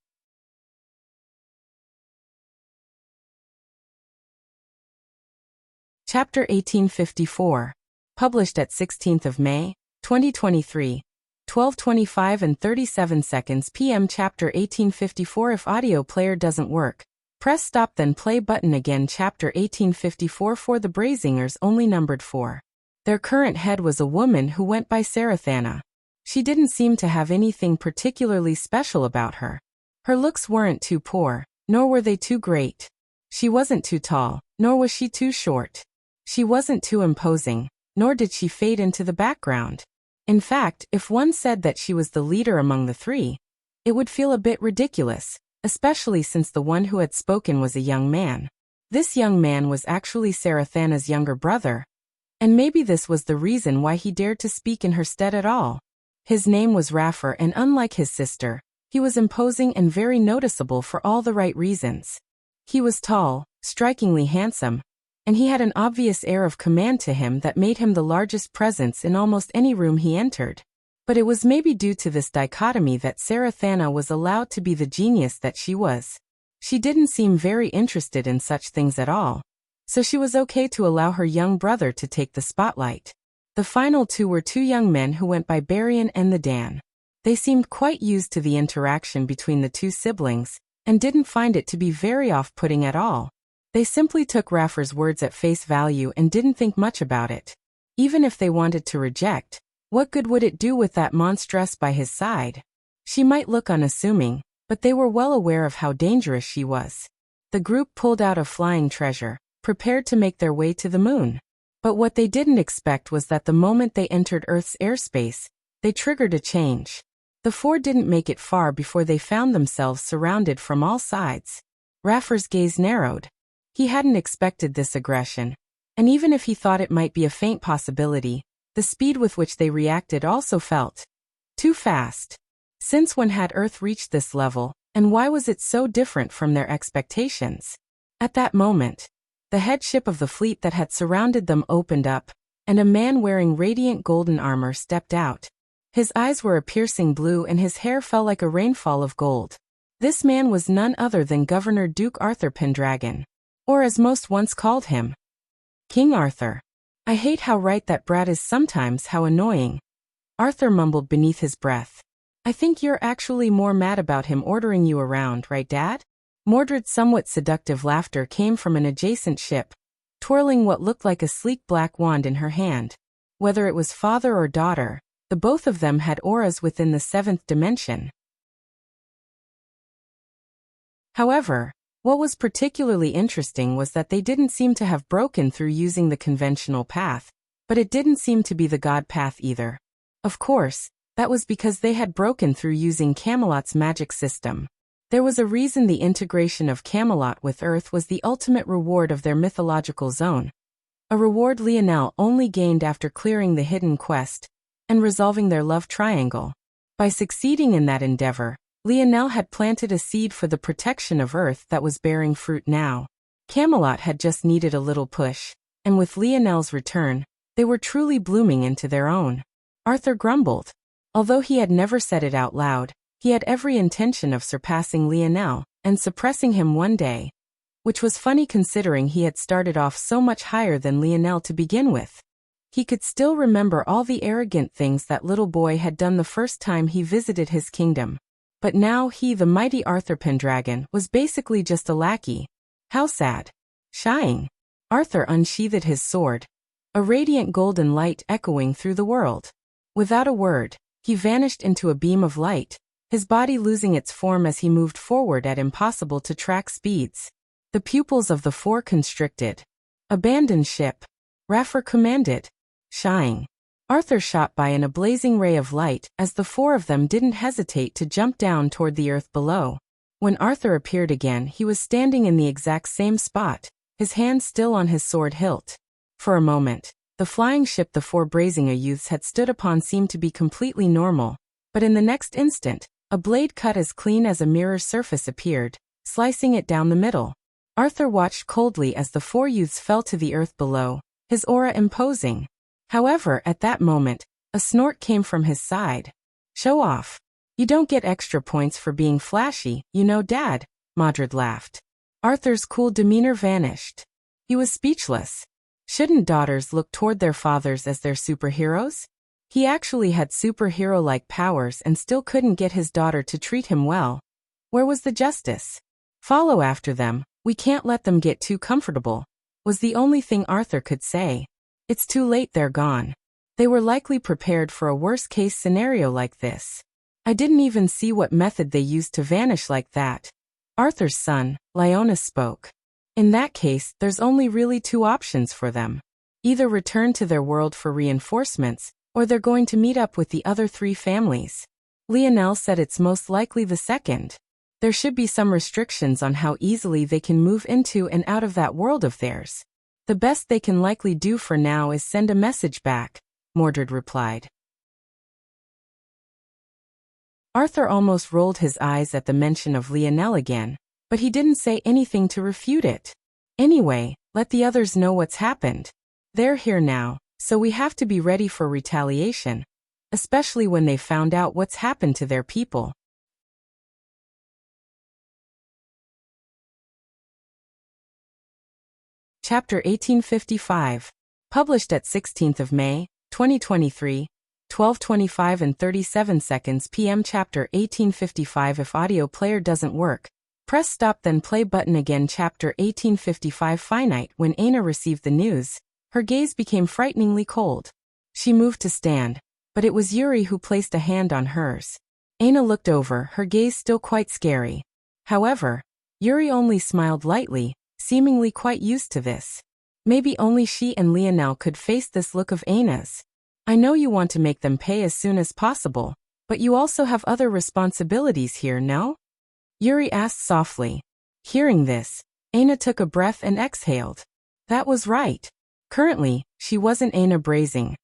Chapter 1854. Published at 16th of May, 2023, 12:25 and 37 seconds p.m. Chapter 1854. If audio player doesn't work, press stop then play button again. Chapter 1854. For the Brazingers only numbered 4. Their current head was a woman who went by Sarathana. She didn't seem to have anything particularly special about her. Her looks weren't too poor, nor were they too great. She wasn't too tall, nor was she too short. She wasn't too imposing, nor did she fade into the background. In fact, if one said that she was the leader among the three, it would feel a bit ridiculous, especially since the one who had spoken was a young man. This young man was actually Sarathana's younger brother, and maybe this was the reason why he dared to speak in her stead at all. His name was Raffer, and unlike his sister, he was imposing and very noticeable for all the right reasons. He was tall, strikingly handsome, and he had an obvious air of command to him that made him the largest presence in almost any room he entered. But it was maybe due to this dichotomy that Sarathana was allowed to be the genius that she was. She didn't seem very interested in such things at all, so she was okay to allow her young brother to take the spotlight. The final two were two young men who went by Barian and the Dan. They seemed quite used to the interaction between the two siblings, and didn't find it to be very off-putting at all. They simply took Raffer's words at face value and didn't think much about it. Even if they wanted to reject, what good would it do with that monstress by his side? She might look unassuming, but they were well aware of how dangerous she was. The group pulled out a flying treasure, prepared to make their way to the moon. But what they didn't expect was that the moment they entered Earth's airspace, they triggered a change. The four didn't make it far before they found themselves surrounded from all sides. Raffer's gaze narrowed. He hadn't expected this aggression, and even if he thought it might be a faint possibility, the speed with which they reacted also felt too fast. Since when had Earth reached this level, and why was it so different from their expectations? At that moment, the headship of the fleet that had surrounded them opened up, and a man wearing radiant golden armor stepped out. His eyes were a piercing blue and his hair fell like a rainfall of gold. This man was none other than Governor Duke Arthur Pendragon, or as most once called him, King Arthur. I hate how right that brat is sometimes, how annoying. Arthur mumbled beneath his breath. I think you're actually more mad about him ordering you around, right, Dad? Mordred's somewhat seductive laughter came from an adjacent ship, twirling what looked like a sleek black wand in her hand. Whether it was father or daughter, the both of them had auras within the seventh dimension. However, what was particularly interesting was that they didn't seem to have broken through using the conventional path, but it didn't seem to be the god path either. Of course, that was because they had broken through using Camelot's magic system. There was a reason the integration of Camelot with Earth was the ultimate reward of their mythological zone. A reward Lionel only gained after clearing the hidden quest and resolving their love triangle. By succeeding in that endeavor, Lionel had planted a seed for the protection of Earth that was bearing fruit now. Camelot had just needed a little push, and with Lionel's return, they were truly blooming into their own. Arthur grumbled. Although he had never said it out loud, he had every intention of surpassing Lionel and suppressing him one day, which was funny considering he had started off so much higher than Lionel to begin with. He could still remember all the arrogant things that little boy had done the first time he visited his kingdom. But now he, the mighty Arthur Pendragon, was basically just a lackey. How sad. Shying. Arthur unsheathed his sword, a radiant golden light echoing through the world. Without a word, he vanished into a beam of light, his body losing its form as he moved forward at impossible-to-track speeds. The pupils of the four constricted. Abandon ship. Raffer commanded. Shying. Arthur shot by in a blazing ray of light as the four of them didn't hesitate to jump down toward the earth below. When Arthur appeared again, he was standing in the exact same spot, his hand still on his sword hilt. For a moment, the flying ship the four Brazinga youths had stood upon seemed to be completely normal, but in the next instant, a blade cut as clean as a mirror surface appeared, slicing it down the middle. Arthur watched coldly as the four youths fell to the earth below, his aura imposing. However, at that moment, a snort came from his side. Show off. You don't get extra points for being flashy, you know, Dad, Mordred laughed. Arthur's cool demeanor vanished. He was speechless. Shouldn't daughters look toward their fathers as their superheroes? He actually had superhero-like powers and still couldn't get his daughter to treat him well. Where was the justice? Follow after them, we can't let them get too comfortable, was the only thing Arthur could say. It's too late, they're gone. They were likely prepared for a worst-case scenario like this. I didn't even see what method they used to vanish like that. Arthur's son, Leonis, spoke. In that case, there's only really two options for them. Either return to their world for reinforcements, or they're going to meet up with the other three families. Lionel said it's most likely the second. There should be some restrictions on how easily they can move into and out of that world of theirs. The best they can likely do for now is send a message back, Mordred replied. Arthur almost rolled his eyes at the mention of Lionel again, but he didn't say anything to refute it. Anyway, let the others know what's happened. They're here now, so we have to be ready for retaliation, especially when they found out what's happened to their people. Chapter 1855. Published at 16th of May, 2023, 12:25 and 37 seconds p.m. Chapter 1855. If audio player doesn't work, press stop then play button again. Chapter 1855. Finite. When Aina received the news, her gaze became frighteningly cold. She moved to stand, but it was Yuri who placed a hand on hers. Aina looked over, her gaze still quite scary. However, Yuri only smiled lightly, seemingly quite used to this. Maybe only she and Lionel could face this look of Aina's. I know you want to make them pay as soon as possible, But you also have other responsibilities here, no? Yuri asked softly. Hearing this, Aina took a breath and exhaled. That was right. Currently, she wasn't Aina Brazing.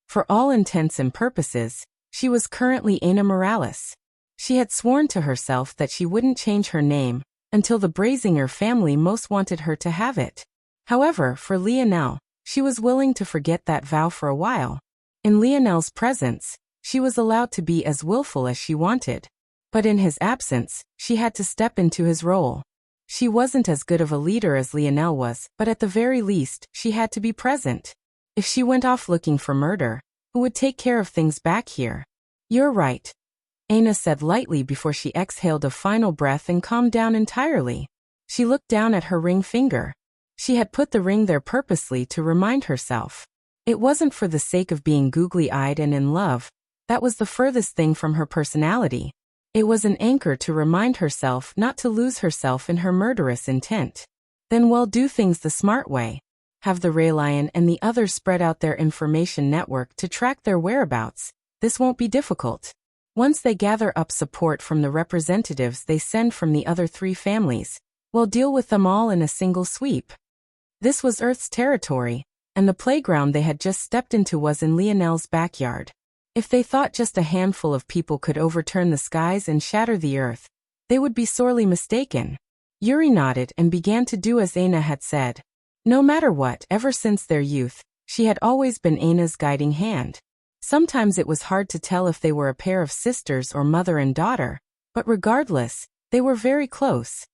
For all intents and purposes, she was currently Aina Morales. She had sworn to herself that she wouldn't change her name until the Brazinger family most wanted her to have it. However, for Lionel, she was willing to forget that vow for a while. In Lionel's presence, she was allowed to be as willful as she wanted. But in his absence, she had to step into his role. She wasn't as good of a leader as Lionel was, but at the very least, she had to be present. If she went off looking for murder, who would take care of things back here? You're right, Aina said lightly before she exhaled a final breath and calmed down entirely. She looked down at her ring finger. She had put the ring there purposely to remind herself. It wasn't for the sake of being googly-eyed and in love. That was the furthest thing from her personality. It was an anchor to remind herself not to lose herself in her murderous intent. Then do things the smart way. Have the Raylion and the others spread out their information network to track their whereabouts. This won't be difficult. Once they gather up support from the representatives they send from the other 3 families, we'll deal with them all in a single sweep. This was Earth's territory, and the playground they had just stepped into was in Lionel's backyard. If they thought just a handful of people could overturn the skies and shatter the Earth, they would be sorely mistaken. Yuri nodded and began to do as Aina had said. No matter what, ever since their youth, she had always been Aina's guiding hand. Sometimes it was hard to tell if they were a pair of sisters or mother and daughter, but regardless, they were very close.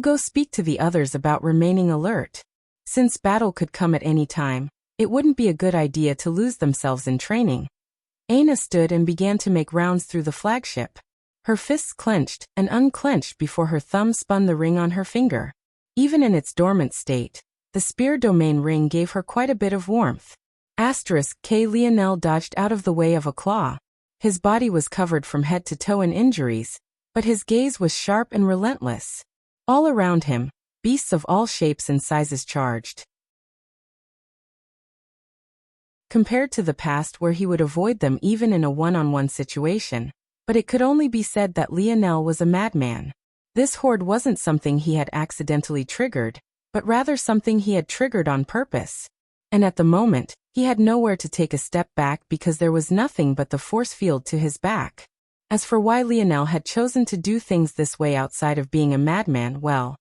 Go speak to the others about remaining alert. Since battle could come at any time, it wouldn't be a good idea to lose themselves in training. Aina stood and began to make rounds through the flagship. Her fists clenched and unclenched before her thumb spun the ring on her finger. Even in its dormant state, the spear domain ring gave her quite a bit of warmth. K. Lionel dodged out of the way of a claw. His body was covered from head to toe in injuries, but his gaze was sharp and relentless. All around him, beasts of all shapes and sizes charged. Compared to the past where he would avoid them even in a one-on-one situation, but it could only be said that Lionel was a madman. This horde wasn't something he had accidentally triggered, but rather something he had triggered on purpose. And at the moment, he had nowhere to take a step back because there was nothing but the force field to his back. As for why Lionel had chosen to do things this way outside of being a madman, well,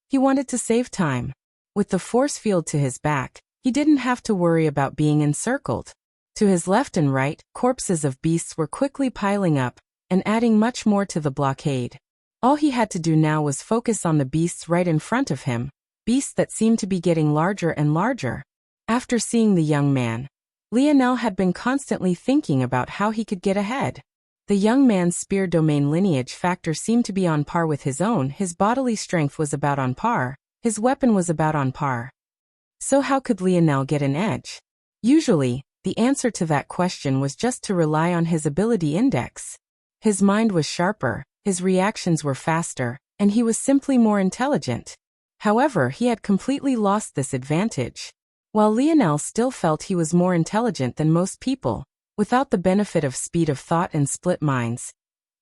he wanted to save time. With the force field to his back, he didn't have to worry about being encircled. To his left and right, corpses of beasts were quickly piling up and adding much more to the blockade. All he had to do now was focus on the beasts right in front of him, beasts that seemed to be getting larger and larger. After seeing the young man, Lionel had been constantly thinking about how he could get ahead. The young man's spear domain lineage factor seemed to be on par with his own, his bodily strength was about on par, his weapon was about on par. So how could Lionel get an edge? Usually, the answer to that question was just to rely on his ability index. His mind was sharper, his reactions were faster, and he was simply more intelligent. However, he had completely lost this advantage. While Lionel still felt he was more intelligent than most people, without the benefit of speed of thought and split minds,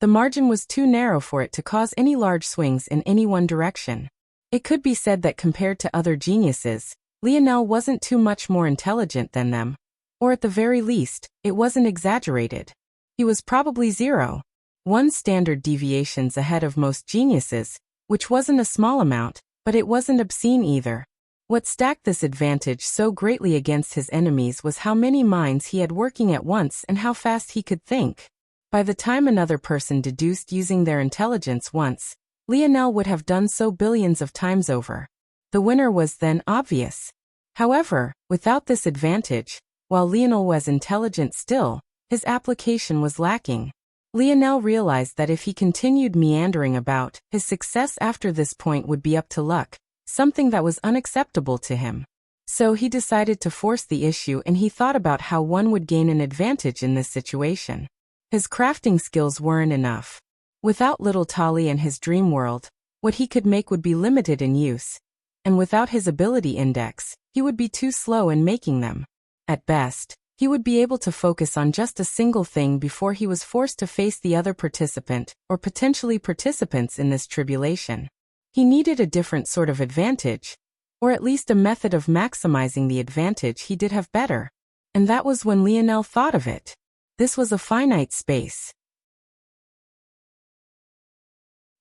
the margin was too narrow for it to cause any large swings in any one direction. It could be said that compared to other geniuses, Lionel wasn't too much more intelligent than them, or at the very least, it wasn't exaggerated. He was probably 0.1 standard deviations ahead of most geniuses, which wasn't a small amount, but it wasn't obscene either. What stacked this advantage so greatly against his enemies was how many minds he had working at once and how fast he could think. By the time another person deduced using their intelligence once, Lionel would have done so billions of times over. The winner was then obvious. However, without this advantage, while Lionel was intelligent still, his application was lacking. Lionel realized that if he continued meandering about, his success after this point would be up to luck, something that was unacceptable to him. So he decided to force the issue and he thought about how one would gain an advantage in this situation. His crafting skills weren't enough. Without little Tali and his dream world, what he could make would be limited in use. And without his ability index, he would be too slow in making them. At best, He would be able to focus on just a single thing before he was forced to face the other participant, or potentially participants in this tribulation. He needed a different sort of advantage, or at least a method of maximizing the advantage he did have better. And that was when Lionel thought of it. This was a finite space.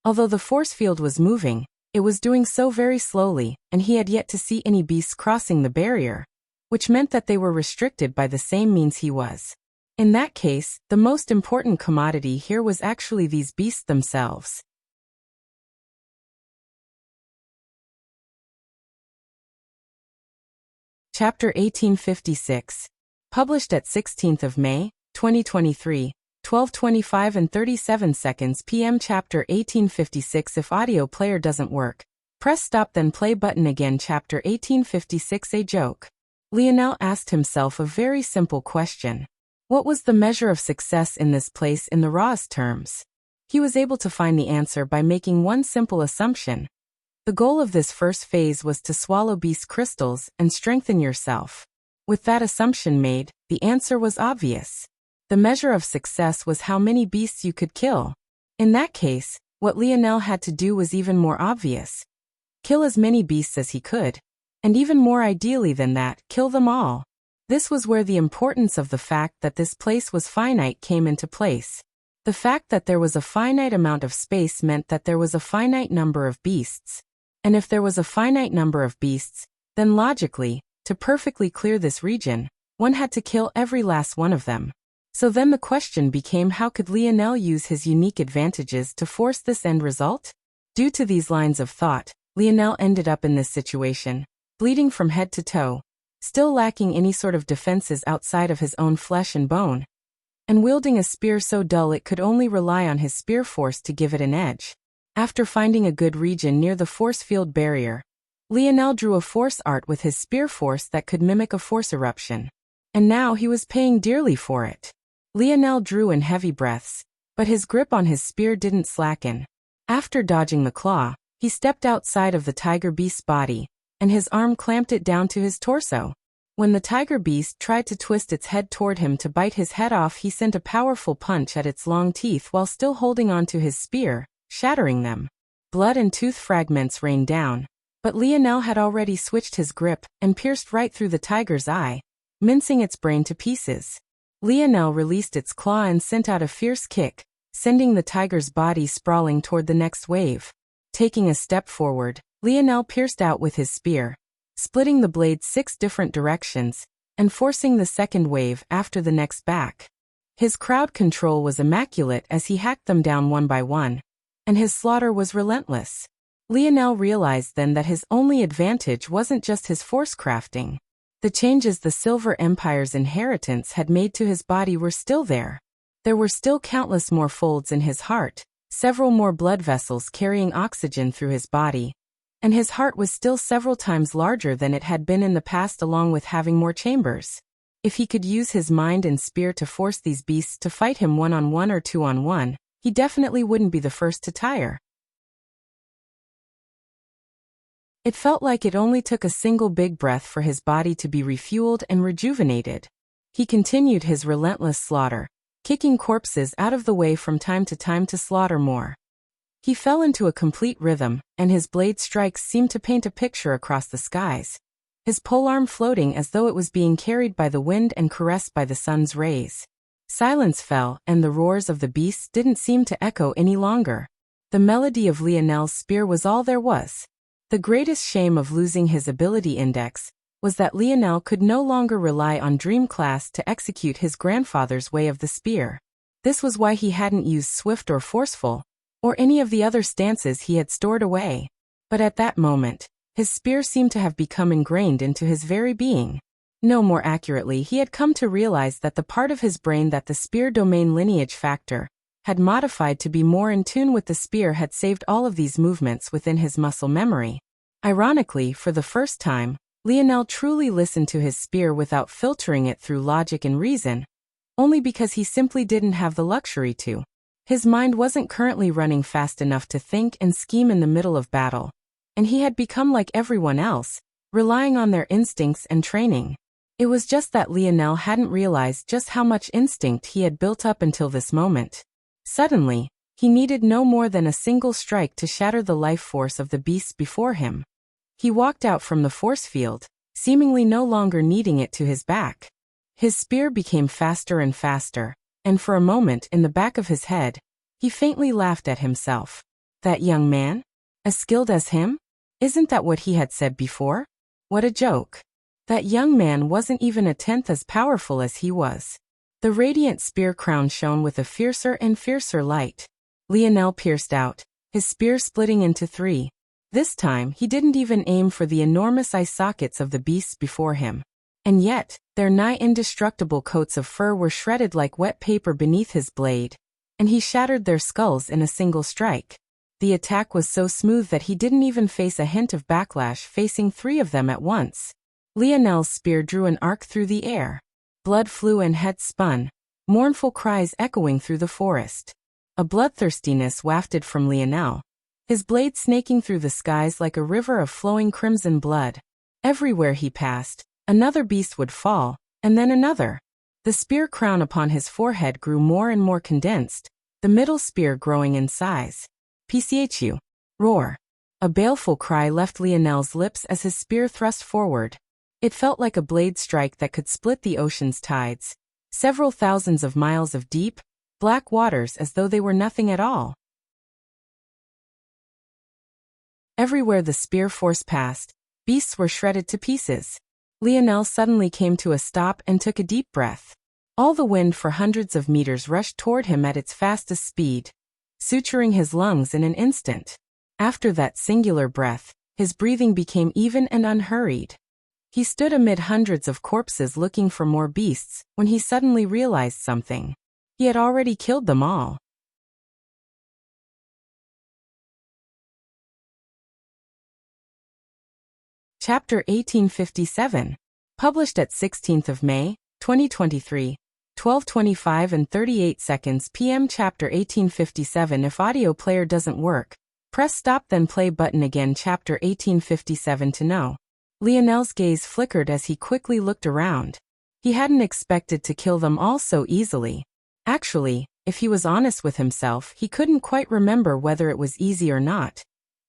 Although the force field was moving, it was doing so very slowly, and he had yet to see any beasts crossing the barrier, which meant that they were restricted by the same means he was. In that case, the most important commodity here was actually these beasts themselves. Chapter 1856. Published at 16th of May, 2023, 12:25 and 37 seconds p.m. Chapter 1856. If audio player doesn't work, press stop then play button again. Chapter 1856. A joke. Lionel asked himself a very simple question. What was the measure of success in this place in the rawest terms? He was able to find the answer by making one simple assumption. The goal of this first phase was to swallow beast crystals and strengthen yourself. With that assumption made, the answer was obvious. The measure of success was how many beasts you could kill. In that case, what Lionel had to do was even more obvious. Kill as many beasts as he could. And even more ideally than that, kill them all. This was where the importance of the fact that this place was finite came into place. The fact that there was a finite amount of space meant that there was a finite number of beasts. And if there was a finite number of beasts, then logically, to perfectly clear this region, one had to kill every last one of them. So then the question became, how could Lionel use his unique advantages to force this end result? Due to these lines of thought, Lionel ended up in this situation, bleeding from head to toe, still lacking any sort of defenses outside of his own flesh and bone, and wielding a spear so dull it could only rely on his spear force to give it an edge. After finding a good region near the force field barrier, Lionel drew a force art with his spear force that could mimic a force eruption. And now he was paying dearly for it. Lionel drew in heavy breaths, but his grip on his spear didn't slacken. After dodging the claw, he stepped outside of the tiger beast's body, and his arm clamped it down to his torso. When the tiger beast tried to twist its head toward him to bite his head off, he sent a powerful punch at its long teeth while still holding onto his spear, shattering them. Blood and tooth fragments rained down, but Lionel had already switched his grip and pierced right through the tiger's eye, mincing its brain to pieces. Lionel released its claw and sent out a fierce kick, sending the tiger's body sprawling toward the next wave. Taking a step forward, Lionel pierced out with his spear, splitting the blade 6 different directions, and forcing the second wave after the next back. His crowd control was immaculate as he hacked them down one by one, and his slaughter was relentless. Lionel realized then that his only advantage wasn't just his force crafting. The changes the Silver Empire's inheritance had made to his body were still there. There were still countless more folds in his heart, several more blood vessels carrying oxygen through his body, and his heart was still several times larger than it had been in the past, along with having more chambers. If he could use his mind and spear to force these beasts to fight him one-on-one or two-on-one, he definitely wouldn't be the first to tire. It felt like it only took a single big breath for his body to be refueled and rejuvenated. He continued his relentless slaughter, kicking corpses out of the way from time to slaughter more. He fell into a complete rhythm, and his blade strikes seemed to paint a picture across the skies, his polearm floating as though it was being carried by the wind and caressed by the sun's rays. Silence fell, and the roars of the beasts didn't seem to echo any longer. The melody of Lionel's spear was all there was. The greatest shame of losing his ability index was that Lionel could no longer rely on Dream Class to execute his grandfather's way of the spear. This was why he hadn't used Swift or Forceful, or any of the other stances he had stored away. But at that moment, his spear seemed to have become ingrained into his very being. No, more accurately, he had come to realize that the part of his brain that the spear domain lineage factor had modified to be more in tune with the spear had saved all of these movements within his muscle memory. Ironically, for the first time, Lionel truly listened to his spear without filtering it through logic and reason, only because he simply didn't have the luxury to. His mind wasn't currently running fast enough to think and scheme in the middle of battle, and he had become like everyone else, relying on their instincts and training. It was just that Lionel hadn't realized just how much instinct he had built up until this moment. Suddenly, he needed no more than a single strike to shatter the life force of the beasts before him. He walked out from the force field, seemingly no longer needing it to his back. His spear became faster and faster, and for a moment in the back of his head, he faintly laughed at himself. That young man? As skilled as him? Isn't that what he had said before? What a joke. That young man wasn't even a tenth as powerful as he was. The radiant spear crown shone with a fiercer and fiercer light. Lionel pierced out, his spear splitting into three. This time he didn't even aim for the enormous eye sockets of the beasts before him. And yet, their nigh indestructible coats of fur were shredded like wet paper beneath his blade, and he shattered their skulls in a single strike. The attack was so smooth that he didn't even face a hint of backlash facing three of them at once. Lionel's spear drew an arc through the air. Blood flew and heads spun, mournful cries echoing through the forest. A bloodthirstiness wafted from Lionel, his blade snaking through the skies like a river of flowing crimson blood. Everywhere he passed, another beast would fall, and then another. The spear crown upon his forehead grew more and more condensed, the middle spear growing in size. PCHU. Roar. A baleful cry left Lionel's lips as his spear thrust forward. It felt like a blade strike that could split the ocean's tides. Several thousands of miles of deep, black waters as though they were nothing at all. Everywhere the spear force passed, beasts were shredded to pieces. Lionel suddenly came to a stop and took a deep breath. All the wind for hundreds of meters rushed toward him at its fastest speed, suturing his lungs in an instant. After that singular breath, his breathing became even and unhurried. He stood amid hundreds of corpses looking for more beasts when he suddenly realized something. He had already killed them all. Chapter 1857. Published at 16th of May, 2023, 12:25 and 38 seconds p.m. Chapter 1857. If audio player doesn't work, press stop then play button again. Chapter 1857 to know. Lionel's gaze flickered as he quickly looked around. He hadn't expected to kill them all so easily. Actually, if he was honest with himself, he couldn't quite remember whether it was easy or not.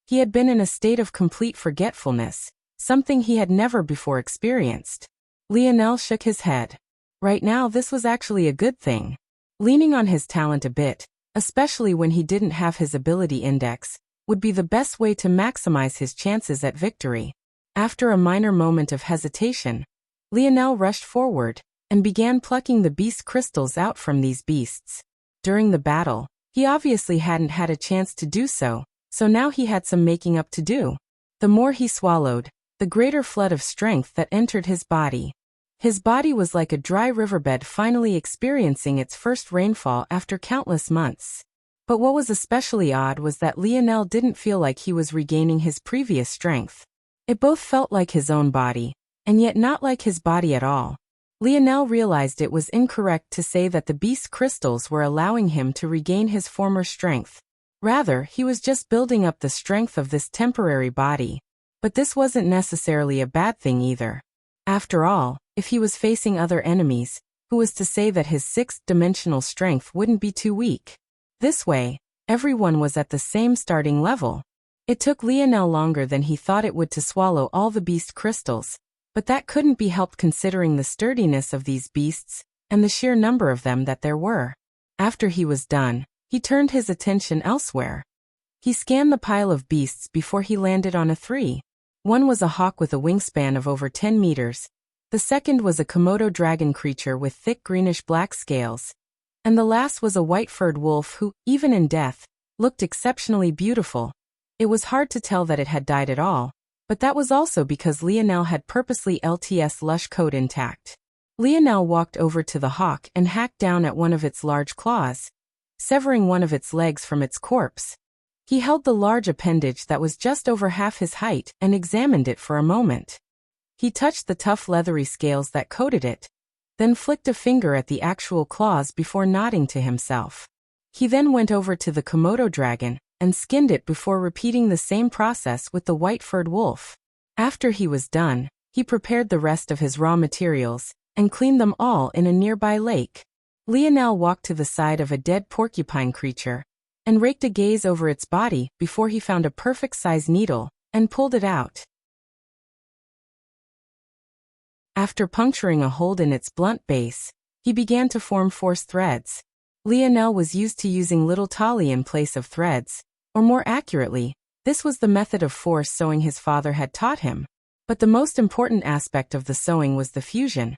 He had been in a state of complete forgetfulness, something he had never before experienced. Lionel shook his head. Right now this was actually a good thing. Leaning on his talent a bit, especially when he didn't have his ability index, would be the best way to maximize his chances at victory. After a minor moment of hesitation, Lionel rushed forward and began plucking the beast crystals out from these beasts. During the battle, he obviously hadn't had a chance to do so, so now he had some making up to do. The more he swallowed, the greater flood of strength that entered his body. His body was like a dry riverbed finally experiencing its first rainfall after countless months. But what was especially odd was that Lionel didn't feel like he was regaining his previous strength. It both felt like his own body, and yet not like his body at all. Lionel realized it was incorrect to say that the beast crystals were allowing him to regain his former strength. Rather, he was just building up the strength of this temporary body. But this wasn't necessarily a bad thing either. After all, if he was facing other enemies, who was to say that his sixth-dimensional strength wouldn't be too weak? This way, everyone was at the same starting level. It took Lionel longer than he thought it would to swallow all the beast crystals, but that couldn't be helped considering the sturdiness of these beasts and the sheer number of them that there were. After he was done, he turned his attention elsewhere. He scanned the pile of beasts before he landed on a three. One was a hawk with a wingspan of over 10 meters. The second was a Komodo dragon creature with thick greenish-black scales. And the last was a white-furred wolf who, even in death, looked exceptionally beautiful. It was hard to tell that it had died at all, but that was also because Lionel had purposely left its lush coat intact. Lionel walked over to the hawk and hacked down at one of its large claws, severing one of its legs from its corpse. He held the large appendage that was just over half his height and examined it for a moment. He touched the tough leathery scales that coated it, then flicked a finger at the actual claws before nodding to himself. He then went over to the Komodo dragon and skinned it before repeating the same process with the white-furred wolf. After he was done, he prepared the rest of his raw materials and cleaned them all in a nearby lake. Lionel walked to the side of a dead porcupine creature and raked a gaze over its body before he found a perfect-size needle and pulled it out. After puncturing a hole in its blunt base, he began to form force threads. Lionel was used to using little tali in place of threads, or more accurately, this was the method of force sewing his father had taught him. But the most important aspect of the sewing was the fusion.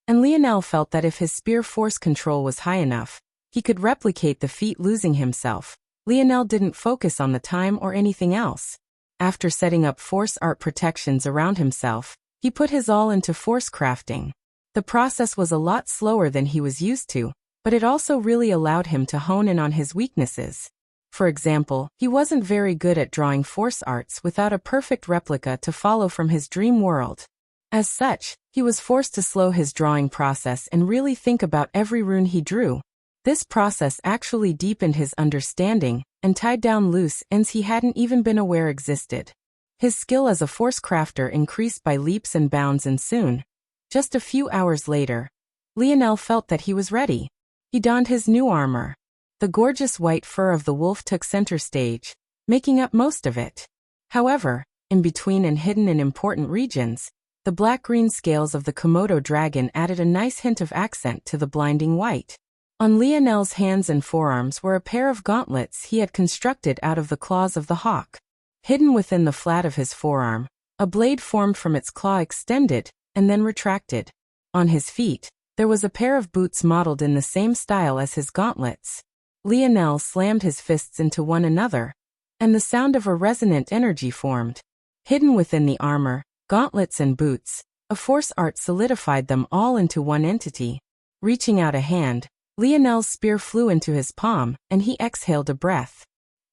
And Lionel felt that if his spear force control was high enough, he could replicate the feat losing himself. Lionel didn't focus on the time or anything else. After setting up force art protections around himself, he put his all into force crafting. The process was a lot slower than he was used to, but it also really allowed him to hone in on his weaknesses. For example, he wasn't very good at drawing force arts without a perfect replica to follow from his dream world. As such, he was forced to slow his drawing process and really think about every rune he drew. This process actually deepened his understanding and tied down loose ends he hadn't even been aware existed. His skill as a force crafter increased by leaps and bounds, and soon, just a few hours later, Lionel felt that he was ready. He donned his new armor. The gorgeous white fur of the wolf took center stage, making up most of it. However, in between and hidden in important regions, the black-green scales of the Komodo dragon added a nice hint of accent to the blinding white. On Lionel's hands and forearms were a pair of gauntlets he had constructed out of the claws of the hawk. Hidden within the flat of his forearm, a blade formed from its claw extended and then retracted. On his feet, there was a pair of boots modeled in the same style as his gauntlets. Lionel slammed his fists into one another, and the sound of a resonant energy formed. Hidden within the armor, gauntlets and boots, a force art solidified them all into one entity. Reaching out a hand, Lionel's spear flew into his palm, and he exhaled a breath.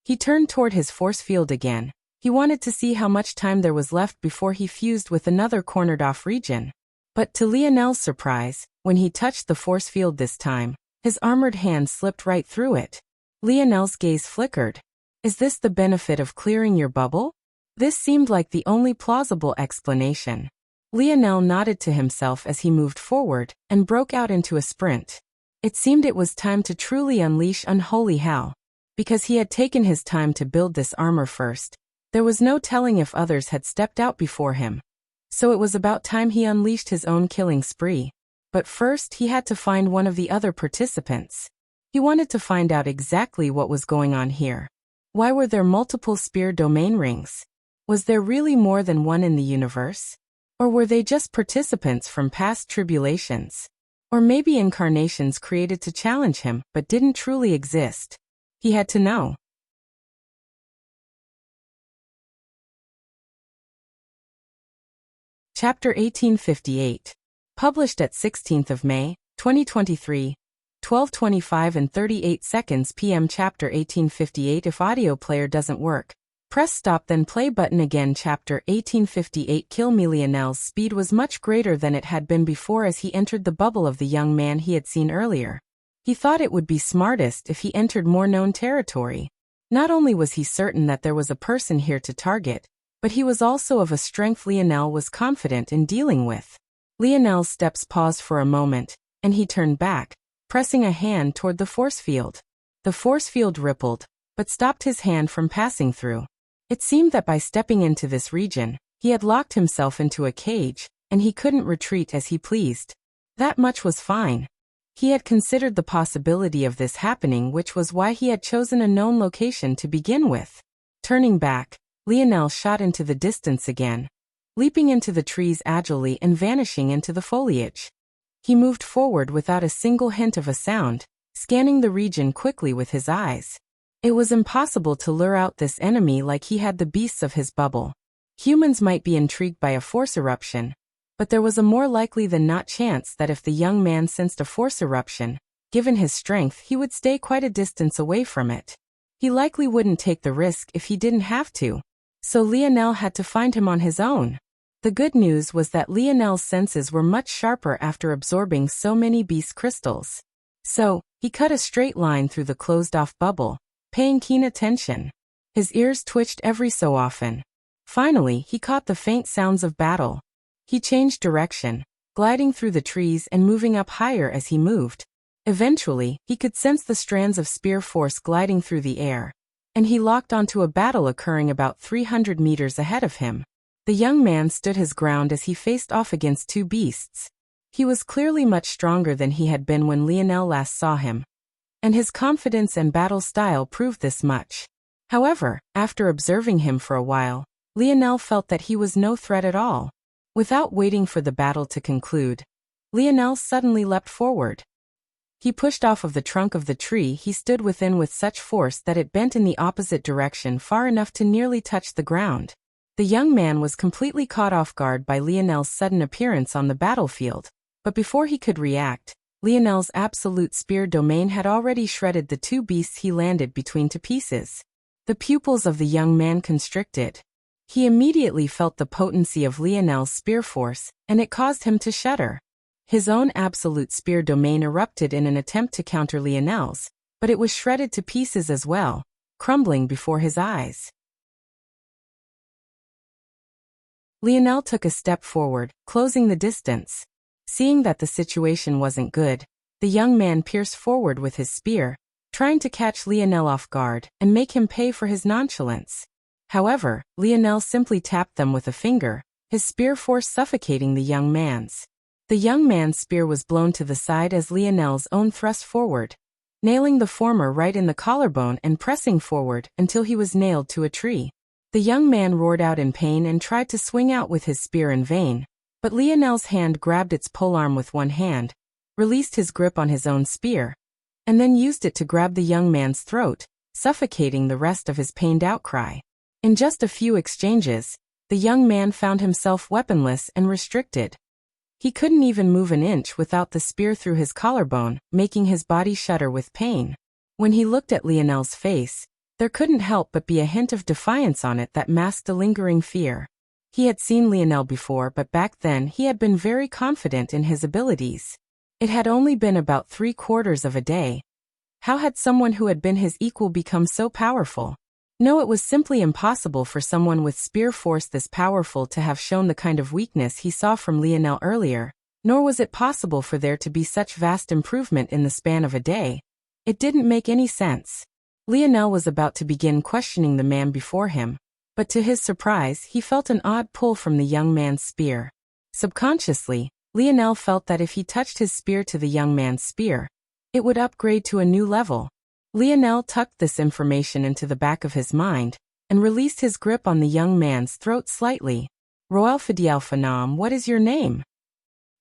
He turned toward his force field again. He wanted to see how much time there was left before he fused with another cornered-off region. But to Lionel's surprise, when he touched the force field this time, his armored hand slipped right through it. Lionel's gaze flickered. Is this the benefit of clearing your bubble? This seemed like the only plausible explanation. Lionel nodded to himself as he moved forward and broke out into a sprint. It seemed it was time to truly unleash unholy hell. Because he had taken his time to build this armor first, there was no telling if others had stepped out before him. So it was about time he unleashed his own killing spree. But first he had to find one of the other participants. He wanted to find out exactly what was going on here. Why were there multiple spear domain rings? Was there really more than one in the universe? Or were they just participants from past tribulations? Or maybe incarnations created to challenge him but didn't truly exist? He had to know. Chapter 1858. Published at 16th of May, 2023, 12:25 and 38 seconds p.m. Chapter 1858. If audio player doesn't work, press stop then play button again. Chapter 1858. Kill me. Lionel's speed was much greater than it had been before as he entered the bubble of the young man he had seen earlier. He thought it would be smartest if he entered more known territory. Not only was he certain that there was a person here to target, but he was also of a strength Lionel was confident in dealing with. Lionel's steps paused for a moment, and he turned back, pressing a hand toward the force field. The force field rippled, but stopped his hand from passing through. It seemed that by stepping into this region, he had locked himself into a cage, and he couldn't retreat as he pleased. That much was fine. He had considered the possibility of this happening, which was why he had chosen a known location to begin with. Turning back, Lionel shot into the distance again, leaping into the trees agilely and vanishing into the foliage. He moved forward without a single hint of a sound, scanning the region quickly with his eyes. It was impossible to lure out this enemy like he had the beasts of his bubble. Humans might be intrigued by a force eruption, but there was a more likely than not chance that if the young man sensed a force eruption, given his strength, he would stay quite a distance away from it. He likely wouldn't take the risk if he didn't have to. So Lionel had to find him on his own. The good news was that Lionel's senses were much sharper after absorbing so many beast crystals. So, he cut a straight line through the closed-off bubble, paying keen attention. His ears twitched every so often. Finally, he caught the faint sounds of battle. He changed direction, gliding through the trees and moving up higher as he moved. Eventually, he could sense the strands of spear force gliding through the air, and he locked onto a battle occurring about 300 meters ahead of him. The young man stood his ground as he faced off against two beasts. He was clearly much stronger than he had been when Lionel last saw him, and his confidence and battle style proved this much. However, after observing him for a while, Lionel felt that he was no threat at all. Without waiting for the battle to conclude, Lionel suddenly leapt forward. He pushed off of the trunk of the tree he stood within with such force that it bent in the opposite direction far enough to nearly touch the ground. The young man was completely caught off guard by Lionel's sudden appearance on the battlefield, but before he could react, Lionel's absolute spear domain had already shredded the two beasts he landed between to pieces. The pupils of the young man constricted. He immediately felt the potency of Lionel's spear force, and it caused him to shudder. His own absolute spear domain erupted in an attempt to counter Lionel's, but it was shredded to pieces as well, crumbling before his eyes. Lionel took a step forward, closing the distance. Seeing that the situation wasn't good, the young man pierced forward with his spear, trying to catch Lionel off guard and make him pay for his nonchalance. However, Lionel simply tapped them with a finger, his spear force suffocating the young man's. The young man's spear was blown to the side as Lionel's own thrust forward, nailing the former right in the collarbone and pressing forward until he was nailed to a tree. The young man roared out in pain and tried to swing out with his spear in vain, but Lionel's hand grabbed its polearm with one hand, released his grip on his own spear, and then used it to grab the young man's throat, suffocating the rest of his pained outcry. In just a few exchanges, the young man found himself weaponless and restricted. He couldn't even move an inch without the spear through his collarbone, making his body shudder with pain. When he looked at Lionel's face, there couldn't help but be a hint of defiance on it that masked a lingering fear. He had seen Lionel before, but back then he had been very confident in his abilities. It had only been about 3/4 of a day. How had someone who had been his equal become so powerful? No, it was simply impossible for someone with spear force this powerful to have shown the kind of weakness he saw from Lionel earlier, nor was it possible for there to be such vast improvement in the span of a day. It didn't make any sense. Lionel was about to begin questioning the man before him, but to his surprise he felt an odd pull from the young man's spear. Subconsciously, Lionel felt that if he touched his spear to the young man's spear, it would upgrade to a new level. Lionel tucked this information into the back of his mind, and released his grip on the young man's throat slightly. Roalfadialfanam, what is your name?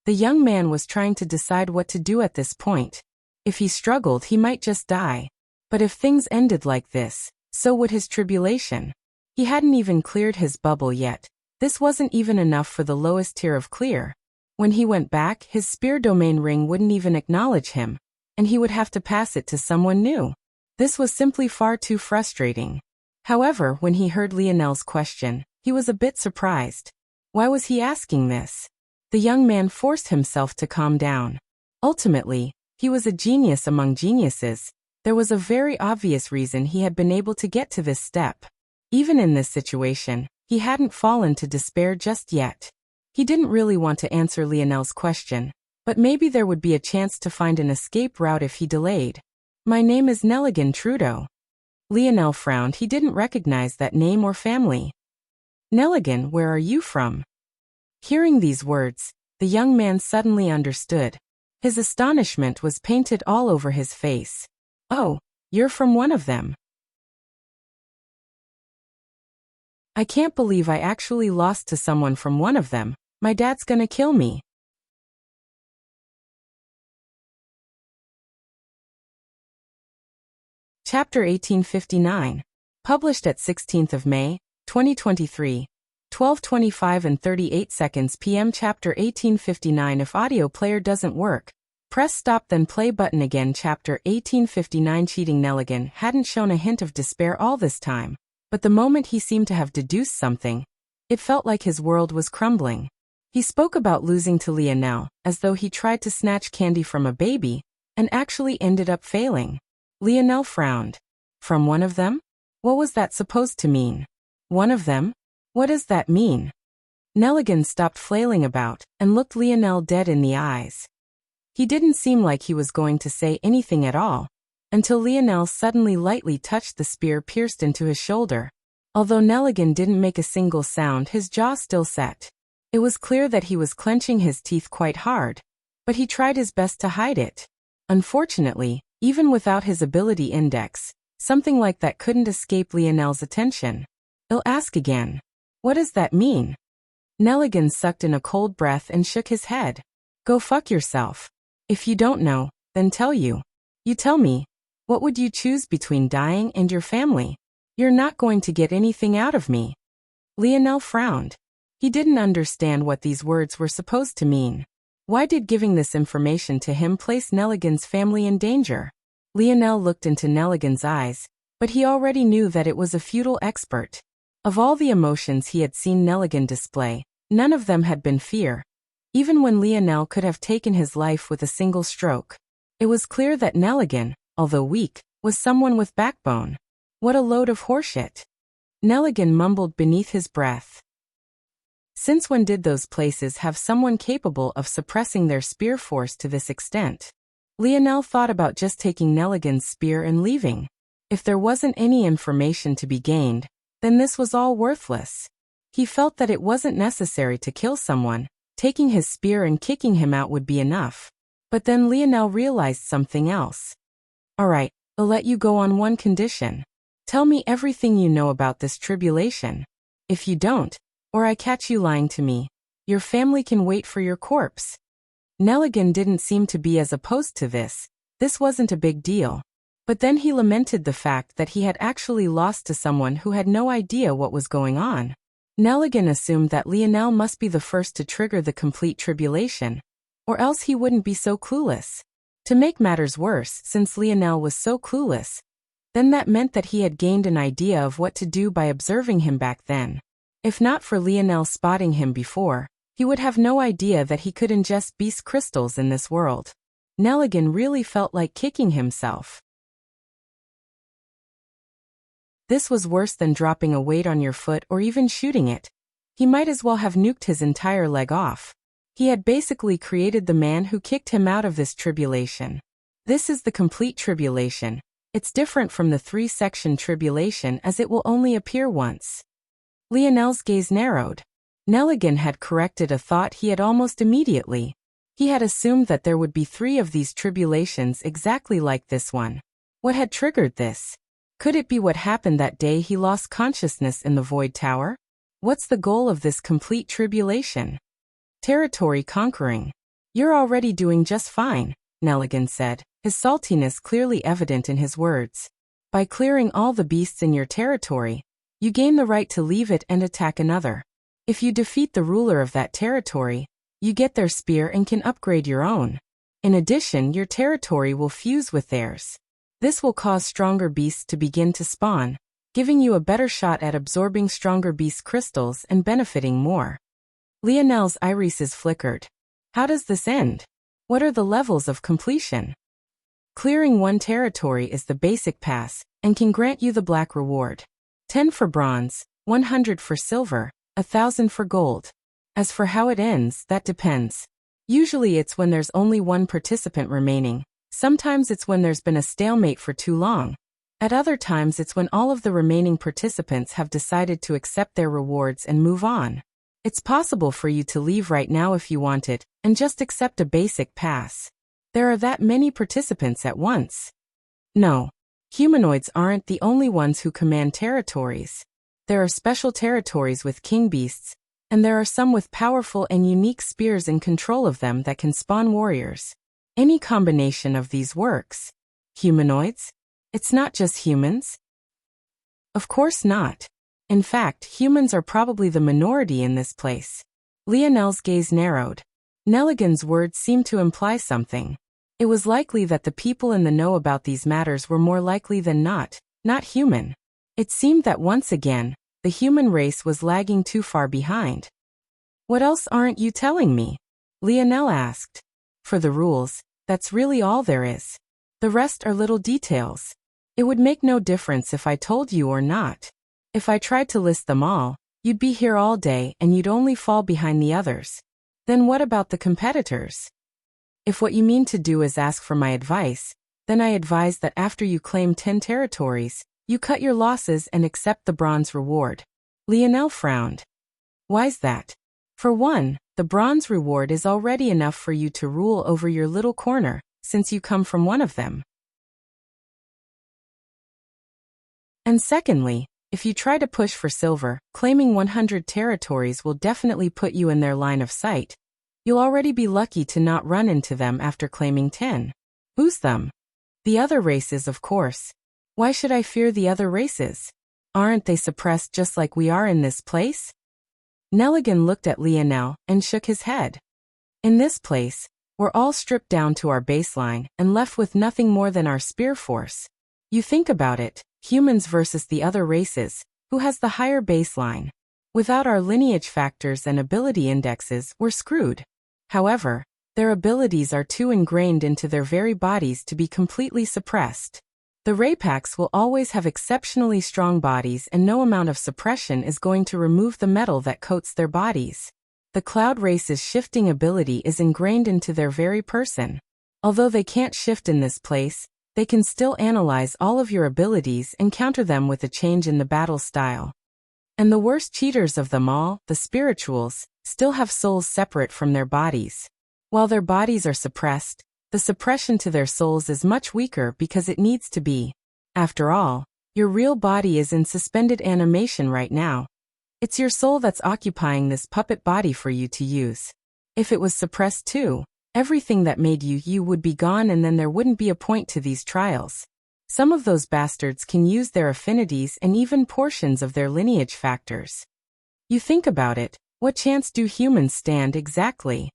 The young man was trying to decide what to do at this point. If he struggled, he might just die. But if things ended like this, so would his tribulation. He hadn't even cleared his bubble yet. This wasn't even enough for the lowest tier of clear. When he went back, his spear domain ring wouldn't even acknowledge him, and he would have to pass it to someone new. This was simply far too frustrating. However, when he heard Lionel's question, he was a bit surprised. Why was he asking this? The young man forced himself to calm down. Ultimately, he was a genius among geniuses. There was a very obvious reason he had been able to get to this step. Even in this situation, he hadn't fallen to despair just yet. He didn't really want to answer Lionel's question, but maybe there would be a chance to find an escape route if he delayed. My name is Nelligan Trudeau. Lionel frowned. He didn't recognize that name or family. Nelligan, where are you from? Hearing these words, the young man suddenly understood. His astonishment was painted all over his face. Oh, you're from one of them. I can't believe I actually lost to someone from one of them. My dad's gonna kill me. Chapter 1859. Published at 16th of May, 2023, 12:25 and 38 seconds p.m. Chapter 1859. If audio player doesn't work, press stop then play button again. Chapter 1859. Cheating. Nelligan hadn't shown a hint of despair all this time, but the moment he seemed to have deduced something, it felt like his world was crumbling. He spoke about losing to Lionel, as though he tried to snatch candy from a baby, and actually ended up failing. Lionel frowned. From one of them? What was that supposed to mean? One of them? What does that mean? Nelligan stopped flailing about and looked Lionel dead in the eyes. He didn't seem like he was going to say anything at all, until Lionel suddenly lightly touched the spear pierced into his shoulder. Although Nelligan didn't make a single sound, his jaw still set. It was clear that he was clenching his teeth quite hard, but he tried his best to hide it. Unfortunately, even without his ability index, something like that couldn't escape Lionel's attention. "I'll ask again. What does that mean?" Nelligan sucked in a cold breath and shook his head. "Go fuck yourself. If you don't know, then tell you. You tell me. What would you choose between dying and your family? You're not going to get anything out of me." Lionel frowned. He didn't understand what these words were supposed to mean. Why did giving this information to him place Nelligan's family in danger? Lionel looked into Nelligan's eyes, but he already knew that it was a futile expert. Of all the emotions he had seen Nelligan display, none of them had been fear. Even when Lionel could have taken his life with a single stroke. It was clear that Nelligan, although weak, was someone with backbone. What a load of horseshit. Nelligan mumbled beneath his breath. Since when did those places have someone capable of suppressing their spear force to this extent? Lionel thought about just taking Nelligan's spear and leaving. If there wasn't any information to be gained, then this was all worthless. He felt that it wasn't necessary to kill someone. Taking his spear and kicking him out would be enough. But then Lionel realized something else. "Alright, I'll let you go on one condition. Tell me everything you know about this tribulation. If you don't, or I catch you lying to me, your family can wait for your corpse." Nelligan didn't seem to be as opposed to this. This wasn't a big deal. But then he lamented the fact that he had actually lost to someone who had no idea what was going on. Nelligan assumed that Lionel must be the first to trigger the complete tribulation, or else he wouldn't be so clueless. To make matters worse, since Lionel was so clueless, then that meant that he had gained an idea of what to do by observing him back then. If not for Lionel spotting him before, he would have no idea that he could ingest beast crystals in this world. Nelligan really felt like kicking himself. This was worse than dropping a weight on your foot or even shooting it. He might as well have nuked his entire leg off. He had basically created the man who kicked him out of this tribulation. This is the complete tribulation. It's different from the 3-section tribulation as it will only appear once. Lionel's gaze narrowed. Nelligan had corrected a thought he had almost immediately. He had assumed that there would be 3 of these tribulations exactly like this one. What had triggered this? Could it be what happened that day he lost consciousness in the Void Tower? What's the goal of this complete tribulation? Territory conquering. "You're already doing just fine," Nelligan said, his saltiness clearly evident in his words. "By clearing all the beasts in your territory, you gain the right to leave it and attack another. If you defeat the ruler of that territory, you get their spear and can upgrade your own. In addition, your territory will fuse with theirs. This will cause stronger beasts to begin to spawn, giving you a better shot at absorbing stronger beast crystals and benefiting more." Lionel's irises flickered. How does this end? What are the levels of completion? Clearing one territory is the basic pass, and can grant you the black reward. 10 for bronze, 100 for silver, 1,000 for gold. As for how it ends, that depends. Usually it's when there's only one participant remaining. Sometimes it's when there's been a stalemate for too long. At other times it's when all of the remaining participants have decided to accept their rewards and move on. It's possible for you to leave right now if you want it, and just accept a basic pass. There are that many participants at once. No. Humanoids aren't the only ones who command territories. There are special territories with king beasts, and there are some with powerful and unique spears in control of them that can spawn warriors. Any combination of these works. Humanoids? It's not just humans? Of course not. In fact, humans are probably the minority in this place. Lionel's gaze narrowed. Nelligan's words seemed to imply something. It was likely that the people in the know about these matters were more likely than not human. It seemed that once again, the human race was lagging too far behind. "What else aren't you telling me?" Lionel asked. "For the rules, that's really all there is. The rest are little details. It would make no difference if I told you or not. If I tried to list them all, You'd be here all day and you'd only fall behind the others. Then what about the competitors? If what you mean to do is ask for my advice, then I advise that after you claim 10 territories, you cut your losses and accept the bronze reward. Lionel frowned. Why's that? For one, the bronze reward is already enough for you to rule over your little corner, since you come from one of them. And secondly, if you try to push for silver, claiming 100 territories will definitely put you in their line of sight. You'll already be lucky to not run into them after claiming 10. Who's them? The other races, of course. Why should I fear the other races? Aren't they suppressed just like we are in this place? Nelligan looked at Lionel and shook his head. In this place, we're all stripped down to our baseline and left with nothing more than our spear force. You think about it, humans versus the other races, who has the higher baseline? Without our lineage factors and ability indexes, we're screwed. However, their abilities are too ingrained into their very bodies to be completely suppressed. The Raypaks will always have exceptionally strong bodies and no amount of suppression is going to remove the metal that coats their bodies. The Cloud race's shifting ability is ingrained into their very person. Although they can't shift in this place, they can still analyze all of your abilities and counter them with a change in the battle style. And the worst cheaters of them all, the spirituals, still have souls separate from their bodies. While their bodies are suppressed, the suppression to their souls is much weaker because it needs to be. After all, your real body is in suspended animation right now. It's your soul that's occupying this puppet body for you to use. If it was suppressed too, everything that made you you would be gone and then there wouldn't be a point to these trials. Some of those bastards can use their affinities and even portions of their lineage factors. You think about it, what chance do humans stand exactly?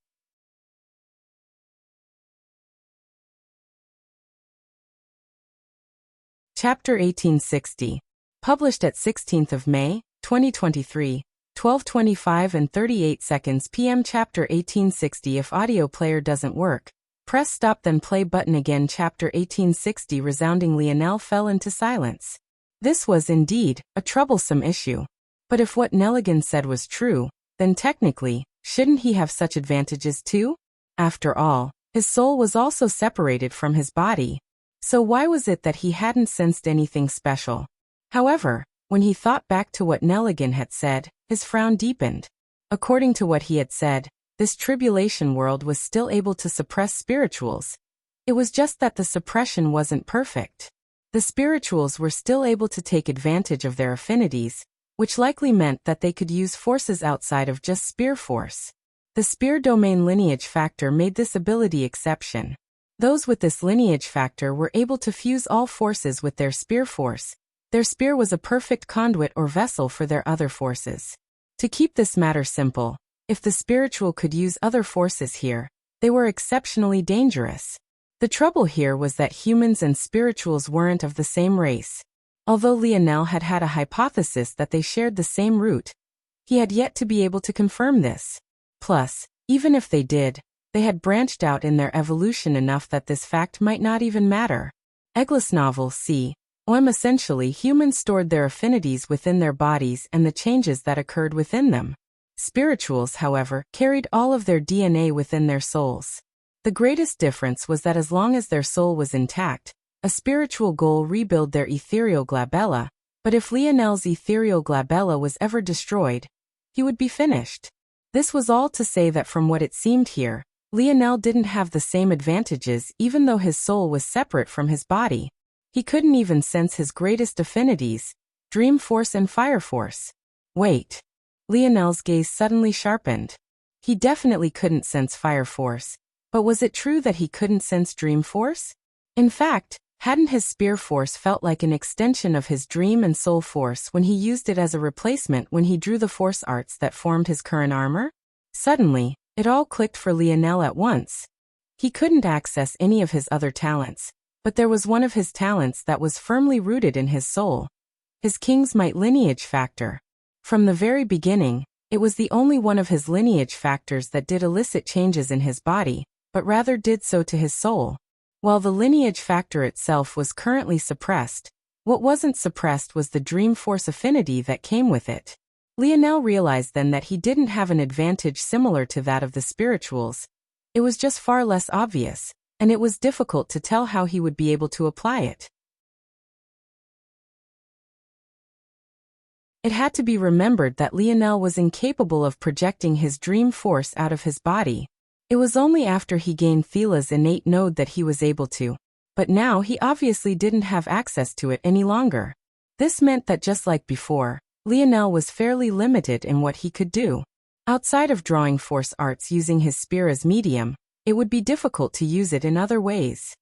Chapter 1860. Published at 16th of May, 2023, 12:25 and 38 seconds p.m. Chapter 1860. If audio player doesn't work, press stop then play button again. Chapter 1860. Resounding. Lionel fell into silence. This was indeed a troublesome issue. But if what Nelligan said was true, then technically, shouldn't he have such advantages too? After all, his soul was also separated from his body. So why was it that he hadn't sensed anything special? However, when he thought back to what Nelligan had said, his frown deepened. According to what he had said, this tribulation world was still able to suppress spirituals. It was just that the suppression wasn't perfect. The spirituals were still able to take advantage of their affinities, which likely meant that they could use forces outside of just spear force. The spear domain lineage factor made this ability exception. Those with this lineage factor were able to fuse all forces with their spear force. Their spear was a perfect conduit or vessel for their other forces. To keep this matter simple, if the spiritual could use other forces here, they were exceptionally dangerous. The trouble here was that humans and spirituals weren't of the same race. Although Lionel had had a hypothesis that they shared the same root, he had yet to be able to confirm this. Plus, even if they did, they had branched out in their evolution enough that this fact might not even matter. Eglis novel c. Essentially humans stored their affinities within their bodies and the changes that occurred within them. Spirituals, however, carried all of their DNA within their souls. The greatest difference was that as long as their soul was intact, a spiritual goal rebuild their ethereal glabella, but if Lionel's ethereal glabella was ever destroyed, he would be finished. This was all to say that from what it seemed here, Lionel didn't have the same advantages even though his soul was separate from his body. He couldn't even sense his greatest affinities, Dream Force and Fire Force. Wait. Lionel's gaze suddenly sharpened. He definitely couldn't sense Fire Force, but was it true that he couldn't sense Dream Force? In fact, hadn't his Spear Force felt like an extension of his Dream and Soul Force when he used it as a replacement when he drew the Force Arts that formed his current armor? Suddenly, it all clicked for Lionel at once. He couldn't access any of his other talents, but there was one of his talents that was firmly rooted in his soul. His King's Might lineage factor. From the very beginning, it was the only one of his lineage factors that did elicit changes in his body, but rather did so to his soul. While the lineage factor itself was currently suppressed, what wasn't suppressed was the Dream Force affinity that came with it. Lionel realized then that he didn't have an advantage similar to that of the spirituals. It was just far less obvious, and it was difficult to tell how he would be able to apply it. It had to be remembered that Lionel was incapable of projecting his dream force out of his body. It was only after he gained Thila's innate node that he was able to. But now he obviously didn't have access to it any longer. This meant that just like before, Lionel was fairly limited in what he could do. Outside of drawing force arts using his spear as medium, it would be difficult to use it in other ways.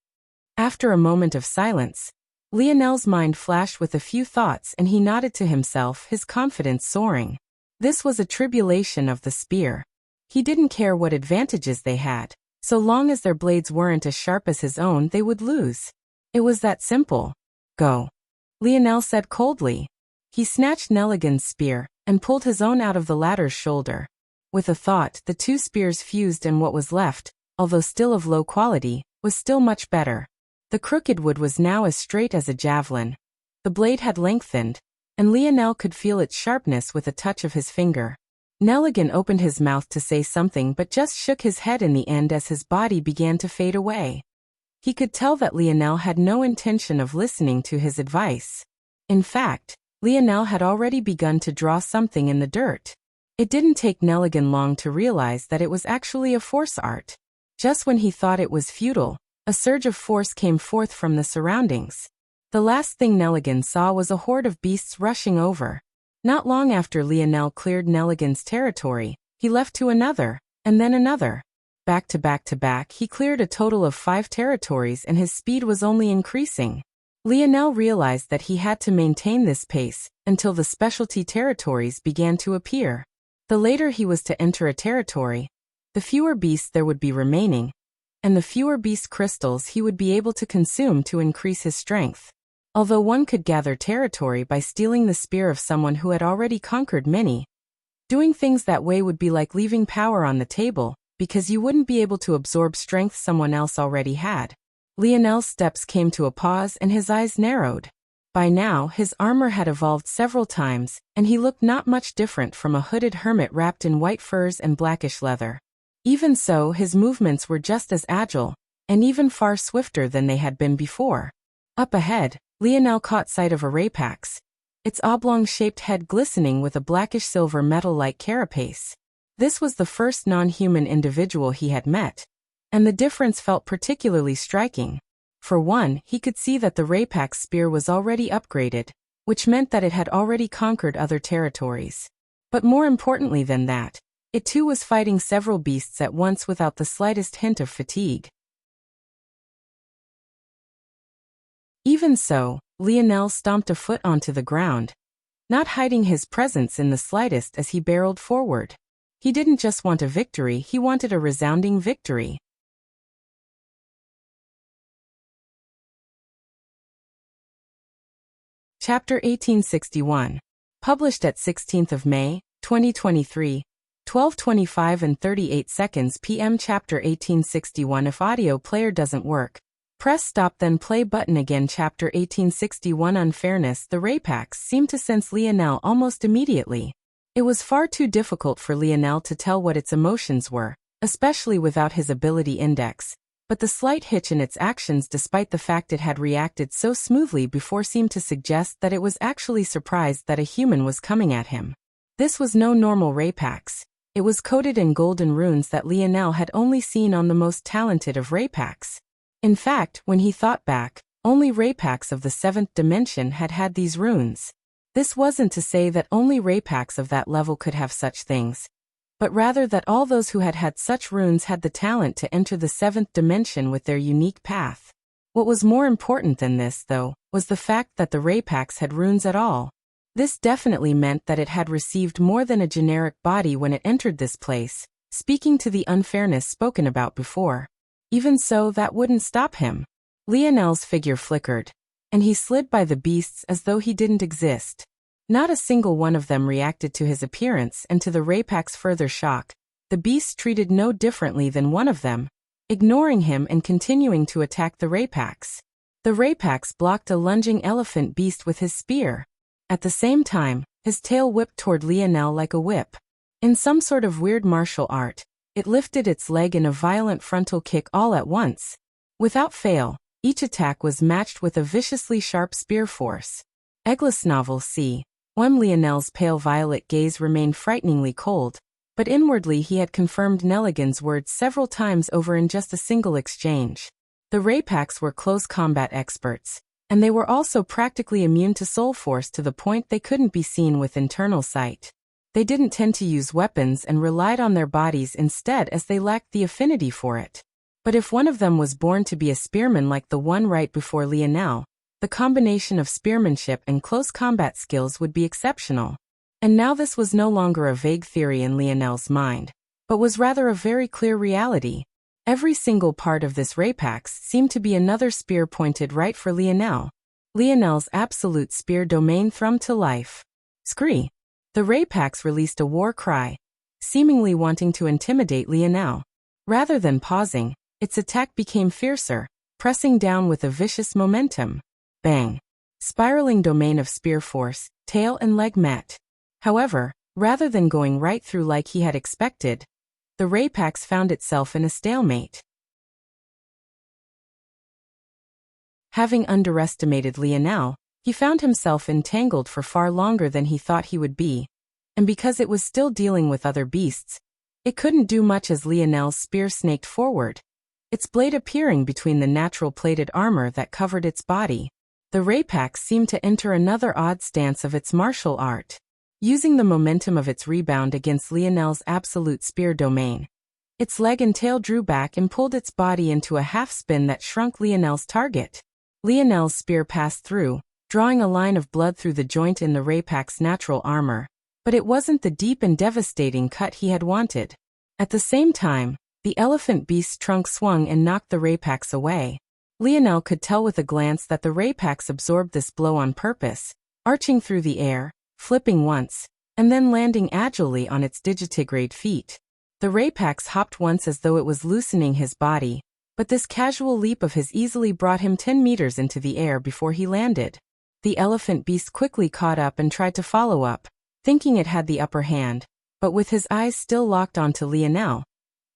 After a moment of silence, Lionel's mind flashed with a few thoughts and he nodded to himself, his confidence soaring. This was a tribulation of the spear. He didn't care what advantages they had. So long as their blades weren't as sharp as his own, they would lose. It was that simple. Go, Lionel said coldly. He snatched Nelligan's spear and pulled his own out of the latter's shoulder. With a thought, the two spears fused and what was left, although still of low quality, was still much better. The crooked wood was now as straight as a javelin. The blade had lengthened, and Lionel could feel its sharpness with a touch of his finger. Nelligan opened his mouth to say something but just shook his head in the end as his body began to fade away. He could tell that Lionel had no intention of listening to his advice. In fact, Lionel had already begun to draw something in the dirt. It didn't take Nelligan long to realize that it was actually a force art. Just when he thought it was futile, a surge of force came forth from the surroundings. The last thing Nelligan saw was a horde of beasts rushing over. Not long after Lionel cleared Nelligan's territory, he left to another, and then another. Back to back, he cleared a total of 5 territories and his speed was only increasing. Lionel realized that he had to maintain this pace until the specialty territories began to appear. The later he was to enter a territory, the fewer beasts there would be remaining, and the fewer beast crystals he would be able to consume to increase his strength. Although one could gather territory by stealing the spear of someone who had already conquered many, doing things that way would be like leaving power on the table, because you wouldn't be able to absorb strength someone else already had. Lionel's steps came to a pause and his eyes narrowed. By now, his armor had evolved several times, and he looked not much different from a hooded hermit wrapped in white furs and blackish leather. Even so, his movements were just as agile, and even far swifter than they had been before. Up ahead, Lionel caught sight of a rapax, its oblong-shaped head glistening with a blackish-silver metal-like carapace. This was the first non-human individual he had met, and the difference felt particularly striking. For one, he could see that the rapax spear was already upgraded, which meant that it had already conquered other territories. But more importantly than that, it too was fighting several beasts at once without the slightest hint of fatigue. Even so, Lionel stomped a foot onto the ground, not hiding his presence in the slightest as he barreled forward. He didn't just want a victory, he wanted a resounding victory. Chapter 1861. Published at 16th of May, 2023, 12:25 and 38 seconds p.m. Chapter 1861. If audio player doesn't work, press stop then play button again. Chapter 1861. Unfairness. The rapax seemed to sense Lionel almost immediately. It was far too difficult for Lionel to tell what its emotions were, especially without his ability index. But the slight hitch in its actions, despite the fact it had reacted so smoothly before, seemed to suggest that it was actually surprised that a human was coming at him. This was no normal rapax. It was coated in golden runes that Lionel had only seen on the most talented of rapax. In fact, when he thought back, only rapax of the 7th dimension had had these runes. This wasn't to say that only rapax of that level could have such things, but rather that all those who had had such runes had the talent to enter the 7th dimension with their unique path. What was more important than this, though, was the fact that the rapax had runes at all. This definitely meant that it had received more than a generic body when it entered this place, speaking to the unfairness spoken about before. Even so, that wouldn't stop him. Lionel's figure flickered, and he slid by the beasts as though he didn't exist. Not a single one of them reacted to his appearance, and to the rapax's further shock, the beasts treated no differently than one of them, ignoring him and continuing to attack the rapax. The rapax blocked a lunging elephant beast with his spear. At the same time, his tail whipped toward Lionel like a whip. In some sort of weird martial art, it lifted its leg in a violent frontal kick all at once. Without fail, each attack was matched with a viciously sharp spear force. Eggless novel c. Lionel's pale violet gaze remained frighteningly cold, but inwardly he had confirmed Nelligan's words several times over in just a single exchange. The Raypaks were close combat experts, and they were also practically immune to soul force to the point they couldn't be seen with internal sight. They didn't tend to use weapons and relied on their bodies instead as they lacked the affinity for it. But if one of them was born to be a spearman like the one right before Lionel, the combination of spearmanship and close combat skills would be exceptional. And now this was no longer a vague theory in Lionel's mind, but was rather a very clear reality. Every single part of this Raypax seemed to be another spear pointed right for Lionel. Lionel's absolute spear domain thrummed to life. Scree! The Raypax released a war cry, seemingly wanting to intimidate Lionel. Rather than pausing, its attack became fiercer, pressing down with a vicious momentum. Bang! Spiraling domain of spear force, tail and leg met. However, rather than going right through like he had expected, the Raypax found itself in a stalemate. Having underestimated Lionel, he found himself entangled for far longer than he thought he would be, and because it was still dealing with other beasts, it couldn't do much as Lionel's spear snaked forward, its blade appearing between the natural plated armor that covered its body. The Raypax seemed to enter another odd stance of its martial art. Using the momentum of its rebound against Lionel's absolute spear domain, its leg and tail drew back and pulled its body into a half-spin that shrunk Lionel's target. Lionel's spear passed through, drawing a line of blood through the joint in the Raypax's natural armor, but it wasn't the deep and devastating cut he had wanted. At the same time, the elephant beast's trunk swung and knocked the Raypax away. Lionel could tell with a glance that the Raypax absorbed this blow on purpose, arching through the air, flipping once, and then landing agilely on its digitigrade feet. The Raypax hopped once as though it was loosening his body, but this casual leap of his easily brought him 10 meters into the air before he landed. The elephant beast quickly caught up and tried to follow up, thinking it had the upper hand, but with his eyes still locked onto Lionel.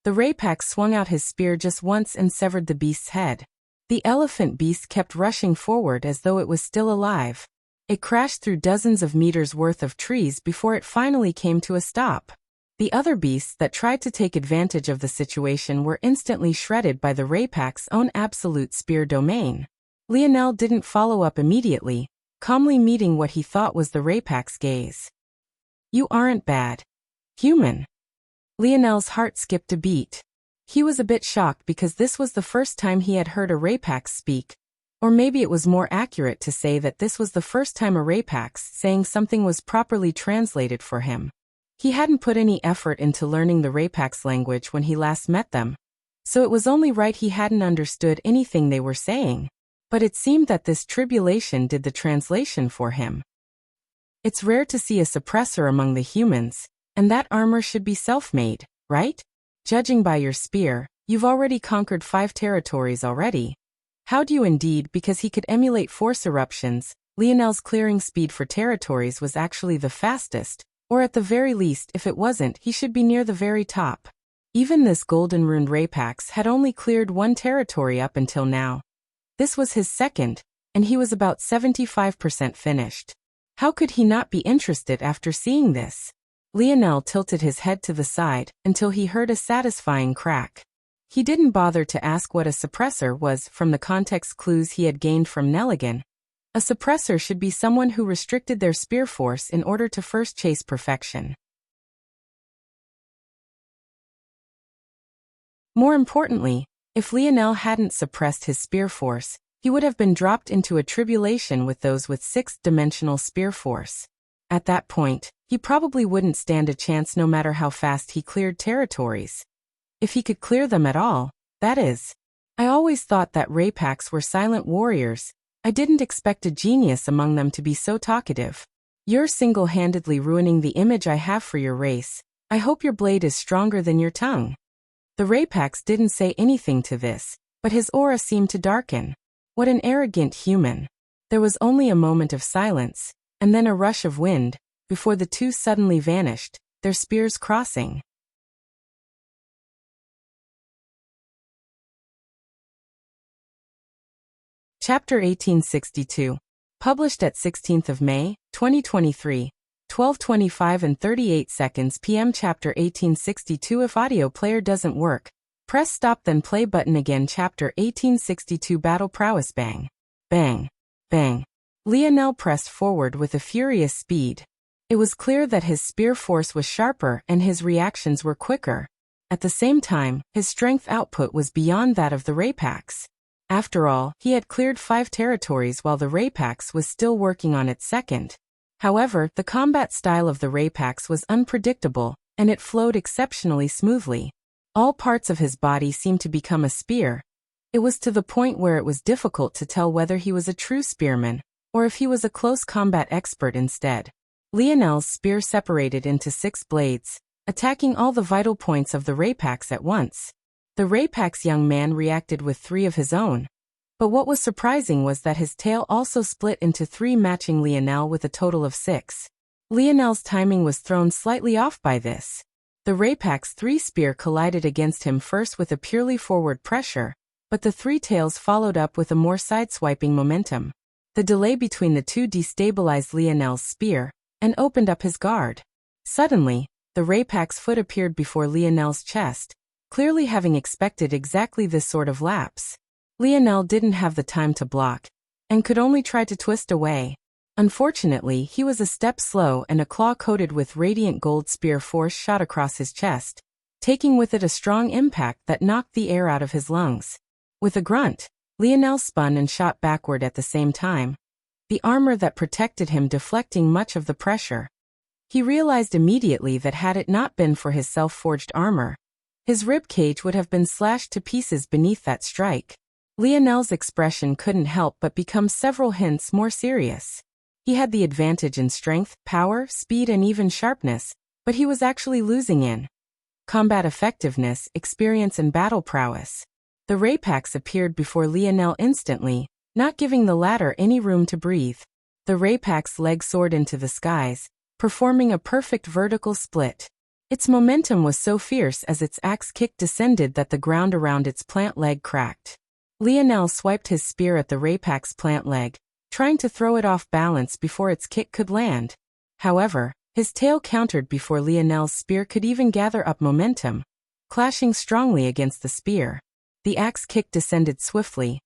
The Raypax swung out his spear just once and severed the beast's head. The elephant beast kept rushing forward as though it was still alive. It crashed through dozens of meters worth of trees before it finally came to a stop. The other beasts that tried to take advantage of the situation were instantly shredded by the Raypax's own absolute spear domain. Lionel didn't follow up immediately, calmly meeting what he thought was the Raypax's gaze. "You aren't bad. Human." Lionel's heart skipped a beat. He was a bit shocked because this was the first time he had heard a Raypax speak. Or maybe it was more accurate to say that this was the first time a Raypax saying something was properly translated for him. He hadn't put any effort into learning the Raypax language when he last met them, so it was only right he hadn't understood anything they were saying. But it seemed that this tribulation did the translation for him. "It's rare to see a suppressor among the humans, and that armor should be self-made, right? Judging by your spear, you've already conquered 5 territories already." How do you indeed, because he could emulate force eruptions. Lionel's clearing speed for territories was actually the fastest, or at the very least, if it wasn't, he should be near the very top. Even this golden-runed Raypax had only cleared 1 territory up until now. This was his second, and he was about 75% finished. How could he not be interested after seeing this? Lionel tilted his head to the side until he heard a satisfying crack. He didn't bother to ask what a suppressor was from the context clues he had gained from Nelligan. A suppressor should be someone who restricted their spear force in order to first chase perfection. More importantly, if Lionel hadn't suppressed his spear force, he would have been dropped into a tribulation with those with 6th-dimensional spear force. At that point, he probably wouldn't stand a chance no matter how fast he cleared territories. If he could clear them at all, that is. I always thought that Raypax were silent warriors. I didn't expect a genius among them to be so talkative. You're single-handedly ruining the image I have for your race. I hope your blade is stronger than your tongue. The Raypax didn't say anything to this, but his aura seemed to darken. What an arrogant human. There was only a moment of silence, and then a rush of wind, before the two suddenly vanished, their spears crossing. Chapter 1862. Published at 16th of May, 2023, 12:25 and 38 seconds p.m. Chapter 1862. If audio player doesn't work, press stop then play button again. Chapter 1862. Battle prowess. Bang. Bang. Bang. Lionel pressed forward with a furious speed. It was clear that his spear force was sharper and his reactions were quicker. At the same time, his strength output was beyond that of the Rapax. After all, he had cleared 5 territories while the Rapax was still working on its second. However, the combat style of the Rapax was unpredictable, and it flowed exceptionally smoothly. All parts of his body seemed to become a spear. It was to the point where it was difficult to tell whether he was a true spearman, or if he was a close combat expert instead. Lionel's spear separated into 6 blades, attacking all the vital points of the Rapax at once. The Rapax young man reacted with 3 of his own. But what was surprising was that his tail also split into 3, matching Lionel with a total of 6. Lionel's timing was thrown slightly off by this. The Rapax 3 spear collided against him first with a purely forward pressure, but the 3 tails followed up with a more sideswiping momentum. The delay between the two destabilized Lionel's spear and opened up his guard. Suddenly, the Rapax foot appeared before Lionel's chest, clearly having expected exactly this sort of lapse. Lionel didn't have the time to block, and could only try to twist away. Unfortunately, he was a step slow and a claw coated with radiant gold spear force shot across his chest, taking with it a strong impact that knocked the air out of his lungs. With a grunt, Lionel spun and shot backward at the same time, the armor that protected him deflecting much of the pressure. He realized immediately that had it not been for his self-forged armor, his rib cage would have been slashed to pieces beneath that strike. Lionel's expression couldn't help but become several hints more serious. He had the advantage in strength, power, speed and even sharpness, but he was actually losing in combat effectiveness, experience and battle prowess. The Rapax appeared before Lionel instantly, not giving the latter any room to breathe. The Rapax's leg soared into the skies, performing a perfect vertical split. Its momentum was so fierce as its axe kick descended that the ground around its plant leg cracked. Lionel swiped his spear at the Rapax's plant leg, trying to throw it off balance before its kick could land. However, his tail countered before Lionel's spear could even gather up momentum, clashing strongly against the spear. The axe kick descended swiftly,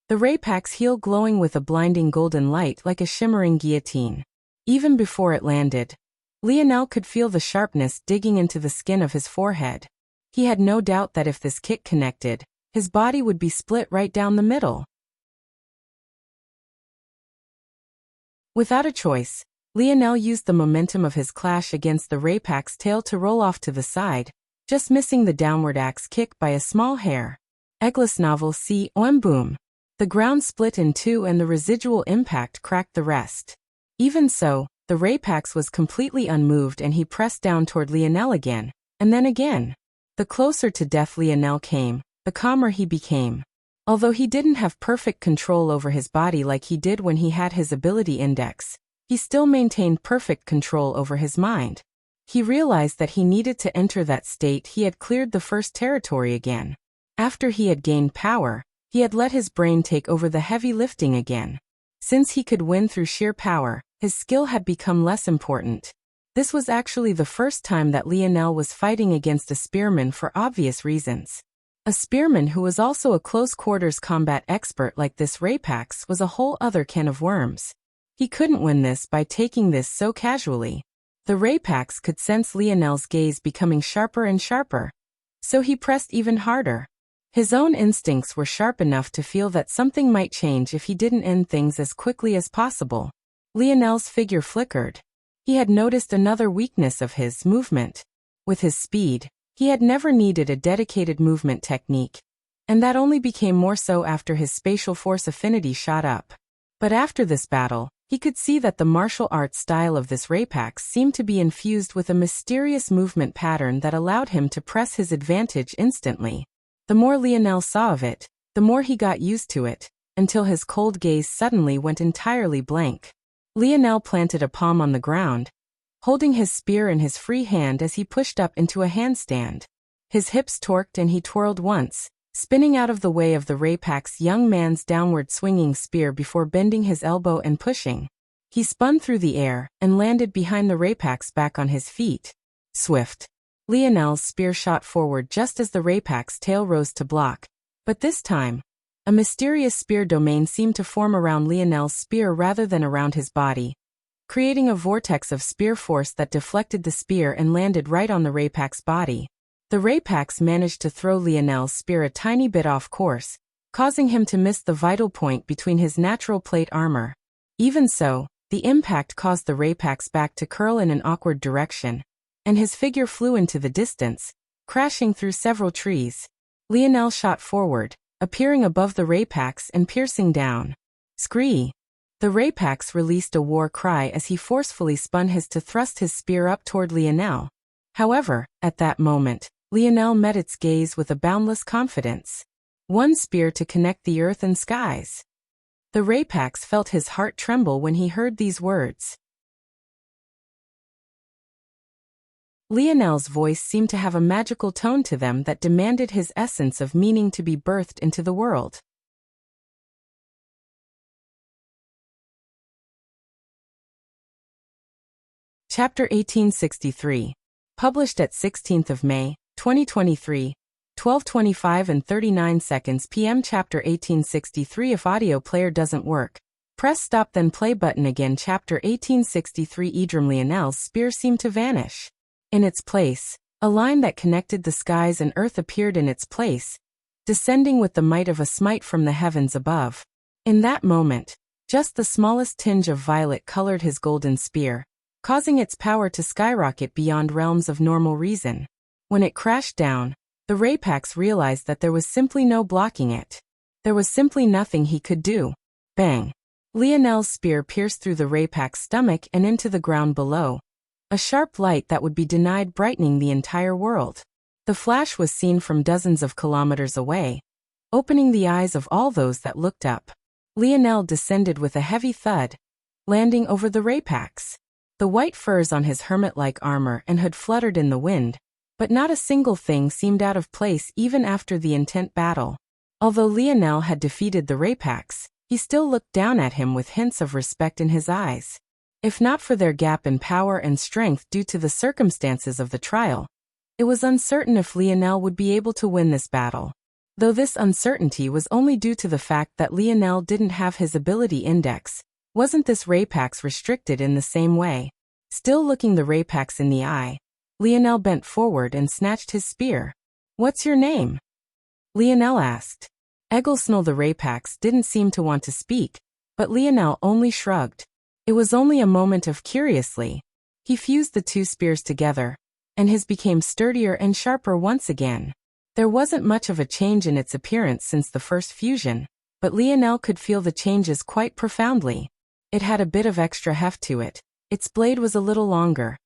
the Rapax's heel glowing with a blinding golden light like a shimmering guillotine. Even before it landed, Lionel could feel the sharpness digging into the skin of his forehead. He had no doubt that if this kick connected, his body would be split right down the middle. Without a choice, Lionel used the momentum of his clash against the Rapax's tail to roll off to the side, just missing the downward axe kick by a small hair. Eglis novel C. Boom. The ground split in 2 and the residual impact cracked the rest. Even so, the Rapax was completely unmoved and he pressed down toward Lionel again, and then again. The closer to death Lionel came, the calmer he became. Although he didn't have perfect control over his body like he did when he had his ability index, he still maintained perfect control over his mind. He realized that he needed to enter that state he had cleared the first territory again. After he had gained power, he had let his brain take over the heavy lifting again. Since he could win through sheer power, his skill had become less important. This was actually the first time that Lionel was fighting against a spearman for obvious reasons. A spearman who was also a close-quarters combat expert like this Rapax was a whole other can of worms. He couldn't win this by taking this so casually. The Rapax could sense Lionel's gaze becoming sharper and sharper, so he pressed even harder. His own instincts were sharp enough to feel that something might change if he didn't end things as quickly as possible. Lionel's figure flickered. He had noticed another weakness of his movement. With his speed, he had never needed a dedicated movement technique, and that only became more so after his spatial force affinity shot up. But after this battle, he could see that the martial arts style of this Rapax seemed to be infused with a mysterious movement pattern that allowed him to press his advantage instantly. The more Lionel saw of it, the more he got used to it, until his cold gaze suddenly went entirely blank. Lionel planted a palm on the ground, holding his spear in his free hand as he pushed up into a handstand. His hips torqued and he twirled once, spinning out of the way of the Rapak's young man's downward swinging spear before bending his elbow and pushing. He spun through the air and landed behind the Rapak's back on his feet. Swift. Lionel's spear shot forward just as the Rapak's tail rose to block, but this time, a mysterious spear domain seemed to form around Lionel's spear rather than around his body, creating a vortex of spear force that deflected the spear and landed right on the Rapak's body. The Rapak's managed to throw Lionel's spear a tiny bit off course, causing him to miss the vital point between his natural plate armor. Even so, the impact caused the Rapak's back to curl in an awkward direction, and his figure flew into the distance, crashing through several trees. Lionel shot forward, appearing above the Rapak's and piercing down. Scree! The Rapak's released a war cry as he forcefully spun his to thrust his spear up toward Lionel. However, at that moment, Lionel met its gaze with a boundless confidence. One spear to connect the earth and skies. The Rapak's felt his heart tremble when he heard these words. Lionel's voice seemed to have a magical tone to them that demanded his essence of meaning to be birthed into the world. Chapter 1863. Published at 16th of May, 2023, 12:25 and 39 seconds p.m. Chapter 1863. If audio player doesn't work, press stop then play button again. Chapter 1863. Edram. Lionel's spear seemed to vanish. In its place, a line that connected the skies and earth appeared in its place, descending with the might of a smite from the heavens above. In that moment, just the smallest tinge of violet colored his golden spear, causing its power to skyrocket beyond realms of normal reason. When it crashed down, the Rapak's realized that there was simply no blocking it. There was simply nothing he could do. Bang! Lionel's spear pierced through the Rapak's stomach and into the ground below, a sharp light that would be denied brightening the entire world. The flash was seen from dozens of kilometers away, opening the eyes of all those that looked up. Lionel descended with a heavy thud, landing over the Rapak's. The white furs on his hermit-like armor and hood fluttered in the wind, but not a single thing seemed out of place even after the intense battle. Although Lionel had defeated the Rapak's, he still looked down at him with hints of respect in his eyes. If not for their gap in power and strength due to the circumstances of the trial, it was uncertain if Lionel would be able to win this battle. Though this uncertainty was only due to the fact that Lionel didn't have his ability index, wasn't this Rapak's restricted in the same way? Still looking the Rapak's in the eye, Lionel bent forward and snatched his spear. "What's your name?" Lionel asked. Egglesnell the Rapak's didn't seem to want to speak, but Lionel only shrugged. It was only a moment of curiously. He fused the two spears together, and his became sturdier and sharper once again. There wasn't much of a change in its appearance since the first fusion, but Lionel could feel the changes quite profoundly. It had a bit of extra heft to it. Its blade was a little longer,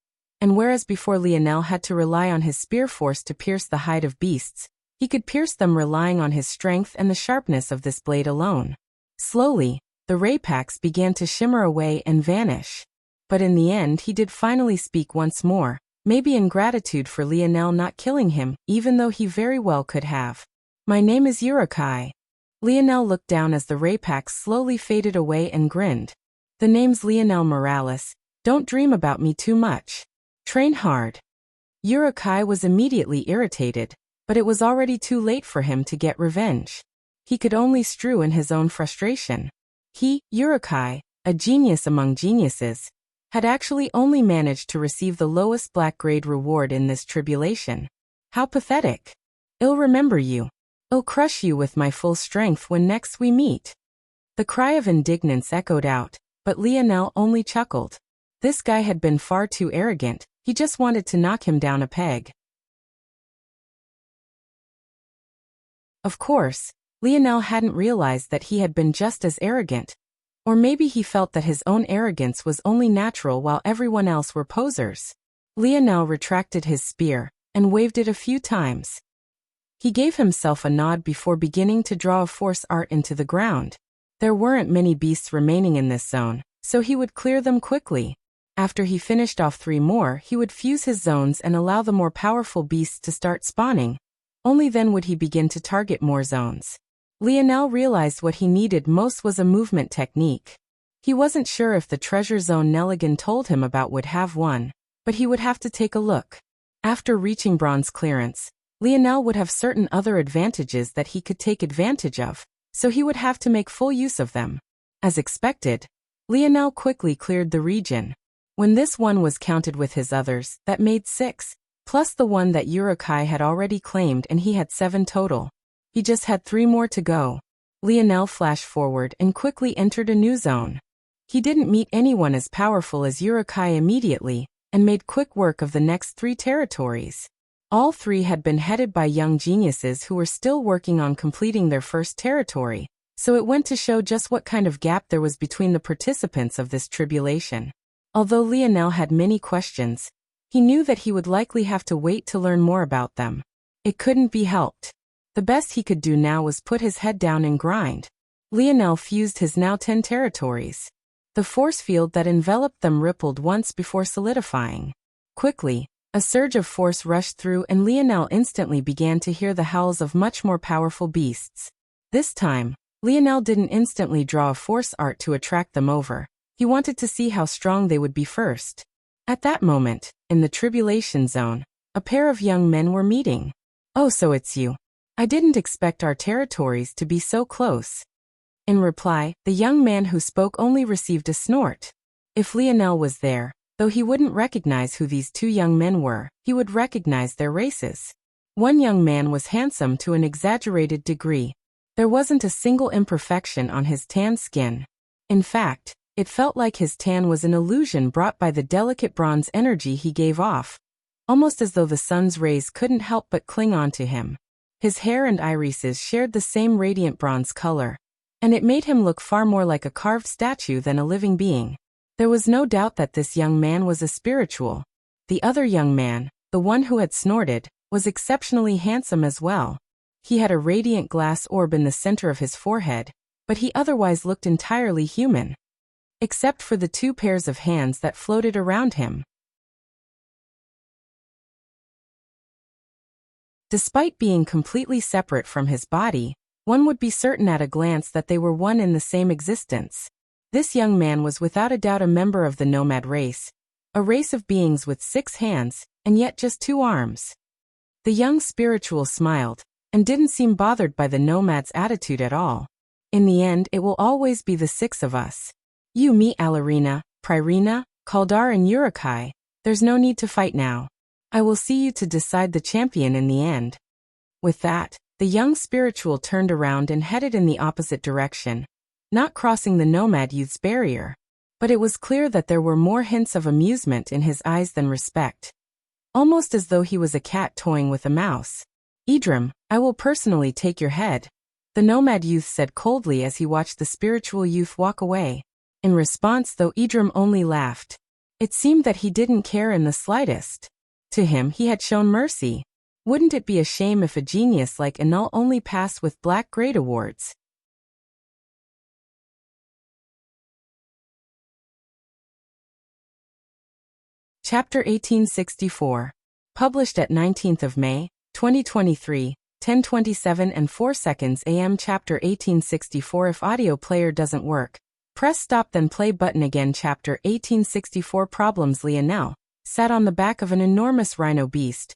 and whereas before Lionel had to rely on his spear force to pierce the hide of beasts, he could pierce them relying on his strength and the sharpness of this blade alone. Slowly, the Rapak's began to shimmer away and vanish. But in the end he did finally speak once more, maybe in gratitude for Lionel not killing him, even though he very well could have. "My name is Urukai." Lionel looked down as the Rapak's slowly faded away and grinned. "The name's Lionel Morales. Don't dream about me too much. Train hard." Urukai was immediately irritated, but it was already too late for him to get revenge. He could only strew in his own frustration. He, Urukai, a genius among geniuses, had actually only managed to receive the lowest black grade reward in this tribulation. How pathetic. "I'll remember you. I'll crush you with my full strength when next we meet." The cry of indignance echoed out, but Lionel only chuckled. This guy had been far too arrogant, he just wanted to knock him down a peg. Of course, Lionel hadn't realized that he had been just as arrogant. Or maybe he felt that his own arrogance was only natural while everyone else were posers. Lionel retracted his spear and waved it a few times. He gave himself a nod before beginning to draw a force art into the ground. There weren't many beasts remaining in this zone, so he would clear them quickly. After he finished off 3 more, he would fuse his zones and allow the more powerful beasts to start spawning. Only then would he begin to target more zones. Lionel realized what he needed most was a movement technique. He wasn't sure if the treasure zone Nelligan told him about would have one, but he would have to take a look. After reaching bronze clearance, Lionel would have certain other advantages that he could take advantage of, so he would have to make full use of them. As expected, Lionel quickly cleared the region. When this one was counted with his others, that made 6, plus the one that Urukai had already claimed, and he had 7 total. He just had 3 more to go. Lionel flashed forward and quickly entered a new zone. He didn't meet anyone as powerful as Urukai immediately, and made quick work of the next 3 territories. All 3 had been headed by young geniuses who were still working on completing their first territory, so it went to show just what kind of gap there was between the participants of this tribulation. Although Lionel had many questions, he knew that he would likely have to wait to learn more about them. It couldn't be helped. The best he could do now was put his head down and grind. Lionel fused his now 10 territories. The force field that enveloped them rippled once before solidifying. Quickly, a surge of force rushed through, and Lionel instantly began to hear the howls of much more powerful beasts. This time, Lionel didn't instantly draw a force art to attract them over. He wanted to see how strong they would be first. At that moment, in the tribulation zone, a pair of young men were meeting. "Oh, so it's you. I didn't expect our territories to be so close." In reply, the young man who spoke only received a snort. If Lionel was there, though he wouldn't recognize who these 2 young men were, he would recognize their races. One young man was handsome to an exaggerated degree. There wasn't a single imperfection on his tan skin. In fact, it felt like his tan was an illusion brought by the delicate bronze energy he gave off, almost as though the sun's rays couldn't help but cling on to him. His hair and irises shared the same radiant bronze color, and it made him look far more like a carved statue than a living being. There was no doubt that this young man was a spiritual. The other young man, the one who had snorted, was exceptionally handsome as well. He had a radiant glass orb in the center of his forehead, but he otherwise looked entirely human, except for the 2 pairs of hands that floated around him. Despite being completely separate from his body, one would be certain at a glance that they were one in the same existence. This young man was without a doubt a member of the nomad race, a race of beings with 6 hands, and yet just 2 arms. The young spiritual smiled, and didn't seem bothered by the nomad's attitude at all. "In the end, it will always be the 6 of us. You, me, Alarina, Pririna, Kaldar, and Urukai. There's no need to fight now. I will see you to decide the champion in the end." With that, the young spiritual turned around and headed in the opposite direction, not crossing the nomad youth's barrier. But it was clear that there were more hints of amusement in his eyes than respect. Almost as though he was a cat toying with a mouse. "Idrim, I will personally take your head," the nomad youth said coldly as he watched the spiritual youth walk away. In response, though, Idrim only laughed. It seemed that he didn't care in the slightest. To him, he had shown mercy. Wouldn't it be a shame if a genius like Enul only passed with black grade awards? Chapter 1864. Published at 19th of May, 2023, 10:27 and 4 seconds AM. Chapter 1864. If audio player doesn't work, press stop then play button again. Chapter 1864. Problems. Lionel sat on the back of an enormous rhino beast.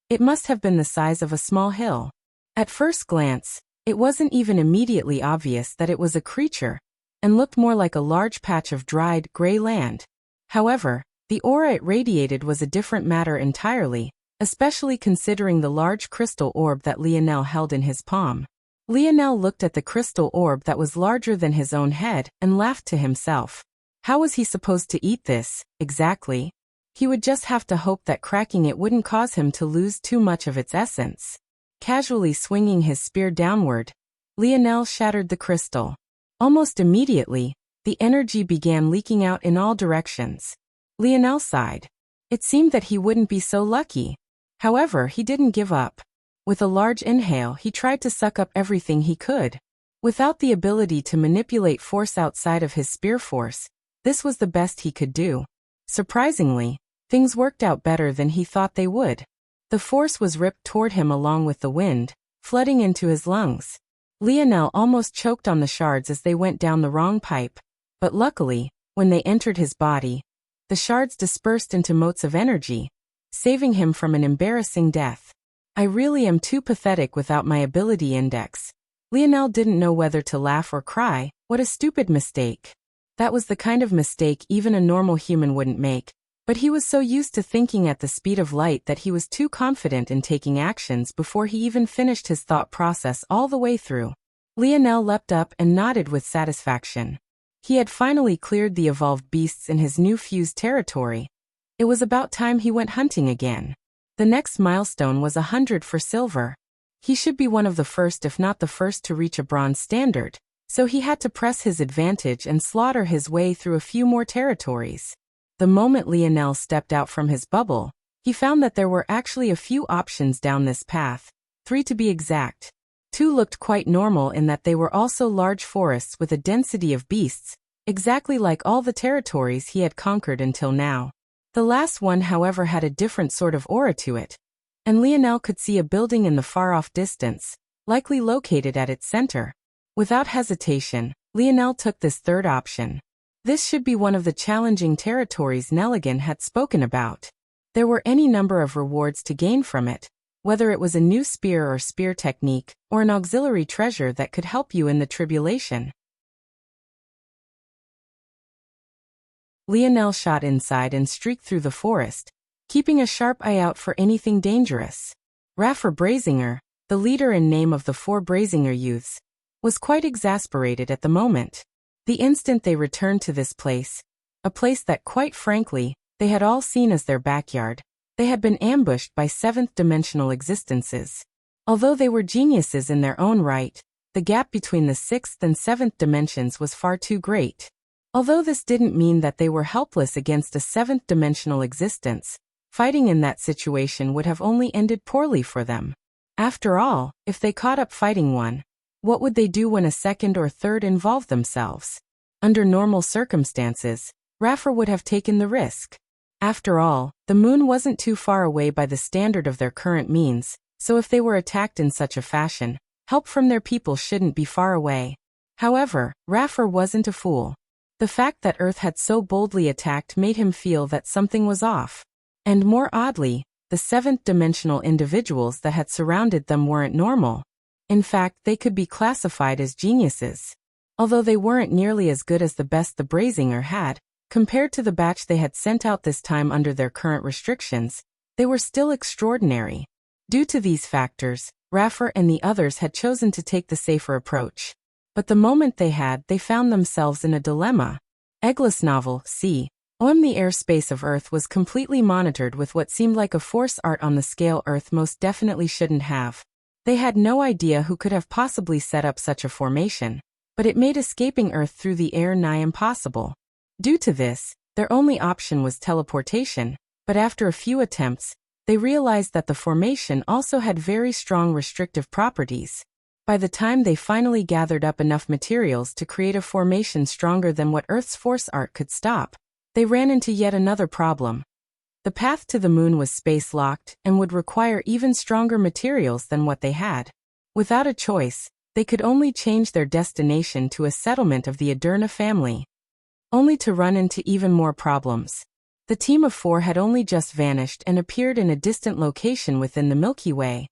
It must have been the size of a small hill. At first glance, it wasn't even immediately obvious that it was a creature, and looked more like a large patch of dried, gray land. However, the aura it radiated was a different matter entirely, especially considering the large crystal orb that Lionel held in his palm. Lionel looked at the crystal orb that was larger than his own head and laughed to himself. How was he supposed to eat this, exactly? He would just have to hope that cracking it wouldn't cause him to lose too much of its essence. Casually swinging his spear downward, Lionel shattered the crystal. Almost immediately, the energy began leaking out in all directions. Lionel sighed. It seemed that he wouldn't be so lucky. However, he didn't give up. With a large inhale, he tried to suck up everything he could. Without the ability to manipulate force outside of his spear force, this was the best he could do. Surprisingly, things worked out better than he thought they would. The force was ripped toward him along with the wind, flooding into his lungs. Lionel almost choked on the shards as they went down the wrong pipe, but luckily, when they entered his body, the shards dispersed into motes of energy, saving him from an embarrassing death. I really am too pathetic without my ability index. Lionel didn't know whether to laugh or cry. What a stupid mistake. That was the kind of mistake even a normal human wouldn't make, but he was so used to thinking at the speed of light that he was too confident in taking actions before he even finished his thought process all the way through. Lionel leapt up and nodded with satisfaction. He had finally cleared the evolved beasts in his new fused territory. It was about time he went hunting again. The next milestone was 100 for silver. He should be one of the first if not the first to reach a bronze standard, so he had to press his advantage and slaughter his way through a few more territories. The moment Lionel stepped out from his bubble, he found that there were actually a few options down this path, 3 to be exact. 2 looked quite normal in that they were also large forests with a density of beasts, exactly like all the territories he had conquered until now. The last one, however, had a different sort of aura to it, and Lionel could see a building in the far-off distance, likely located at its center. Without hesitation, Lionel took this third option. This should be one of the challenging territories Nelligan had spoken about. There were any number of rewards to gain from it, whether it was a new spear or spear technique, or an auxiliary treasure that could help you in the tribulation. Lionel shot inside and streaked through the forest, keeping a sharp eye out for anything dangerous. Raffer Brazinger, the leader in name of the 4 Brazinger youths, was quite exasperated at the moment. The instant they returned to this place, a place that quite frankly, they had all seen as their backyard, they had been ambushed by 7th-dimensional existences. Although they were geniuses in their own right, the gap between the 6th and 7th dimensions was far too great. Although this didn't mean that they were helpless against a 7th-dimensional existence, fighting in that situation would have only ended poorly for them. After all, if they caught up fighting one, what would they do when a 2nd or 3rd involved themselves? Under normal circumstances, Raffer would have taken the risk. After all, the moon wasn't too far away by the standard of their current means, so if they were attacked in such a fashion, help from their people shouldn't be far away. However, Raffer wasn't a fool. The fact that Earth had so boldly attacked made him feel that something was off. And more oddly, the 7th-dimensional individuals that had surrounded them weren't normal. In fact, they could be classified as geniuses. Although they weren't nearly as good as the best the Brazinger had, compared to the batch they had sent out this time under their current restrictions, they were still extraordinary. Due to these factors, Raffer and the others had chosen to take the safer approach. But the moment they found themselves in a dilemma. Eglis novel, c. The airspace of Earth was completely monitored with what seemed like a force art on the scale Earth most definitely shouldn't have. They had no idea who could have possibly set up such a formation, but it made escaping Earth through the air nigh impossible. Due to this, their only option was teleportation, but after a few attempts, they realized that the formation also had very strong restrictive properties. By the time they finally gathered up enough materials to create a formation stronger than what Earth's force art could stop, they ran into yet another problem. The path to the moon was space-locked and would require even stronger materials than what they had. Without a choice, they could only change their destination to a settlement of the Aderna family. Only to run into even more problems. The team of 4 had only just vanished and appeared in a distant location within the Milky Way.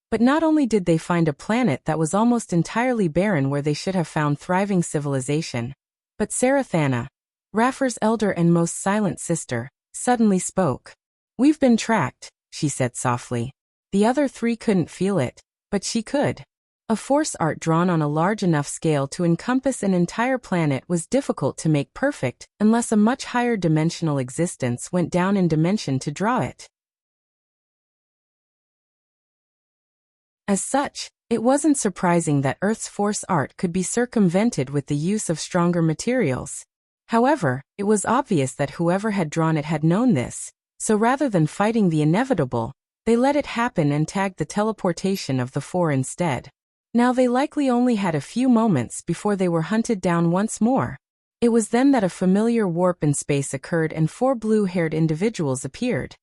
But not only did they find a planet that was almost entirely barren where they should have found thriving civilization, but Sarathana, Raffer's elder and most silent sister, suddenly spoke. "We've been tracked," she said softly. The other 3 couldn't feel it, but she could. A force art drawn on a large enough scale to encompass an entire planet was difficult to make perfect unless a much higher dimensional existence went down in dimension to draw it. As such, it wasn't surprising that Earth's force art could be circumvented with the use of stronger materials. However, it was obvious that whoever had drawn it had known this, so rather than fighting the inevitable, they let it happen and tagged the teleportation of the 4 instead. Now they likely only had a few moments before they were hunted down once more. It was then that a familiar warp in space occurred and 4 blue-haired individuals appeared.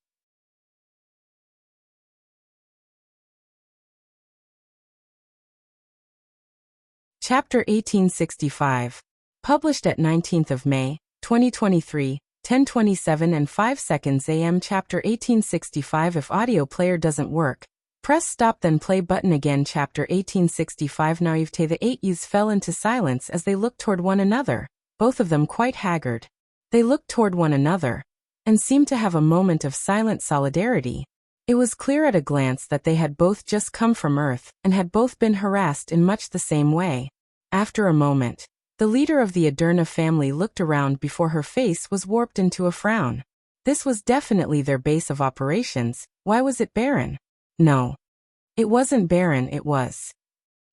Chapter 1865. Published at 19th of May, 2023, 10:27 and 5 seconds AM. Chapter 1865. If audio player doesn't work, press stop then play button again. Chapter 1865. Naivete. The 8 youths fell into silence as they looked toward one another, both of them quite haggard. They looked toward one another, and seemed to have a moment of silent solidarity. It was clear at a glance that they had both just come from Earth, and had both been harassed in much the same way. After a moment, the leader of the Aderna family looked around before her face was warped into a frown. This was definitely their base of operations. Why was it barren? No. It wasn't barren, it was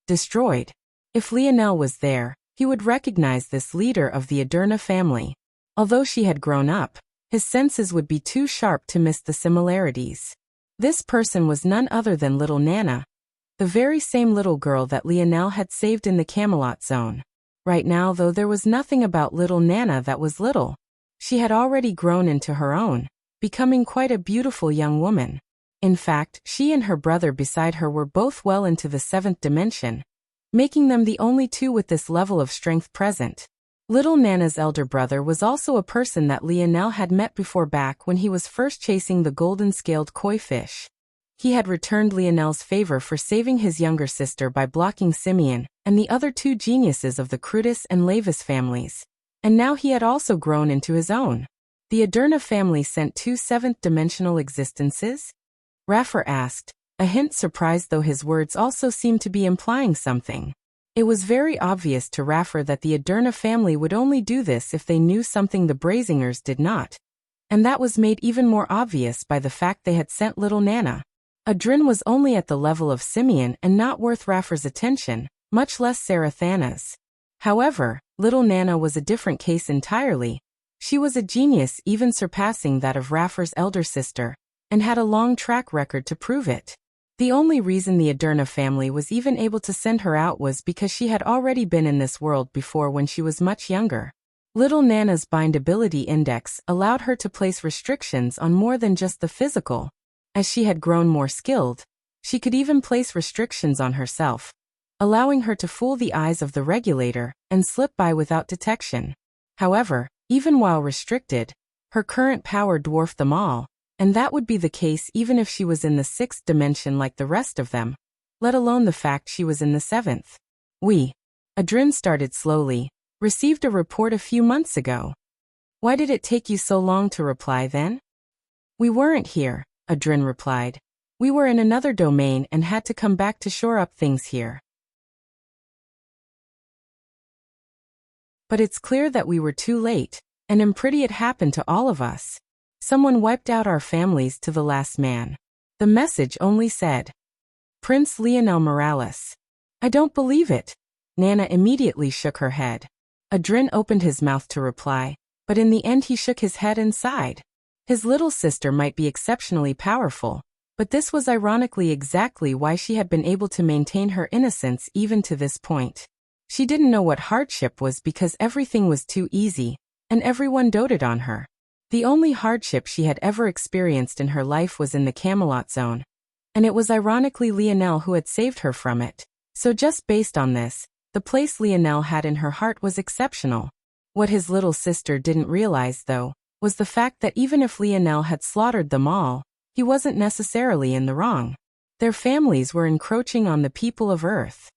destroyed. If Lionel was there, he would recognize this leader of the Aderna family. Although she had grown up, his senses would be too sharp to miss the similarities. This person was none other than little Nana, the very same little girl that Lionel had saved in the Camelot zone. Right now, though, there was nothing about little Nana that was little. She had already grown into her own, becoming quite a beautiful young woman. In fact, she and her brother beside her were both well into the 7th dimension, making them the only 2 with this level of strength present. Little Nana's elder brother was also a person that Lionel had met before back when he was first chasing the golden-scaled koi fish. He had returned Lionel's favor for saving his younger sister by blocking Simeon and the other 2 geniuses of the Crutus and Lavis families. And now he had also grown into his own. The Aderna family sent 2 7th-dimensional existences? Raffer asked, a hint surprised though his words also seemed to be implying something. It was very obvious to Raffer that the Aderna family would only do this if they knew something the Brazingers did not. And that was made even more obvious by the fact they had sent little Nana. Adrin was only at the level of Simeon and not worth Raffer's attention, much less Sarathana's. However, little Nana was a different case entirely. She was a genius, even surpassing that of Raffer's elder sister, and had a long track record to prove it. The only reason the Aderna family was even able to send her out was because she had already been in this world before when she was much younger. Little Nana's bindability index allowed her to place restrictions on more than just the physical. As she had grown more skilled, she could even place restrictions on herself, allowing her to fool the eyes of the regulator and slip by without detection. However, even while restricted, her current power dwarfed them all, and that would be the case even if she was in the 6th dimension like the rest of them, let alone the fact she was in the 7th. Adrin started slowly, received a report a few months ago. Why did it take you so long to reply then? We weren't here, Adrin replied. We were in another domain and had to come back to shore up things here. But it's clear that we were too late, and I'm pretty it happened to all of us. Someone wiped out our families to the last man. The message only said, Prince Lionel Morales. I don't believe it. Nana immediately shook her head. Adrin opened his mouth to reply, but in the end he shook his head and sighed. His little sister might be exceptionally powerful, but this was ironically exactly why she had been able to maintain her innocence even to this point. She didn't know what hardship was because everything was too easy, and everyone doted on her. The only hardship she had ever experienced in her life was in the Camelot zone, and it was ironically Lionel who had saved her from it. So just based on this, the place Lionel had in her heart was exceptional. What his little sister didn't realize, though, was the fact that even if Lionel had slaughtered them all, he wasn't necessarily in the wrong. Their families were encroaching on the people of Earth.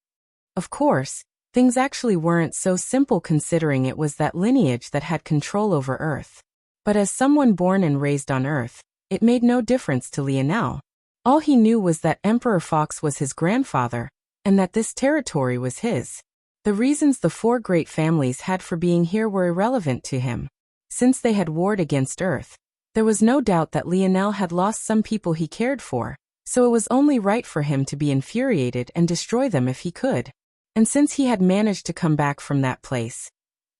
Of course, things actually weren't so simple considering it was that lineage that had control over Earth. But as someone born and raised on Earth, it made no difference to Lionel. All he knew was that Emperor Fox was his grandfather, and that this territory was his. The reasons the 4 great families had for being here were irrelevant to him. Since they had warred against Earth, there was no doubt that Lionel had lost some people he cared for, so it was only right for him to be infuriated and destroy them if he could. And since he had managed to come back from that place,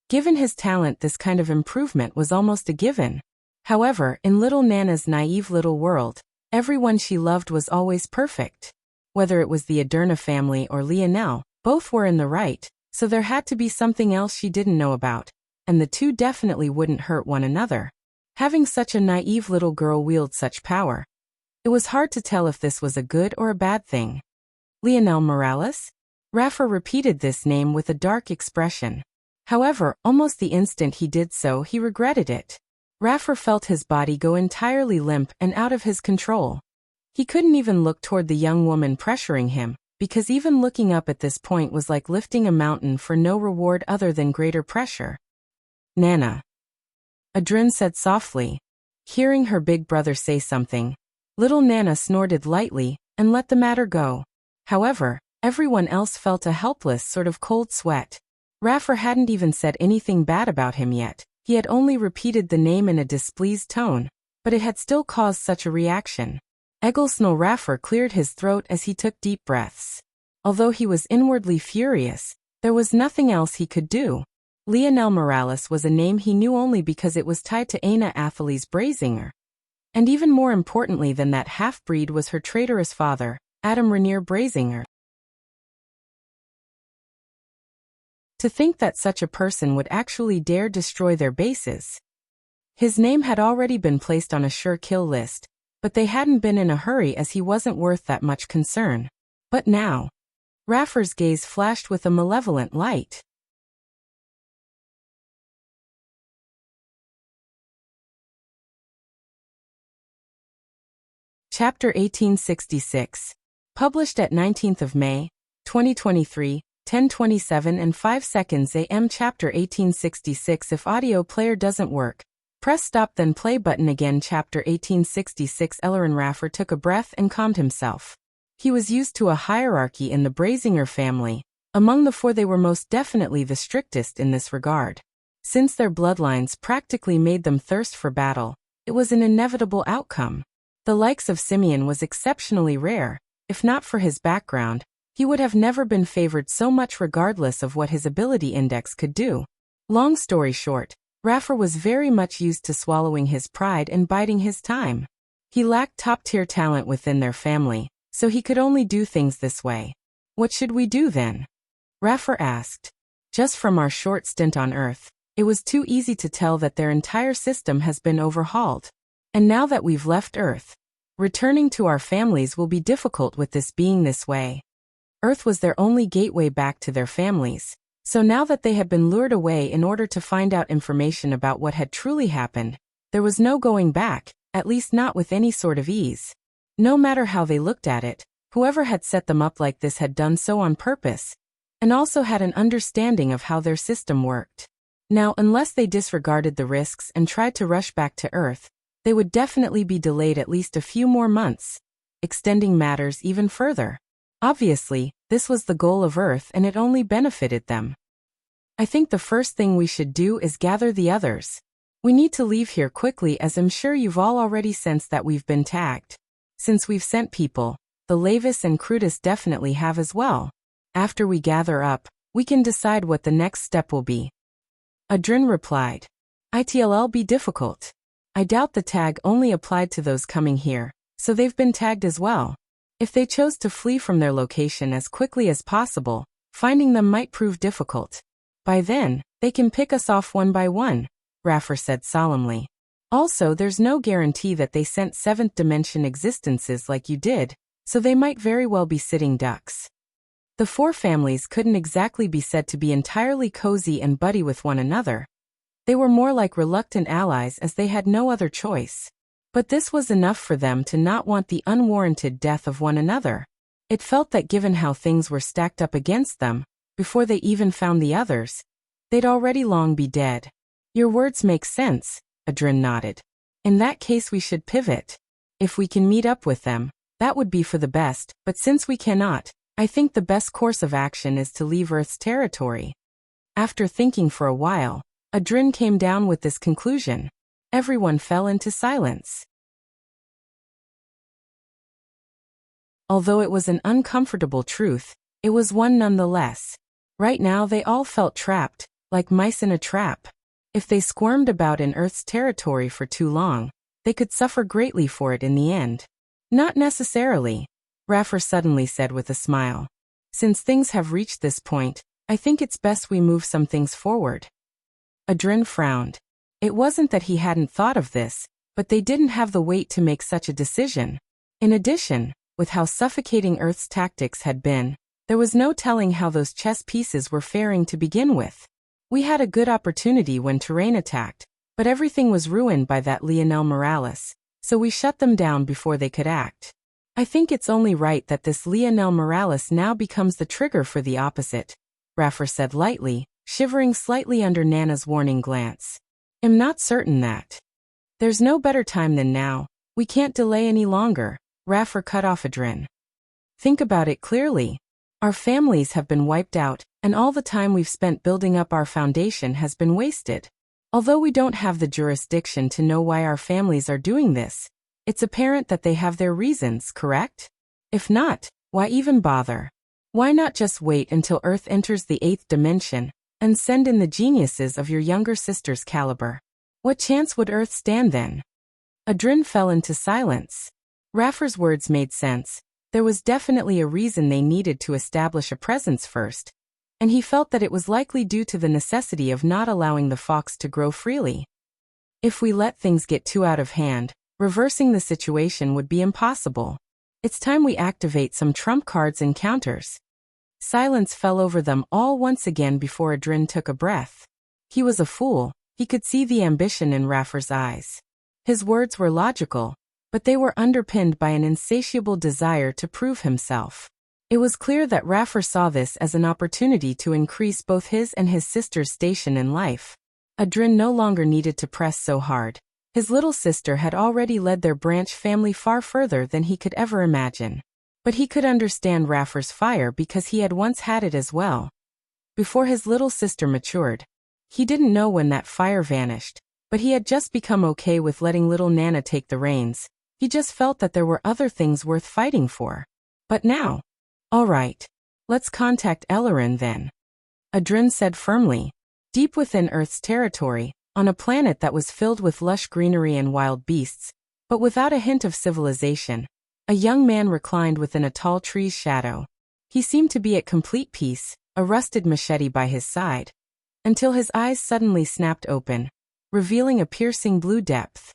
given his talent, this kind of improvement was almost a given. However, in little Nana's naive little world, everyone she loved was always perfect. Whether it was the Aderna family or Lionel, both were in the right, so there had to be something else she didn't know about. and the two definitely wouldn't hurt one another. Having such a naive little girl wield such power, it was hard to tell if this was a good or a bad thing. Leonel Morales? Raffer repeated this name with a dark expression. However, almost the instant he did so, he regretted it. Raffer felt his body go entirely limp and out of his control. He couldn't even look toward the young woman pressuring him, because even looking up at this point was like lifting a mountain for no reward other than greater pressure. Nana. Adrin said softly. Hearing her big brother say something, little Nana snorted lightly and let the matter go. However, everyone else felt a helpless sort of cold sweat. Raffer hadn't even said anything bad about him yet. He had only repeated the name in a displeased tone, but it had still caused such a reaction. Egglesnell Raffer cleared his throat as he took deep breaths. Although he was inwardly furious, there was nothing else he could do. Leonel Morales was a name he knew only because it was tied to Aina Athelie's Brazinger. And even more importantly than that half-breed was her traitorous father, Adam Rainier Brazinger. To think that such a person would actually dare destroy their bases. His name had already been placed on a sure kill list, but they hadn't been in a hurry as he wasn't worth that much concern. But now, Raffer's gaze flashed with a malevolent light. Chapter 1866. Published at 19th of May, 2023, 10:27 and 5 seconds AM. Chapter 1866. If audio player doesn't work, press stop then play button again. Chapter 1866. Ellerin Raffer took a breath and calmed himself. He was used to a hierarchy in the Brazinger family. Among the four they were most definitely the strictest in this regard. Since their bloodlines practically made them thirst for battle, it was an inevitable outcome. The likes of Simeon was exceptionally rare. If not for his background, he would have never been favored so much regardless of what his ability index could do. Long story short, Raffer was very much used to swallowing his pride and biding his time. He lacked top-tier talent within their family, so he could only do things this way. What should we do then? Raffer asked. Just from our short stint on Earth, it was too easy to tell that their entire system has been overhauled. And now that we've left Earth, returning to our families will be difficult with this being this way. Earth was their only gateway back to their families, so now that they had been lured away in order to find out information about what had truly happened, there was no going back, at least not with any sort of ease. No matter how they looked at it, whoever had set them up like this had done so on purpose, and also had an understanding of how their system worked. Now, unless they disregarded the risks and tried to rush back to Earth, they would definitely be delayed at least a few more months, extending matters even further. Obviously, this was the goal of Earth and it only benefited them. I think the first thing we should do is gather the others. We need to leave here quickly as I'm sure you've all already sensed that we've been tagged. Since we've sent people, the Lavis and Crutus definitely have as well. After we gather up, we can decide what the next step will be. Adrin replied. It'll be difficult. I doubt the tag only applied to those coming here, so they've been tagged as well. If they chose to flee from their location as quickly as possible, finding them might prove difficult. By then, they can pick us off one by one, Raffer said solemnly. Also, there's no guarantee that they sent seventh dimension existences like you did, so they might very well be sitting ducks. The four families couldn't exactly be said to be entirely cozy and buddy with one another. They were more like reluctant allies as they had no other choice. But this was enough for them to not want the unwarranted death of one another. It felt that given how things were stacked up against them, before they even found the others, they'd already long be dead. Your words make sense, Adrin nodded. In that case we should pivot. If we can meet up with them, that would be for the best, but since we cannot, I think the best course of action is to leave Earth's territory. After thinking for a while, Adrin came down with this conclusion. Everyone fell into silence. Although it was an uncomfortable truth, it was one nonetheless. Right now they all felt trapped, like mice in a trap. If they squirmed about in Earth's territory for too long, they could suffer greatly for it in the end. Not necessarily, Raffer suddenly said with a smile. Since things have reached this point, I think it's best we move some things forward. Adrin frowned. It wasn't that he hadn't thought of this, but they didn't have the weight to make such a decision. In addition, with how suffocating Earth's tactics had been, there was no telling how those chess pieces were faring to begin with. We had a good opportunity when terrain attacked, but everything was ruined by that Lionel Morales, so we shut them down before they could act. I think it's only right that this Lionel Morales now becomes the trigger for the opposite, Raffer said lightly, shivering slightly under Nana's warning glance. I'm not certain that. There's no better time than now. We can't delay any longer, Raffer cut off Adrin. Think about it clearly. Our families have been wiped out, and all the time we've spent building up our foundation has been wasted. Although we don't have the jurisdiction to know why our families are doing this, it's apparent that they have their reasons, correct? If not, why even bother? Why not just wait until Earth enters the 8th dimension, and send in the geniuses of your younger sister's caliber? What chance would Earth stand then? Adrin fell into silence. Raffer's words made sense. There was definitely a reason they needed to establish a presence first, and he felt that it was likely due to the necessity of not allowing the fox to grow freely. If we let things get too out of hand, reversing the situation would be impossible. It's time we activate some trump cards and counters. Silence fell over them all once again before Adrin took a breath. He was a fool. He could see the ambition in Raffer's eyes. His words were logical, but they were underpinned by an insatiable desire to prove himself. It was clear that Raffer saw this as an opportunity to increase both his and his sister's station in life. Adrin no longer needed to press so hard. His little sister had already led their branch family far further than he could ever imagine. But he could understand Raffer's fire because he had once had it as well. Before his little sister matured, he didn't know when that fire vanished, but he had just become okay with letting little Nana take the reins. He just felt that there were other things worth fighting for. But now, all right, let's contact Ellerin then. Adrin said firmly. Deep within Earth's territory, on a planet that was filled with lush greenery and wild beasts, but without a hint of civilization, a young man reclined within a tall tree's shadow. He seemed to be at complete peace, a rusted machete by his side, until his eyes suddenly snapped open, revealing a piercing blue depth.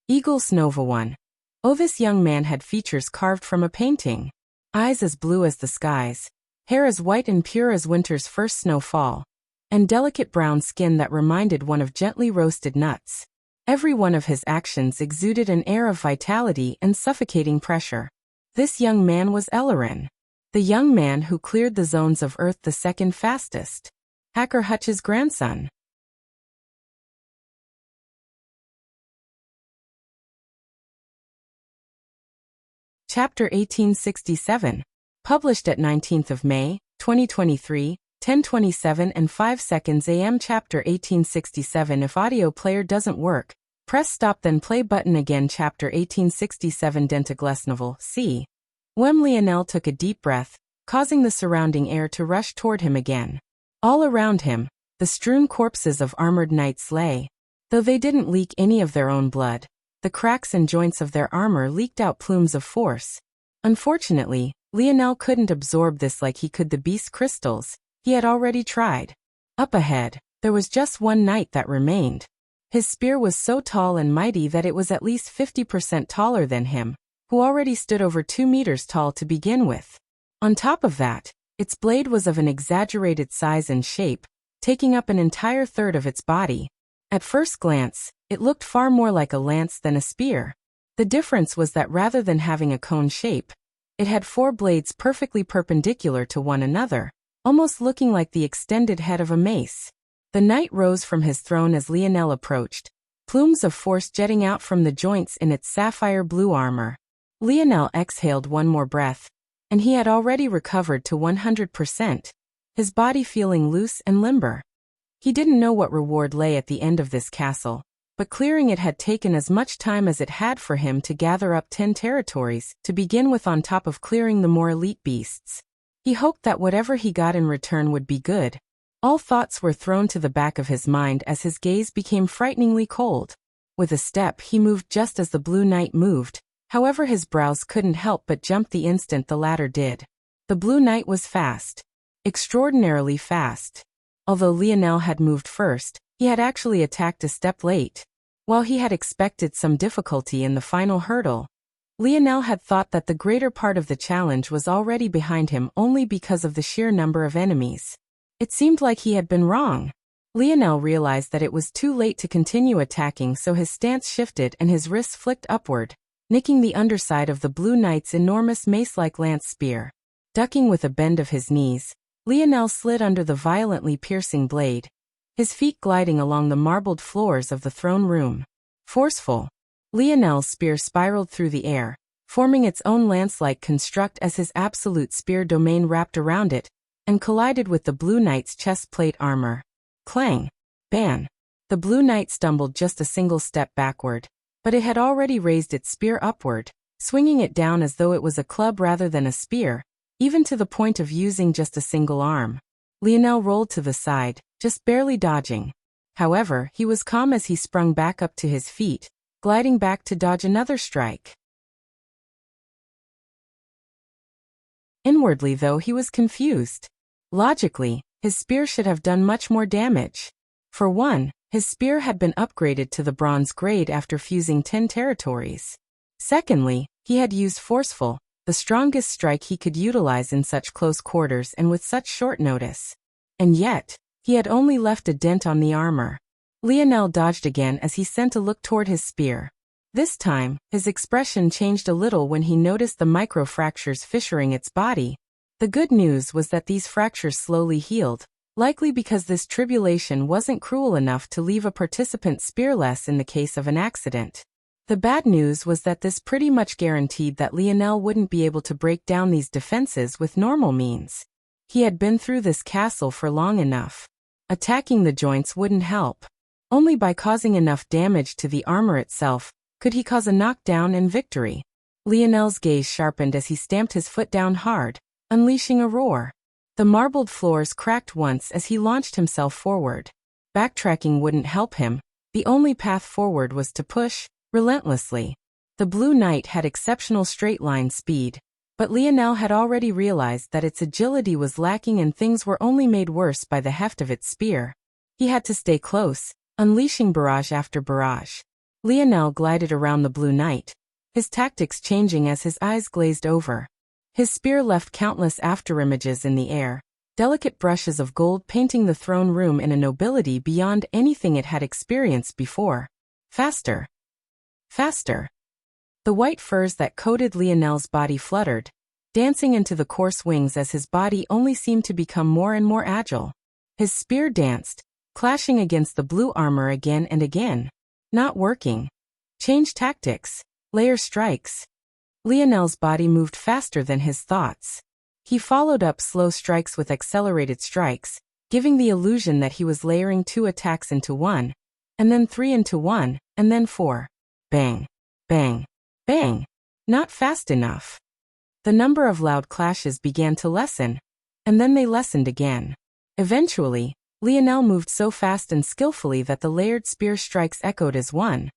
Eagles Nova 1. Oh, this young man had features carved from a painting. Eyes as blue as the skies, hair as white and pure as winter's first snowfall, and delicate brown skin that reminded one of gently roasted nuts. Every one of his actions exuded an air of vitality and suffocating pressure. This young man was Ellerin, the young man who cleared the zones of Earth the second fastest. Hacker Hutch's grandson. Chapter 1867. Published at 19th of May, 2023, 10:27 and 5 seconds AM. Chapter 1867. If audio player doesn't work, press stop then play button again. Chapter 1867. Dentaglesnovel. C. Lionel took a deep breath, causing the surrounding air to rush toward him again. All around him, the strewn corpses of armored knights lay. Though they didn't leak any of their own blood, the cracks and joints of their armor leaked out plumes of force. Unfortunately, Lionel couldn't absorb this like he could the beast crystals. He had already tried. Up ahead, there was just one knight that remained. His spear was so tall and mighty that it was at least 50% taller than him, who already stood over 2 meters tall to begin with. On top of that, its blade was of an exaggerated size and shape, taking up an entire third of its body. At first glance, it looked far more like a lance than a spear. The difference was that rather than having a cone shape, it had 4 blades perfectly perpendicular to one another, almost looking like the extended head of a mace. The knight rose from his throne as Lionel approached, plumes of force jetting out from the joints in its sapphire blue armor. Lionel exhaled one more breath, and he had already recovered to 100%, his body feeling loose and limber. He didn't know what reward lay at the end of this castle, but clearing it had taken as much time as it had for him to gather up 10 territories to begin with on top of clearing the more elite beasts. He hoped that whatever he got in return would be good. All thoughts were thrown to the back of his mind as his gaze became frighteningly cold. With a step he moved just as the Blue Knight moved, however his brows couldn't help but jump the instant the latter did. The Blue Knight was fast. extraordinarily fast. Although Lionel had moved first, he had actually attacked a step late. While he had expected some difficulty in the final hurdle, Lionel had thought that the greater part of the challenge was already behind him only because of the sheer number of enemies. It seemed like he had been wrong. Lionel realized that it was too late to continue attacking, so his stance shifted and his wrists flicked upward, nicking the underside of the Blue Knight's enormous mace-like lance spear. Ducking with a bend of his knees, Lionel slid under the violently piercing blade, his feet gliding along the marbled floors of the throne room. Forceful, Lionel's spear spiraled through the air, forming its own lance-like construct as his absolute spear domain wrapped around it, and collided with the Blue Knight's chest plate armor. Clang! Ban! The Blue Knight stumbled just a single step backward, but it had already raised its spear upward, swinging it down as though it was a club rather than a spear, even to the point of using just a single arm. Lionel rolled to the side, just barely dodging. However, he was calm as he sprung back up to his feet, gliding back to dodge another strike. Inwardly, though, he was confused. Logically, his spear should have done much more damage. For one, his spear had been upgraded to the bronze grade after fusing 10 territories. Secondly, he had used Forceful, the strongest strike he could utilize in such close quarters and with such short notice. And yet, he had only left a dent on the armor. Lionel dodged again as he sent a look toward his spear. This time, his expression changed a little when he noticed the micro-fractures fissuring its body. The good news was that these fractures slowly healed, likely because this tribulation wasn't cruel enough to leave a participant spearless in the case of an accident. The bad news was that this pretty much guaranteed that Lionel wouldn't be able to break down these defenses with normal means. He had been through this castle for long enough. Attacking the joints wouldn't help. Only by causing enough damage to the armor itself could he cause a knockdown and victory. Lionel's gaze sharpened as he stamped his foot down hard, unleashing a roar. The marbled floors cracked once as he launched himself forward. Backtracking wouldn't help him. The only path forward was to push, relentlessly. The Blue Knight had exceptional straight-line speed, but Lionel had already realized that its agility was lacking and things were only made worse by the heft of its spear. He had to stay close, unleashing barrage after barrage. Lionel glided around the Blue Knight, his tactics changing as his eyes glazed over. His spear left countless afterimages in the air, delicate brushes of gold painting the throne room in a nobility beyond anything it had experienced before. Faster! Faster! The white furs that coated Lionel's body fluttered, dancing into the coarse wings as his body only seemed to become more and more agile. His spear danced, clashing against the blue armor again and again. Not working. Change tactics. Layer strikes. Lionel's body moved faster than his thoughts. He followed up slow strikes with accelerated strikes, giving the illusion that he was layering 2 attacks into one, and then 3 into one, and then 4. Bang. Bang. Bang. Not fast enough. The number of loud clashes began to lessen, and then they lessened again. Eventually, Lionel moved so fast and skillfully that the layered spear strikes echoed as one,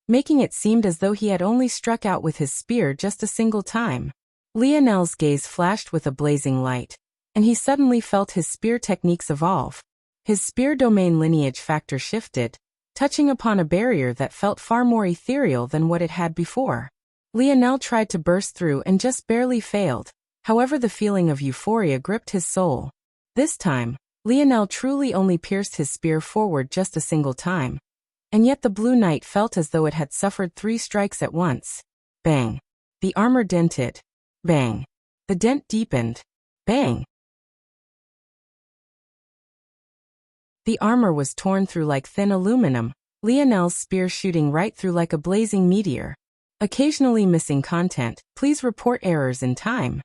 making it seem as though he had only struck out with his spear just a single time. Lionel's gaze flashed with a blazing light, and he suddenly felt his spear techniques evolve. His spear domain lineage factor shifted, touching upon a barrier that felt far more ethereal than what it had before. Lionel tried to burst through and just barely failed. However, the feeling of euphoria gripped his soul. This time, Lionel truly only pierced his spear forward just a single time. And yet the Blue Knight felt as though it had suffered 3 strikes at once. Bang. The armor dented. Bang. The dent deepened. Bang. The armor was torn through like thin aluminum, Lionel's spear shooting right through like a blazing meteor. Occasionally missing content. Please report errors in time.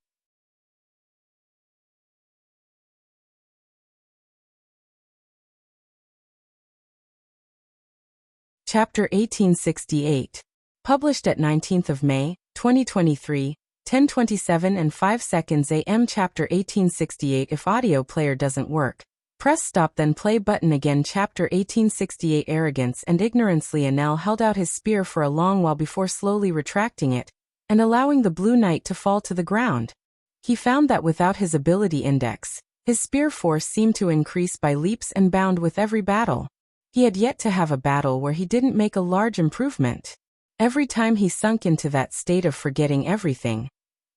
Chapter 1868. Published at 19th of May, 2023, 10:27 and 5 seconds AM. Chapter 1868. If audio player doesn't work, press stop then play button again. Chapter 1868. Arrogance and ignorance. Lionel held out his spear for a long while before slowly retracting it, and allowing the Blue Knight to fall to the ground. He found that without his ability index, His spear force seemed to increase by leaps and bounds with every battle. He had yet to have a battle where he didn't make a large improvement. Every time he sunk into that state of forgetting everything,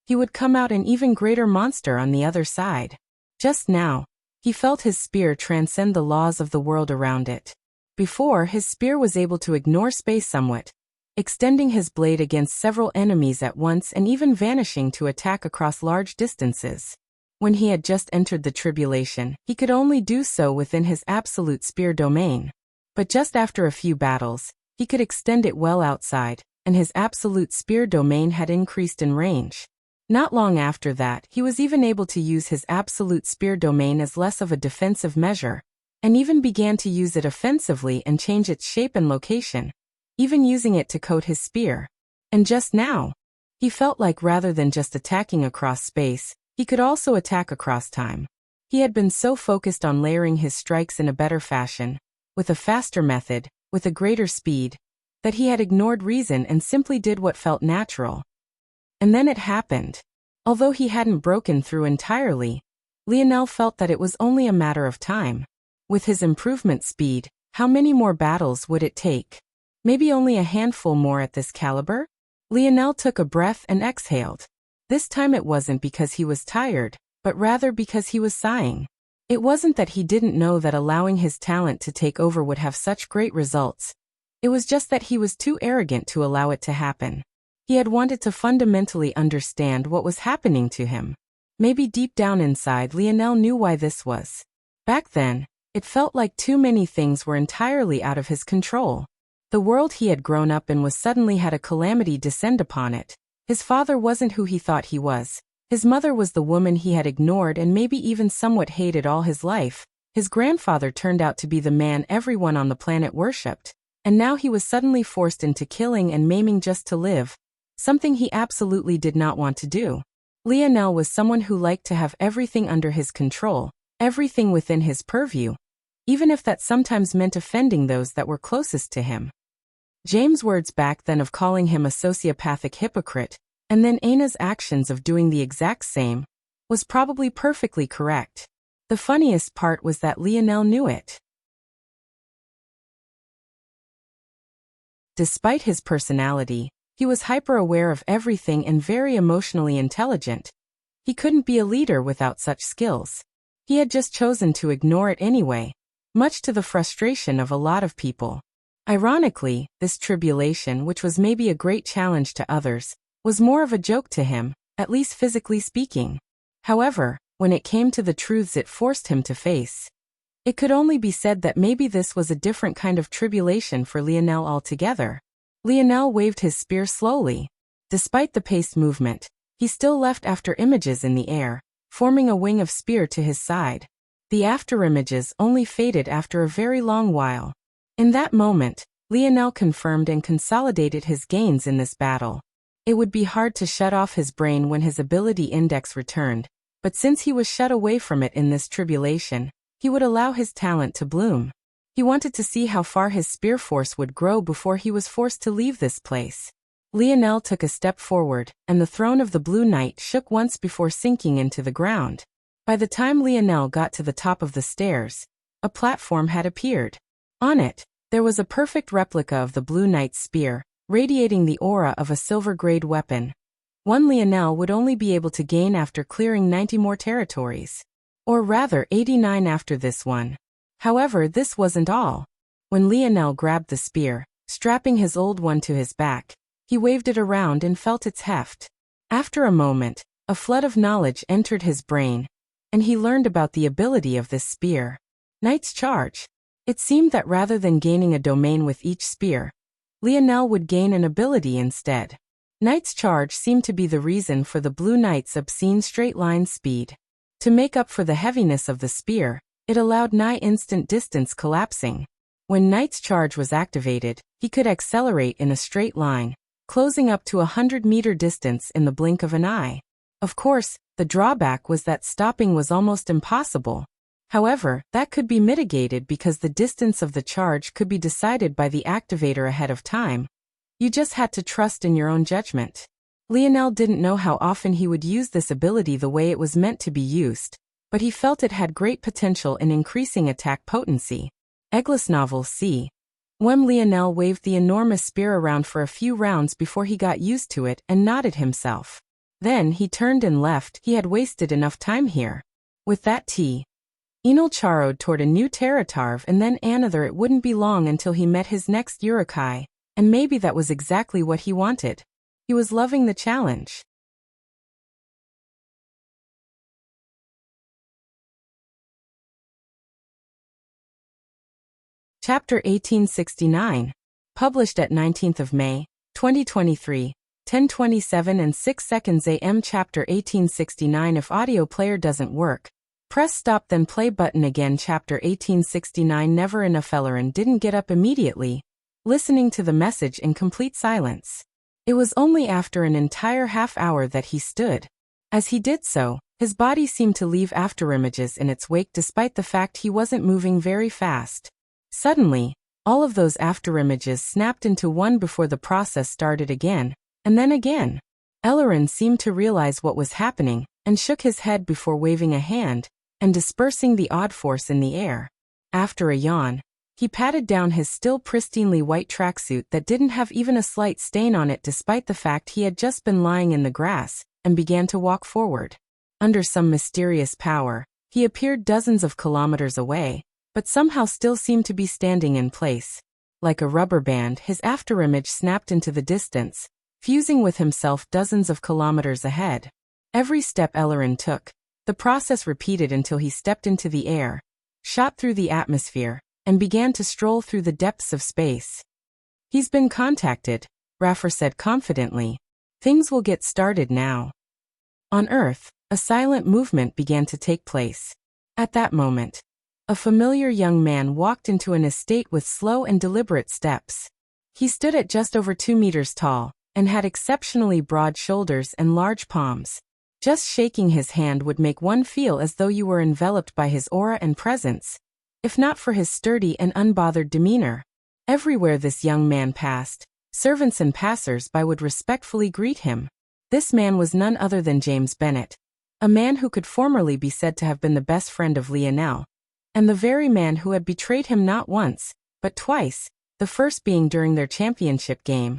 he would come out an even greater monster on the other side. Just now, he felt his spear transcend the laws of the world around it. Before, his spear was able to ignore space somewhat, extending his blade against several enemies at once and even vanishing to attack across large distances. When he had just entered the tribulation, he could only do so within his absolute spear domain. But just after a few battles, he could extend it well outside, and his absolute spear domain had increased in range. Not long after that, he was even able to use his absolute spear domain as less of a defensive measure, and even began to use it offensively and change its shape and location, even using it to coat his spear. And just now, he felt like rather than just attacking across space, he could also attack across time. He had been so focused on layering his strikes in a better fashion, with a faster method, with a greater speed, that he had ignored reason and simply did what felt natural. And then it happened. Although he hadn't broken through entirely, Lionel felt that it was only a matter of time. With his improvement speed, how many more battles would it take? Maybe only a handful more at this caliber? Lionel took a breath and exhaled. This time it wasn't because he was tired, but rather because he was sighing. It wasn't that he didn't know that allowing his talent to take over would have such great results. It was just that he was too arrogant to allow it to happen. He had wanted to fundamentally understand what was happening to him. Maybe deep down inside, Lionel knew why this was. Back then, it felt like too many things were entirely out of his control. The world he had grown up in was suddenly had a calamity descend upon it. His father wasn't who he thought he was. His mother was the woman he had ignored and maybe even somewhat hated all his life. His grandfather turned out to be the man everyone on the planet worshipped. And now he was suddenly forced into killing and maiming just to live, something he absolutely did not want to do. Lionel was someone who liked to have everything under his control, everything within his purview, even if that sometimes meant offending those that were closest to him. James' words back then of calling him a sociopathic hypocrite, and then Anna's actions of doing the exact same, was probably perfectly correct. The funniest part was that Lionel knew it. Despite his personality, he was hyper-aware of everything and very emotionally intelligent. He couldn't be a leader without such skills. He had just chosen to ignore it anyway, much to the frustration of a lot of people. Ironically, this tribulation, which was maybe a great challenge to others, was more of a joke to him, at least physically speaking. However, when it came to the truths it forced him to face, it could only be said that maybe this was a different kind of tribulation for Lionel altogether. Lionel waved his spear slowly. Despite the paced movement, he still left after images in the air, forming a wing of spear to his side. The after images only faded after a very long while. In that moment, Lionel confirmed and consolidated his gains in this battle. It would be hard to shut off his brain when his ability index returned, but since he was shut away from it in this tribulation, he would allow his talent to bloom. He wanted to see how far his spear force would grow before he was forced to leave this place. Lionel took a step forward, and the throne of the Blue Knight shook once before sinking into the ground. By the time Lionel got to the top of the stairs, a platform had appeared. On it, there was a perfect replica of the Blue Knight's spear, radiating the aura of a silver-grade weapon. One Lionel would only be able to gain after clearing 90 more territories. Or rather 89 after this one. However, this wasn't all. When Lionel grabbed the spear, strapping his old one to his back, he waved it around and felt its heft. After a moment, a flood of knowledge entered his brain, and he learned about the ability of this spear. Knight's Charge. It seemed that rather than gaining a domain with each spear, Lionel would gain an ability instead. Knight's Charge seemed to be the reason for the Blue Knight's obscene straight-line speed. To make up for the heaviness of the spear, it allowed nigh instant distance collapsing. When Knight's Charge was activated, he could accelerate in a straight line, closing up to 100-meter distance in the blink of an eye. Of course, the drawback was that stopping was almost impossible. However, that could be mitigated because the distance of the charge could be decided by the activator ahead of time. You just had to trust in your own judgment. Lionel didn't know how often he would use this ability the way it was meant to be used, but he felt it had great potential in increasing attack potency. Eggless novel c. Lionel waved the enormous spear around for a few rounds before he got used to it and nodded himself. Then he turned and left. He had wasted enough time here. With that Enel charrowed toward a new Teratarv and then another. It wouldn't be long until he met his next Urukai, and maybe that was exactly what he wanted. He was loving the challenge. Chapter 1869. Published at 19th of May, 2023, 10:27 and 6 seconds AM. Chapter 1869. If audio player doesn't work, press stop then play button again. Chapter 1869. Never enough. Ellerin didn't get up immediately, listening to the message in complete silence. It was only after an entire half hour that he stood. As he did so, his body seemed to leave afterimages in its wake despite the fact he wasn't moving very fast. Suddenly, all of those afterimages snapped into one before the process started again, and then again. Ellerin seemed to realize what was happening, and shook his head before waving a hand, and dispersing the odd force in the air. After a yawn, he patted down his still pristinely white tracksuit that didn't have even a slight stain on it despite the fact he had just been lying in the grass, and began to walk forward. Under some mysterious power, he appeared dozens of kilometers away, but somehow still seemed to be standing in place. Like a rubber band, his afterimage snapped into the distance, fusing with himself dozens of kilometers ahead. Every step Ellerin took, the process repeated until he stepped into the air, shot through the atmosphere, and began to stroll through the depths of space. He's been contacted, Raffer said confidently. Things will get started now. On Earth, a silent movement began to take place. At that moment, a familiar young man walked into an estate with slow and deliberate steps. He stood at just over 2 meters tall, and had exceptionally broad shoulders and large palms. Just shaking his hand would make one feel as though you were enveloped by his aura and presence, if not for his sturdy and unbothered demeanor. Everywhere this young man passed, servants and passers-by would respectfully greet him. This man was none other than James Bennet, a man who could formerly be said to have been the best friend of Lionel, and the very man who had betrayed him not once, but twice, the first being during their championship game,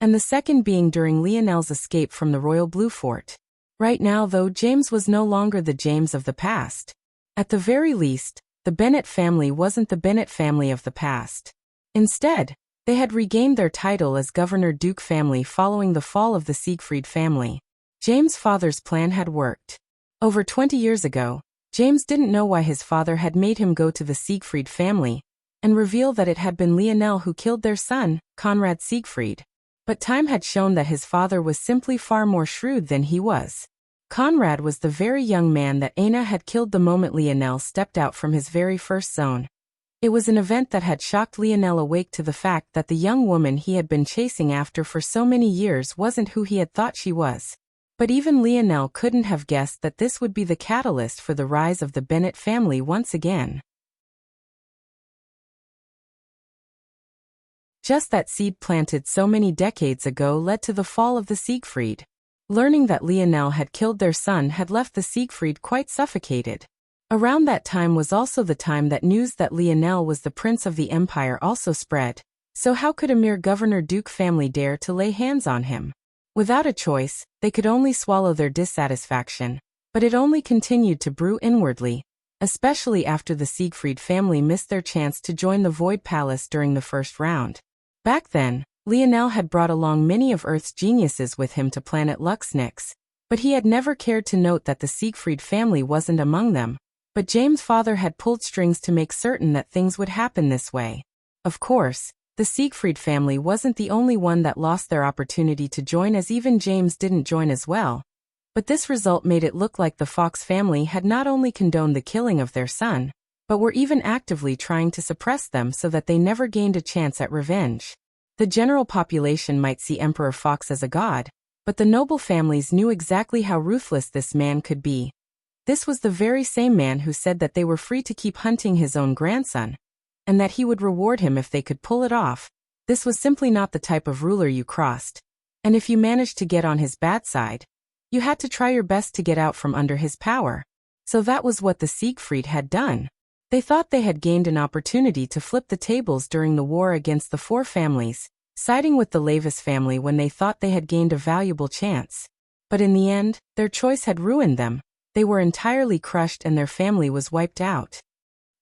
and the second being during Lionel's escape from the Royal Blue Fort. Right now, though, James was no longer the James of the past. At the very least, the Bennet family wasn't the Bennet family of the past. Instead, they had regained their title as Governor-Duke family following the fall of the Siegfried family. James' father's plan had worked. Over 20 years ago, James didn't know why his father had made him go to the Siegfried family and reveal that it had been Lionel who killed their son, Conrad Siegfried. But time had shown that his father was simply far more shrewd than he was. Conrad was the very young man that Aina had killed the moment Lionel stepped out from his very first zone. It was an event that had shocked Lionel awake to the fact that the young woman he had been chasing after for so many years wasn't who he had thought she was. But even Lionel couldn't have guessed that this would be the catalyst for the rise of the Bennet family once again. Just that seed planted so many decades ago led to the fall of the Siegfried. Learning that Lionel had killed their son had left the Siegfried quite suffocated. Around that time was also the time that news that Lionel was the prince of the empire also spread. So how could a mere Governor-Duke family dare to lay hands on him? Without a choice, they could only swallow their dissatisfaction, but it only continued to brew inwardly, especially after the Siegfried family missed their chance to join the Void Palace during the first round. Back then, Lionel had brought along many of Earth's geniuses with him to planet Luxnix, but he had never cared to note that the Siegfried family wasn't among them. But James' father had pulled strings to make certain that things would happen this way. Of course, the Siegfried family wasn't the only one that lost their opportunity to join, as even James didn't join as well. But this result made it look like the Fox family had not only condoned the killing of their son, but were even actively trying to suppress them so that they never gained a chance at revenge. The general population might see Emperor Fox as a god, but the noble families knew exactly how ruthless this man could be. This was the very same man who said that they were free to keep hunting his own grandson, and that he would reward him if they could pull it off. This was simply not the type of ruler you crossed, and if you managed to get on his bad side, you had to try your best to get out from under his power. So that was what the Siegfried had done. They thought they had gained an opportunity to flip the tables during the war against the four families, siding with the Lavis family when they thought they had gained a valuable chance. But in the end, their choice had ruined them. They were entirely crushed and their family was wiped out.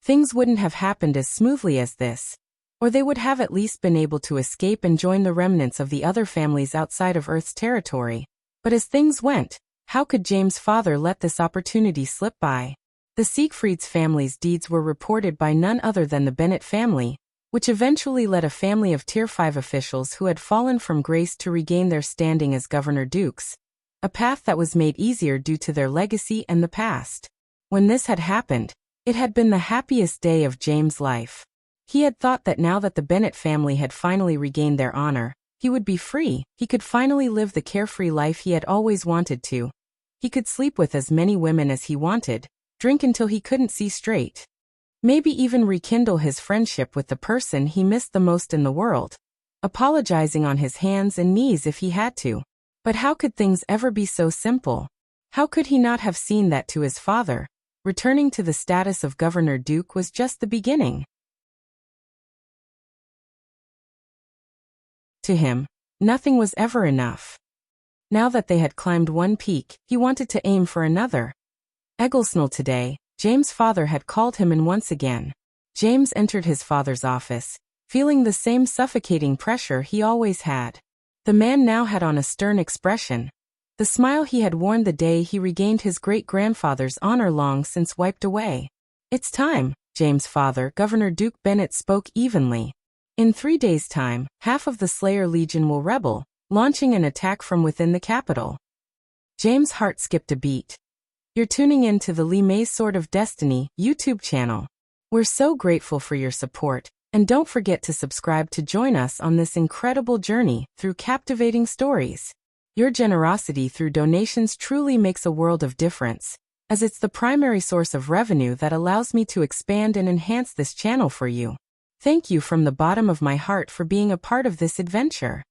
Things wouldn't have happened as smoothly as this, or they would have at least been able to escape and join the remnants of the other families outside of Earth's territory. But as things went, how could James' father let this opportunity slip by? The Siegfried's family's deeds were reported by none other than the Bennett family, which eventually led a family of Tier 5 officials who had fallen from grace to regain their standing as governor dukes, a path that was made easier due to their legacy and the past. When this had happened, it had been the happiest day of James' life. He had thought that now that the Bennett family had finally regained their honor, he would be free. He could finally live the carefree life he had always wanted to. He could sleep with as many women as he wanted, drink until he couldn't see straight. Maybe even rekindle his friendship with the person he missed the most in the world, apologizing on his hands and knees if he had to. But how could things ever be so simple? How could he not have seen that to his father, returning to the status of Governor Duke was just the beginning? To him, nothing was ever enough. Now that they had climbed one peak, he wanted to aim for another. Egglesnell today, James' father had called him in once again. James entered his father's office, feeling the same suffocating pressure he always had. The man now had on a stern expression, the smile he had worn the day he regained his great-grandfather's honor long since wiped away. "It's time, James' father," Governor Duke Bennett spoke evenly. "In 3 days' time, half of the Slayer Legion will rebel, launching an attack from within the capital." James' heart skipped a beat. "You're tuning in to the Lee May's Sword of Destiny YouTube channel. We're so grateful for your support, and don't forget to subscribe to join us on this incredible journey through captivating stories. Your generosity through donations truly makes a world of difference, as it's the primary source of revenue that allows me to expand and enhance this channel for you. Thank you from the bottom of my heart for being a part of this adventure."